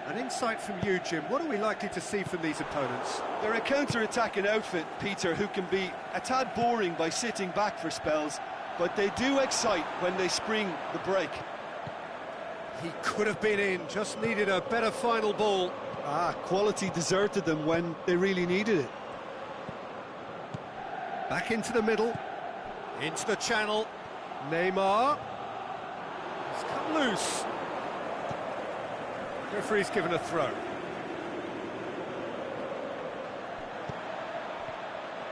An insight from you, Jim. What are we likely to see from these opponents? They're a counter-attacking outfit, Peter, who can be a tad boring by sitting back for spells, but they do excite when they spring the break. He could have been in, just needed a better final ball. Quality deserted them when they really needed it. Back into the middle, into the channel. Neymar. He's come loose. Referee's given a throw.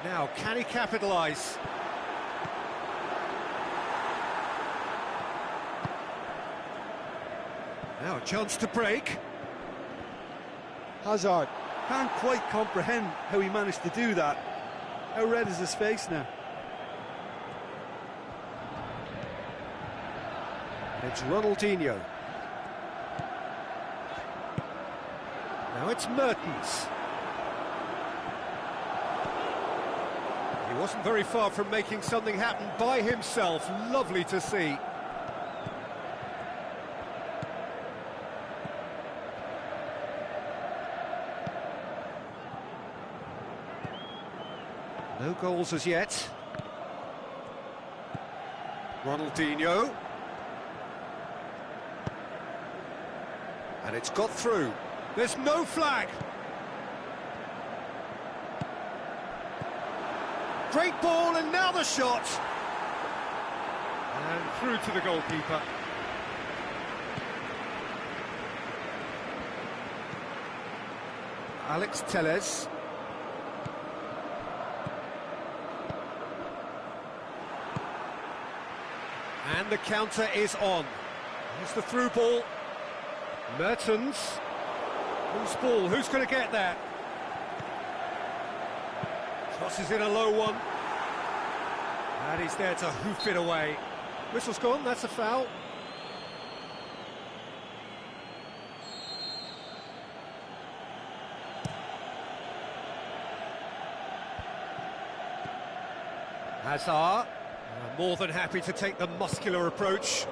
Now, can he capitalise? Now a chance to break. Hazard can't quite comprehend how he managed to do that. How red is his face now? It's Ronaldinho. Now it's Mertens. He wasn't very far from making something happen by himself. Lovely to see. No goals as yet. Ronaldinho. And it's got through. There's no flag. Great ball, and now the shot. And through to the goalkeeper. Alex Telles. And the counter is on. Here's the through ball. Mertens. Whose ball? Who's going to get that? Crosses in a low one. And he's there to hoof it away. Whistle's gone, that's a foul. Hazard. More than happy to take the muscular approach.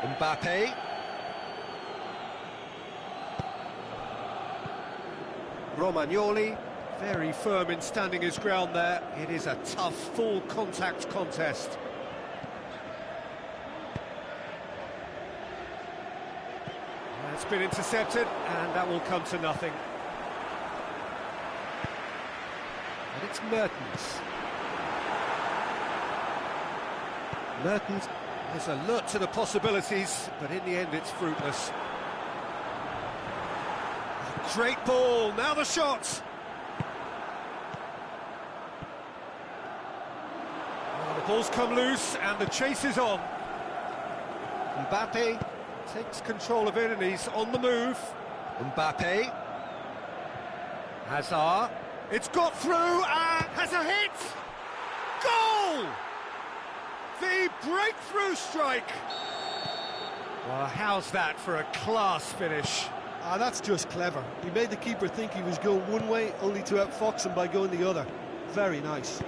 Mbappe. Romagnoli, very firm in standing his ground there. It is a tough, full contact contest. It's been intercepted, and that will come to nothing. And it's Mertens. Mertens is alert to the possibilities, but in the end it's fruitless. Great ball, now the shot! Oh, the ball's come loose and the chase is on. Mbappe takes control of it and he's on the move. Mbappe. Hazard. It's got through and has a hit! Goal! The breakthrough strike! Well, how's that for a class finish? That's just clever. He made the keeper think he was going one way, only to outfox him by going the other. Very nice.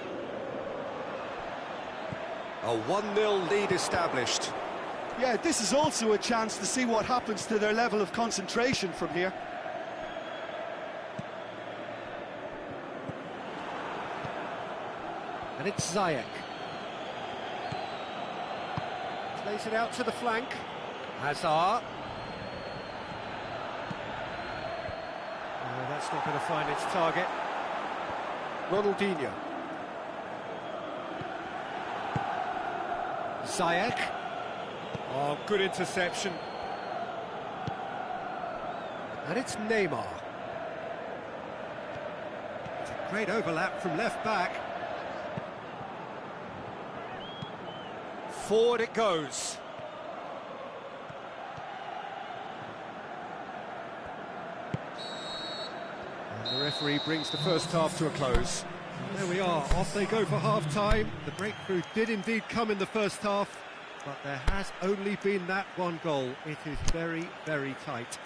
A 1-0 lead established. Yeah, this is also a chance to see what happens to their level of concentration from here. And it's Ziyech. Plays it out to the flank. Hazard. That's not going to find its target. Ronaldinho. Ziyech. Oh, good interception. And it's Neymar. It's a great overlap from left back. Forward it goes. And the referee brings the first half to a close. And there we are, off they go for half-time. The breakthrough did indeed come in the first half, but there has only been that one goal. It is very, very tight.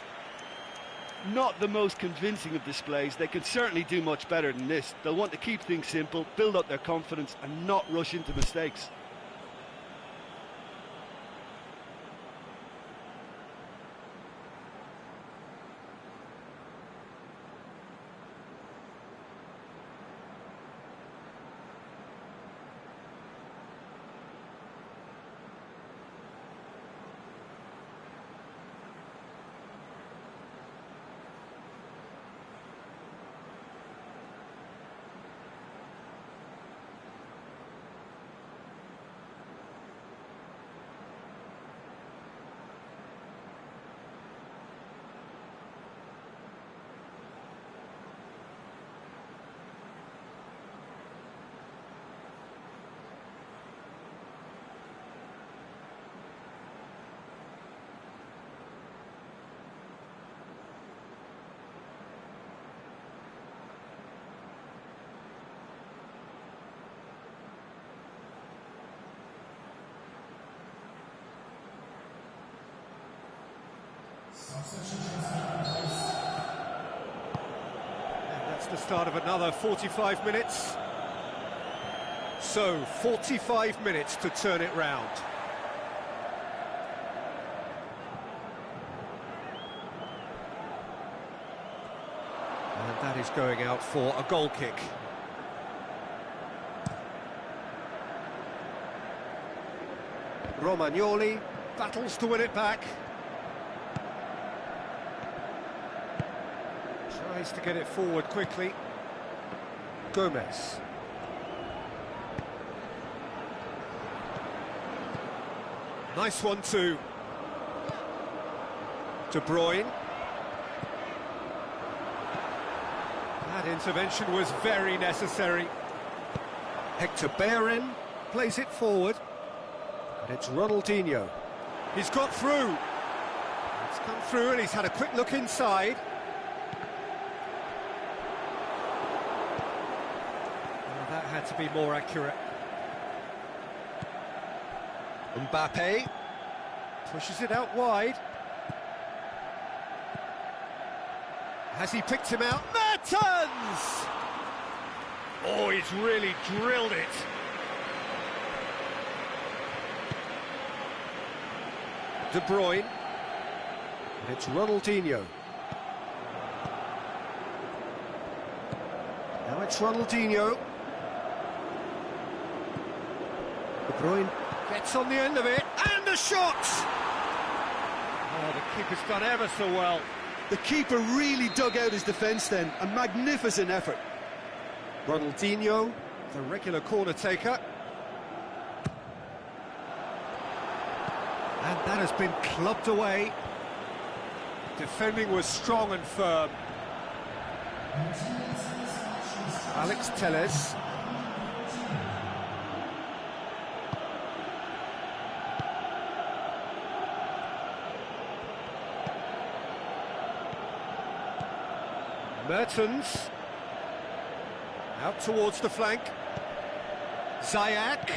Not the most convincing of displays. They can certainly do much better than this. They'll want to keep things simple, build up their confidence and not rush into mistakes. And that's the start of another 45 minutes. So, 45 minutes to turn it round. And that is going out for a goal kick. Romagnoli battles to win it back. Tries to get it forward quickly. Gomez. Nice one too. De Bruyne. That intervention was very necessary. Hector Bellerin plays it forward. And it's Ronaldinho. He's got through. It's come through and he's had a quick look inside. Well, that had to be more accurate. Mbappe pushes it out wide. Has he picked him out? Mertens! Oh, he's really drilled it. De Bruyne. And it's Ronaldinho. Now it's Ronaldinho. De Bruyne gets on the end of it, and a shot! Oh, the keeper's done ever so well. The keeper really dug out his defence then. A magnificent effort. Ronaldinho, the regular corner taker. And that has been clubbed away. Defending was strong and firm. Alex Telles. Mertens. Out towards the flank. Ziyech.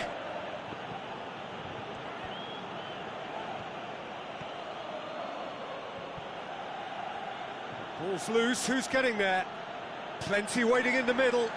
Ball's loose, who's getting there? Plenty waiting in the middle.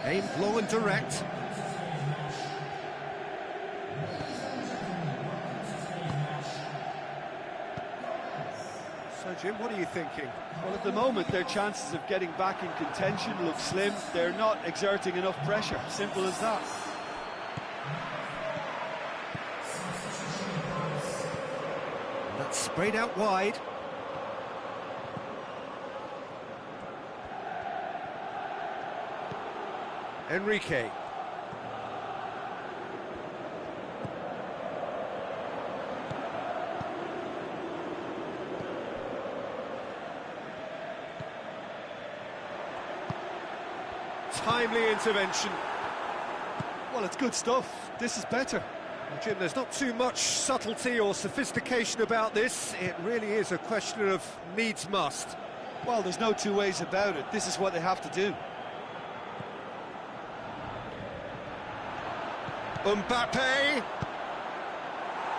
Aimed long and direct. So, Jim, what are you thinking? Well, at the moment, their chances of getting back in contention look slim. They're not exerting enough pressure. Simple as that. That's sprayed out wide. Enrique. Timely intervention. Well, it's good stuff. This is better. Well, Jim, there's not too much subtlety or sophistication about this. It really is a question of needs must. Well, there's no two ways about it. This is what they have to do. Mbappe.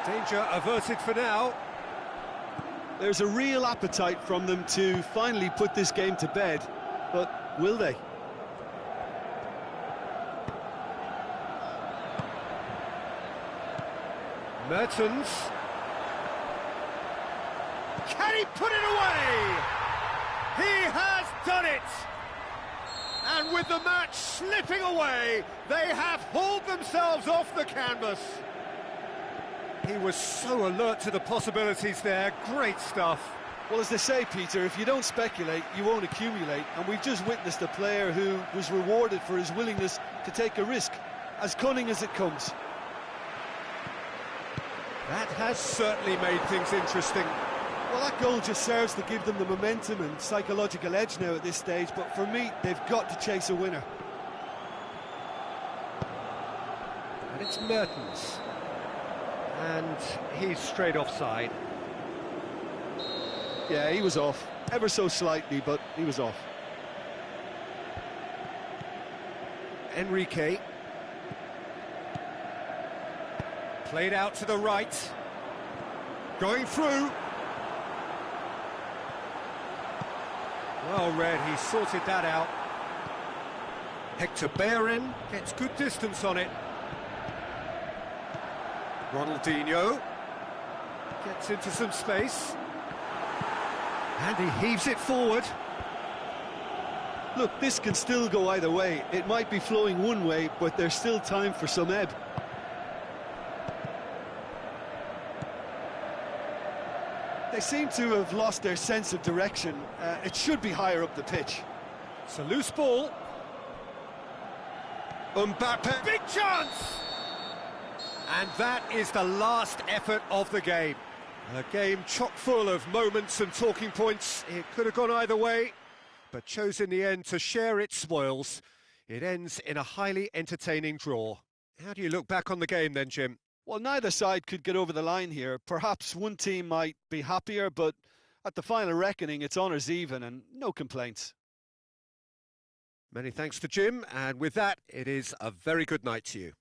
Danger averted for now. There's a real appetite from them to finally put this game to bed, but will they? Mertens. Can he put it away? He has done it! And with the match slipping away, they have hauled themselves off the canvas. He was so alert to the possibilities there. Great stuff. Well, as they say, Peter, if you don't speculate, you won't accumulate. And we've just witnessed a player who was rewarded for his willingness to take a risk, as cunning as it comes. That has certainly made things interesting. Well, that goal just serves to give them the momentum and psychological edge now at this stage, but for me, they've got to chase a winner. And it's Mertens. And he's straight offside. Yeah, he was off, ever so slightly, but he was off. Enrique. Played out to the right. Going through. Well read, he sorted that out. Hector Bellerin gets good distance on it. Ronaldinho gets into some space. And he heaves it forward. Look, this can still go either way. It might be flowing one way, but there's still time for some ebb. They seem to have lost their sense of direction. It should be higher up the pitch. It's a loose ball. Mbappe, big chance! And that is the last effort of the game. A game chock full of moments and talking points. It could have gone either way, but chose in the end to share its spoils. It ends in a highly entertaining draw. How do you look back on the game then, Jim? Well, neither side could get over the line here. Perhaps one team might be happier, but at the final reckoning, it's honours even and no complaints. Many thanks to Jim, and with that, it is a very good night to you.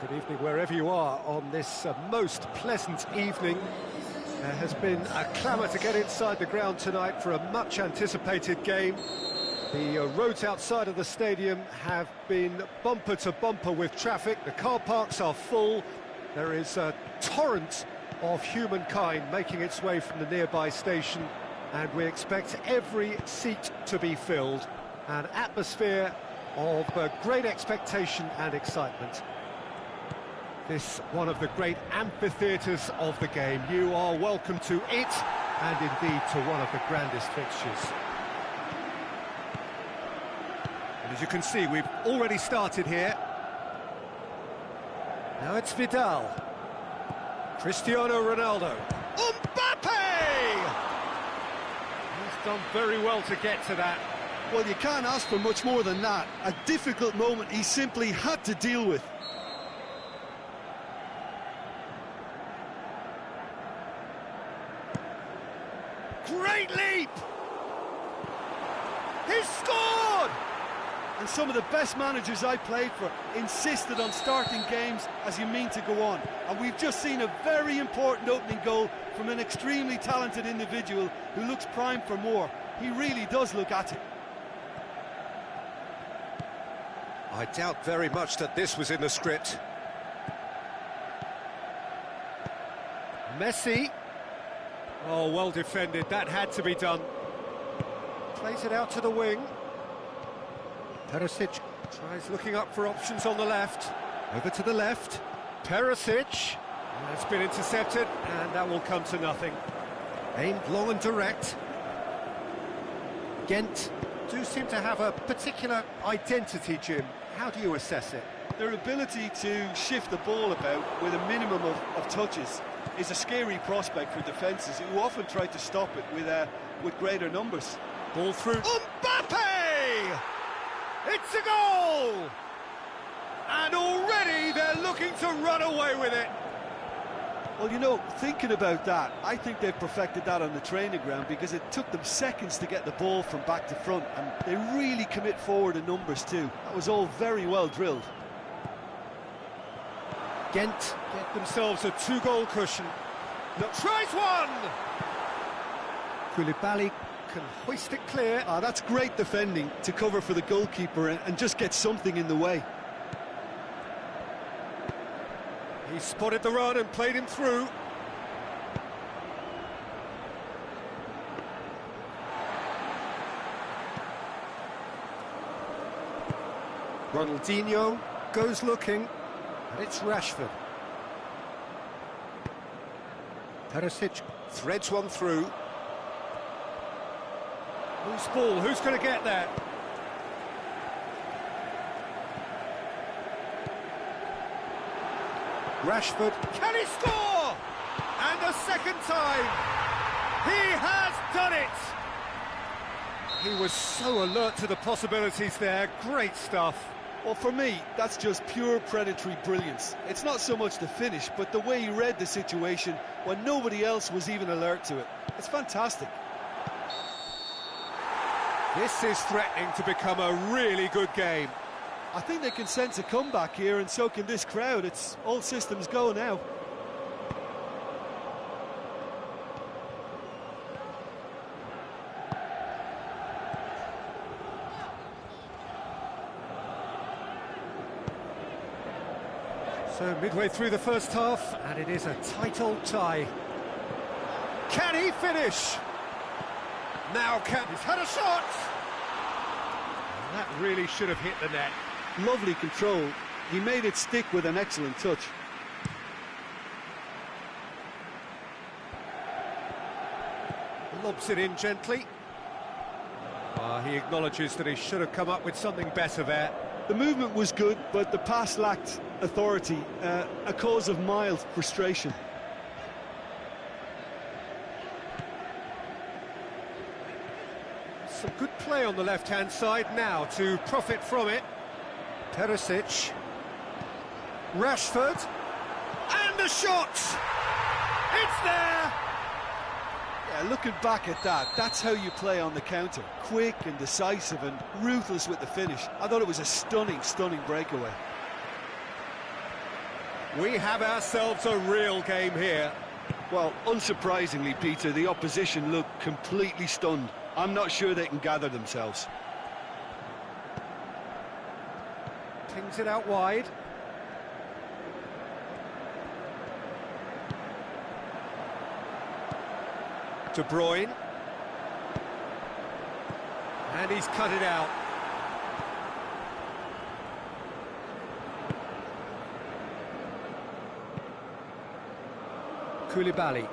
Good evening wherever you are on this most pleasant evening. There has been a clamour to get inside the ground tonight for a much anticipated game. The roads outside of the stadium have been bumper to bumper with traffic. The car parks are full. There is a torrent of humankind making its way from the nearby station, and we expect every seat to be filled. An atmosphere of great expectation and excitement. This one of the great amphitheatres of the game. You are welcome to it, and indeed to one of the grandest fixtures. And as you can see, we've already started here. Now it's Vidal. Cristiano Ronaldo. Mbappe! He's done very well to get to that. Well, you can't ask for much more than that. A difficult moment he simply had to deal with. Great leap! He's scored! And some of the best managers I played for insisted on starting games as you mean to go on. And we've just seen a very important opening goal from an extremely talented individual who looks primed for more. He really does look at it. I doubt very much that this was in the script. Messi. Oh, well defended. That had to be done. Plays it out to the wing. Perisic tries looking up for options on the left. Over to the left. Perisic. That's been intercepted, and that will come to nothing. Aimed long and direct. Ghent do seem to have a particular identity, Jim. How do you assess it? Their ability to shift the ball about with a minimum of touches is a scary prospect for defences who often try to stop it with greater numbers. Ball through. Mbappe! It's a goal! And already they're looking to run away with it. Well, you know, thinking about that, I think they've perfected that on the training ground because it took them seconds to get the ball from back to front, and they really commit forward in numbers too. That was all very well drilled. Ghent get themselves a two-goal cushion. Tries one! Koulibaly can hoist it clear. That's great defending to cover for the goalkeeper and just get something in the way. He spotted the run and played him through. Ronaldinho goes looking, and it's Rashford. Perisic threads one through. Loose ball, who's going to get that? Rashford, can he score? And a second time, he has done it! He was so alert to the possibilities there, great stuff. Well, for me, that's just pure predatory brilliance. It's not so much the finish, but the way he read the situation when nobody else was even alert to it. It's fantastic. This is threatening to become a really good game. I think they can sense a comeback here, and so can this crowd. It's all systems go now. So midway through the first half, and it is a tight old tie. Can he finish? Now he's had a shot! And that really should have hit the net. Lovely control. He made it stick with an excellent touch. Lobs it in gently. He acknowledges that he should have come up with something better there. The movement was good, but the pass lacked authority, a cause of mild frustration. Some good play on the left-hand side now to profit from it. Perisic. Rashford. And the shot! It's there! Yeah, looking back at that, that's how you play on the counter. Quick and decisive and ruthless with the finish. I thought it was a stunning, stunning breakaway. We have ourselves a real game here. Well, unsurprisingly, Peter, the opposition look completely stunned. I'm not sure they can gather themselves. Pings it out wide. De Bruyne. And he's cut it out. Koulibaly.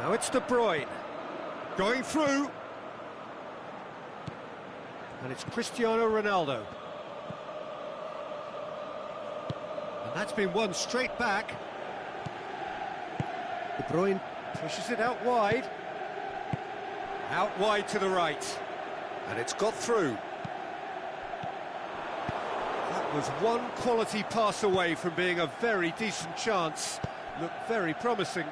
Now it's De Bruyne. Going through. And it's Cristiano Ronaldo. And that's been won straight back. De Bruyne pushes it out wide. Out wide to the right. And it's got through. That was one quality pass away from being a very decent chance. Looked very promising.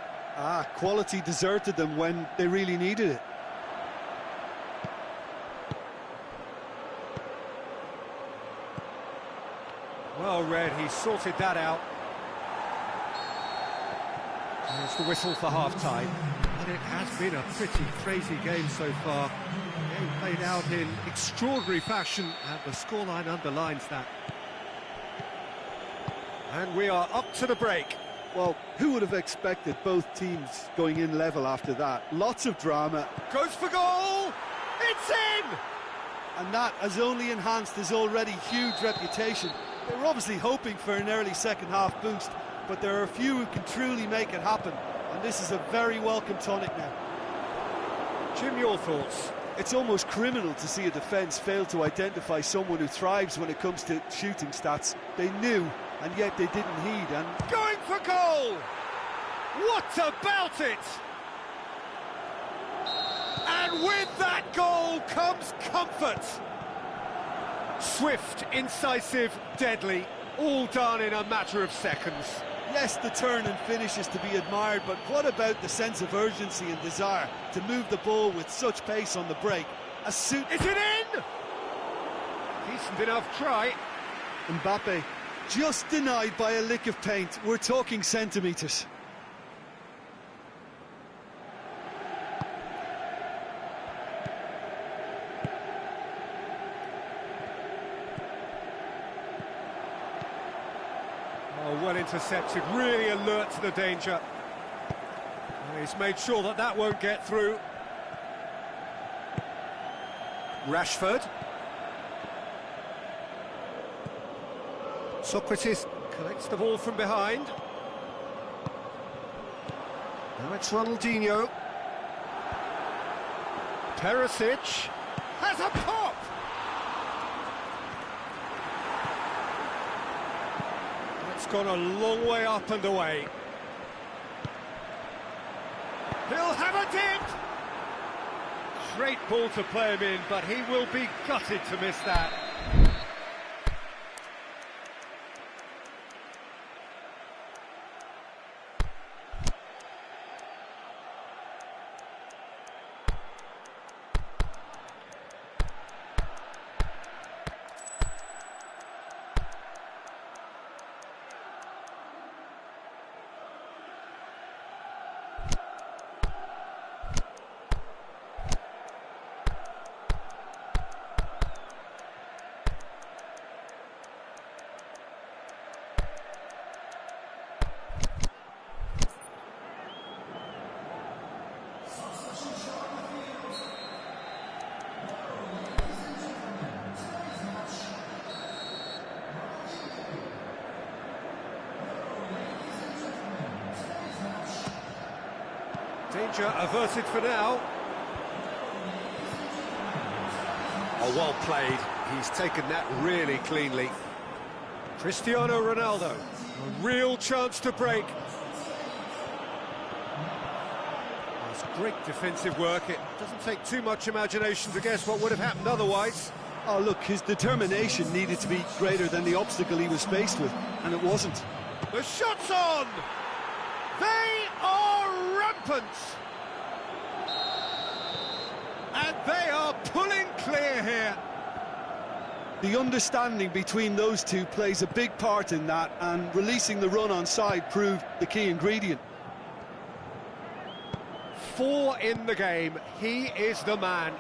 Quality deserted them when they really needed it. Well read, he sorted that out. There's the whistle for half-time. And it has been a pretty crazy game so far. The game played out in extraordinary fashion, and the scoreline underlines that. And we are up to the break. Well, who would have expected both teams going in level after that? Lots of drama. Goes for goal! It's in! And that has only enhanced his already huge reputation. They were obviously hoping for an early second-half boost, but there are a few who can truly make it happen. And this is a very welcome tonic now. Jim, your thoughts? It's almost criminal to see a defence fail to identify someone who thrives when it comes to shooting stats. They knew, and yet they didn't heed. And going for goal! What about it? And with that goal comes comfort. Swift, incisive, deadly, all done in a matter of seconds. yes, the turn and finish is to be admired, but what about the sense of urgency and desire to move the ball with such pace on the break? Is it in? Decent enough try. Mbappe just denied by a lick of paint. We're talking centimetres. Oh, well intercepted, really alert to the danger. He's made sure that that won't get through. Rashford. Socrates collects the ball from behind. Now it's Ronaldinho. Perisic has a pop! That's gone a long way up and away. He'll have a dip! Great ball to play him in, but he will be gutted to miss that. Danger averted for now. Oh, well played. He's taken that really cleanly. Cristiano Ronaldo, a real chance to break. That's great defensive work. It doesn't take too much imagination to guess what would have happened otherwise. Oh, look, his determination needed to be greater than the obstacle he was faced with, and it wasn't. The shot's on! They are rampant! And they are pulling clear here. The understanding between those two plays a big part in that, and releasing the run on side proved the key ingredient. 4 in the game, he is the man.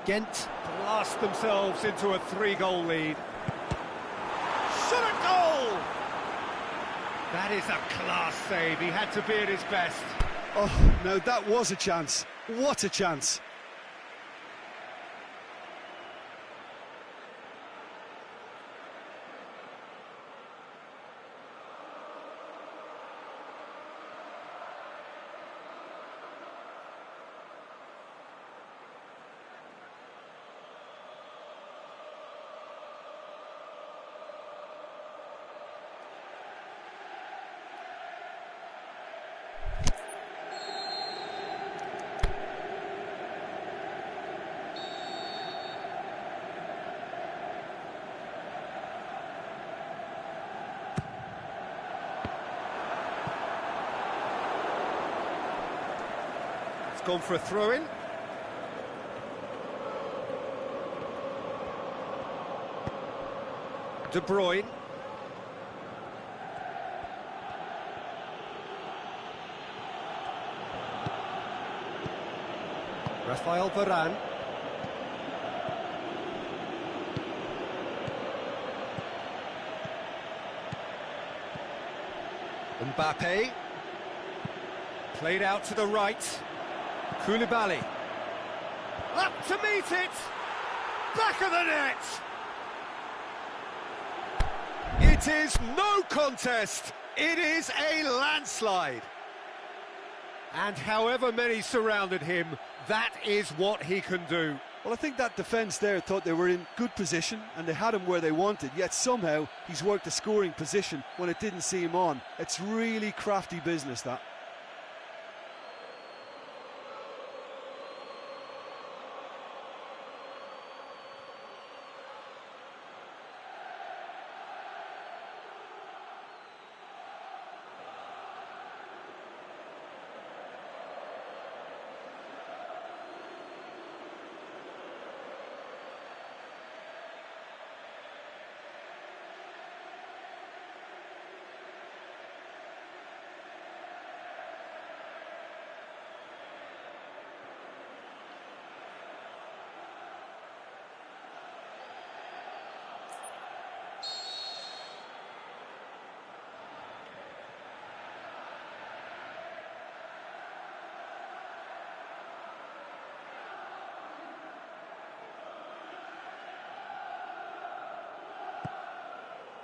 Ghent blast themselves into a 3-goal lead. Shot at goal! That is a class save, he had to be at his best. Oh, now that was a chance. What a chance. Gone for a throw-in. De Bruyne. Rafael Varane. Mbappe. Played out to the right. Koulibaly. Up to meet it! Back of the net! It is no contest! It is a landslide! And however many surrounded him, that is what he can do. Well, I think that defence there thought they were in good position and they had him where they wanted, yet somehow he's worked a scoring position when it didn't see him on. It's really crafty business, that.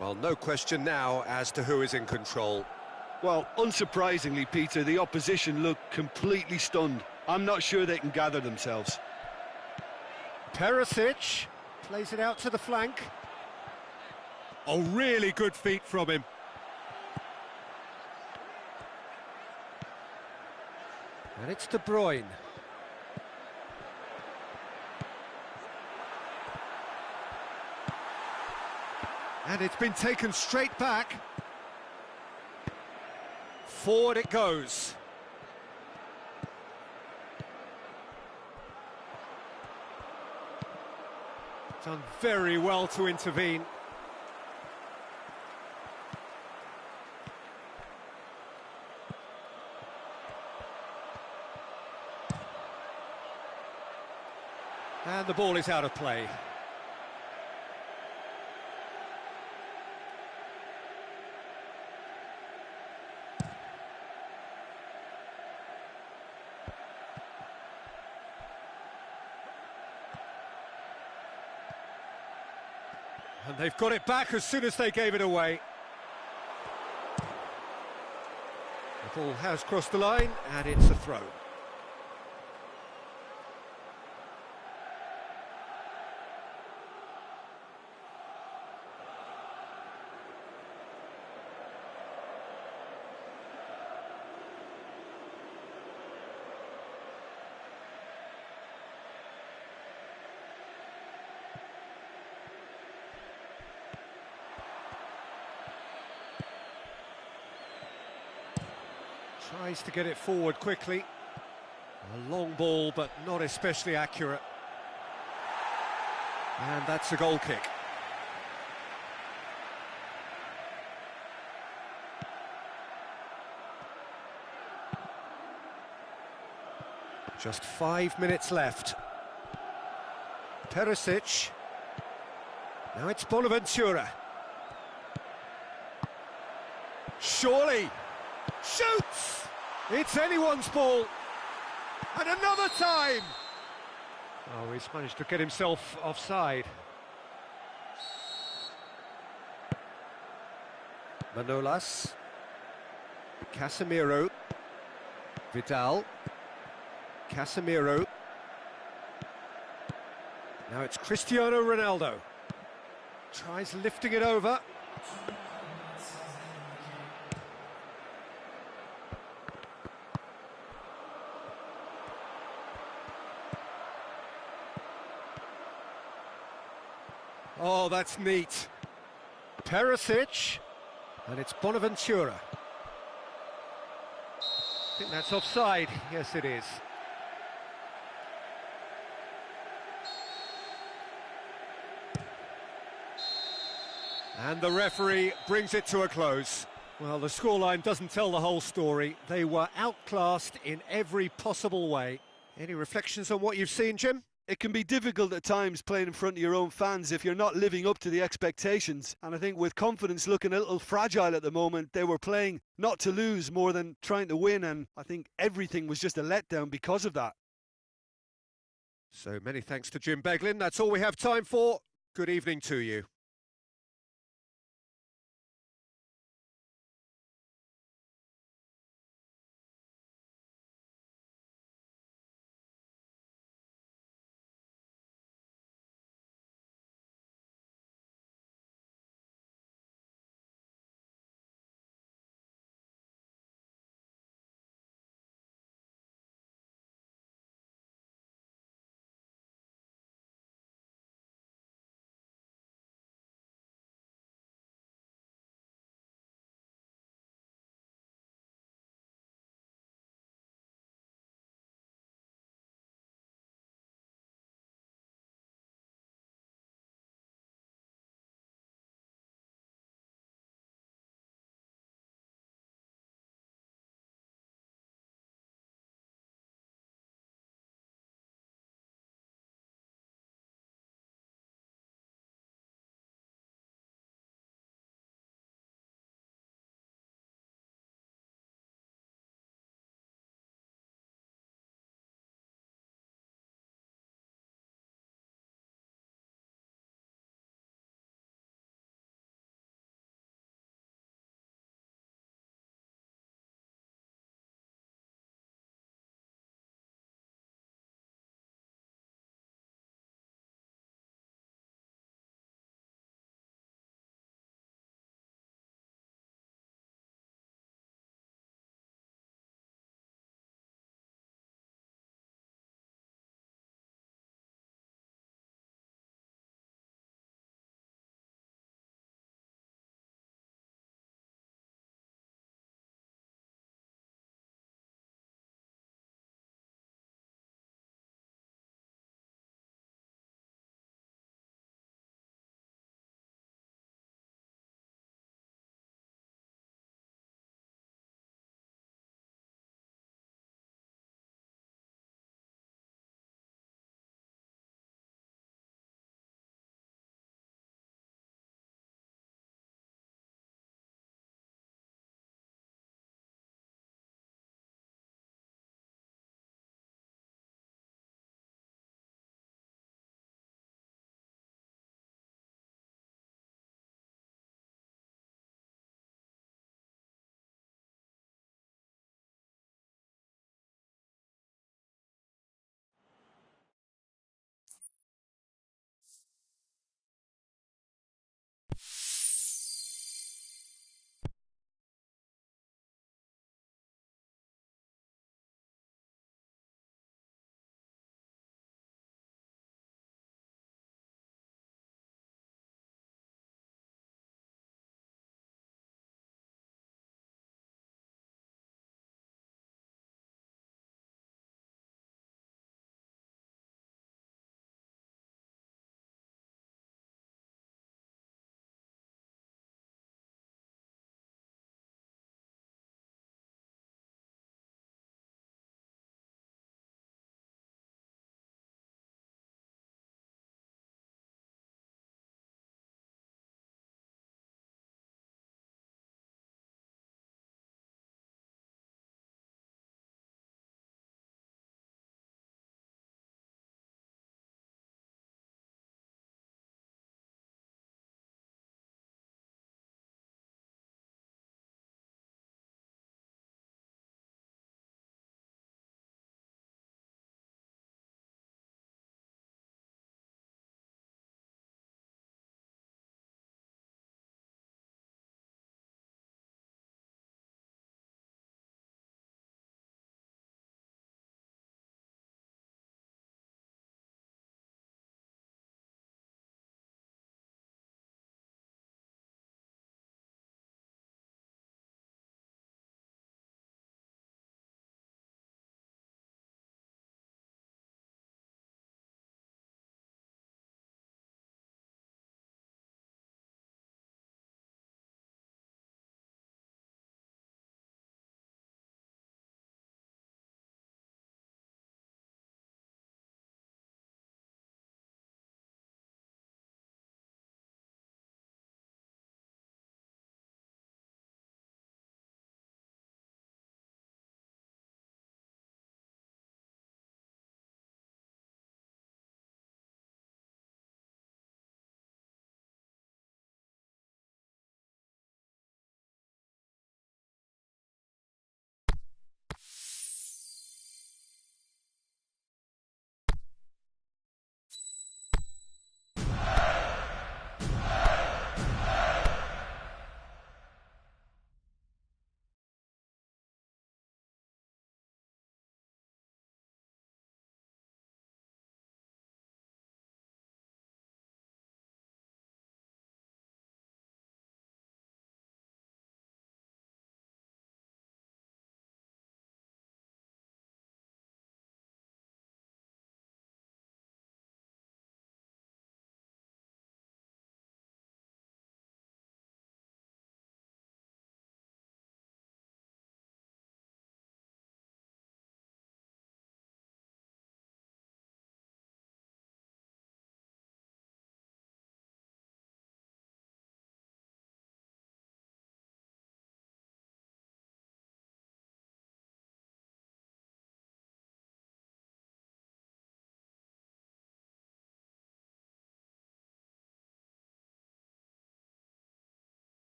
Well, no question now as to who is in control. Well, unsurprisingly, Peter, the opposition look completely stunned. I'm not sure they can gather themselves. Perisic plays it out to the flank. Oh, really good feet from him. And it's De Bruyne. And it's been taken straight back. Forward it goes. Done very well to intervene. And the ball is out of play. And they've got it back as soon as they gave it away. The ball has crossed the line, and it's a throw. Tries to get it forward quickly. A long ball, but not especially accurate. And that's a goal kick. Just 5 minutes left. Perisic. Now it's Bonaventura. Surely. Shoots! It's anyone's ball. And another time! Oh, he's managed to get himself offside. Manolas. Casemiro. Vidal. Casemiro. Now it's Cristiano Ronaldo. Tries lifting it over. Oh, that's neat. Perisic. And it's Bonaventura. I think that's offside. Yes, it is. And the referee brings it to a close. Well, the scoreline doesn't tell the whole story. They were outclassed in every possible way. Any reflections on what you've seen, Jim? It can be difficult at times playing in front of your own fans if you're not living up to the expectations. And I think with confidence looking a little fragile at the moment, they were playing not to lose more than trying to win. And I think everything was just a letdown because of that. So many thanks to Jim Beglin. That's all we have time for. Good evening to you.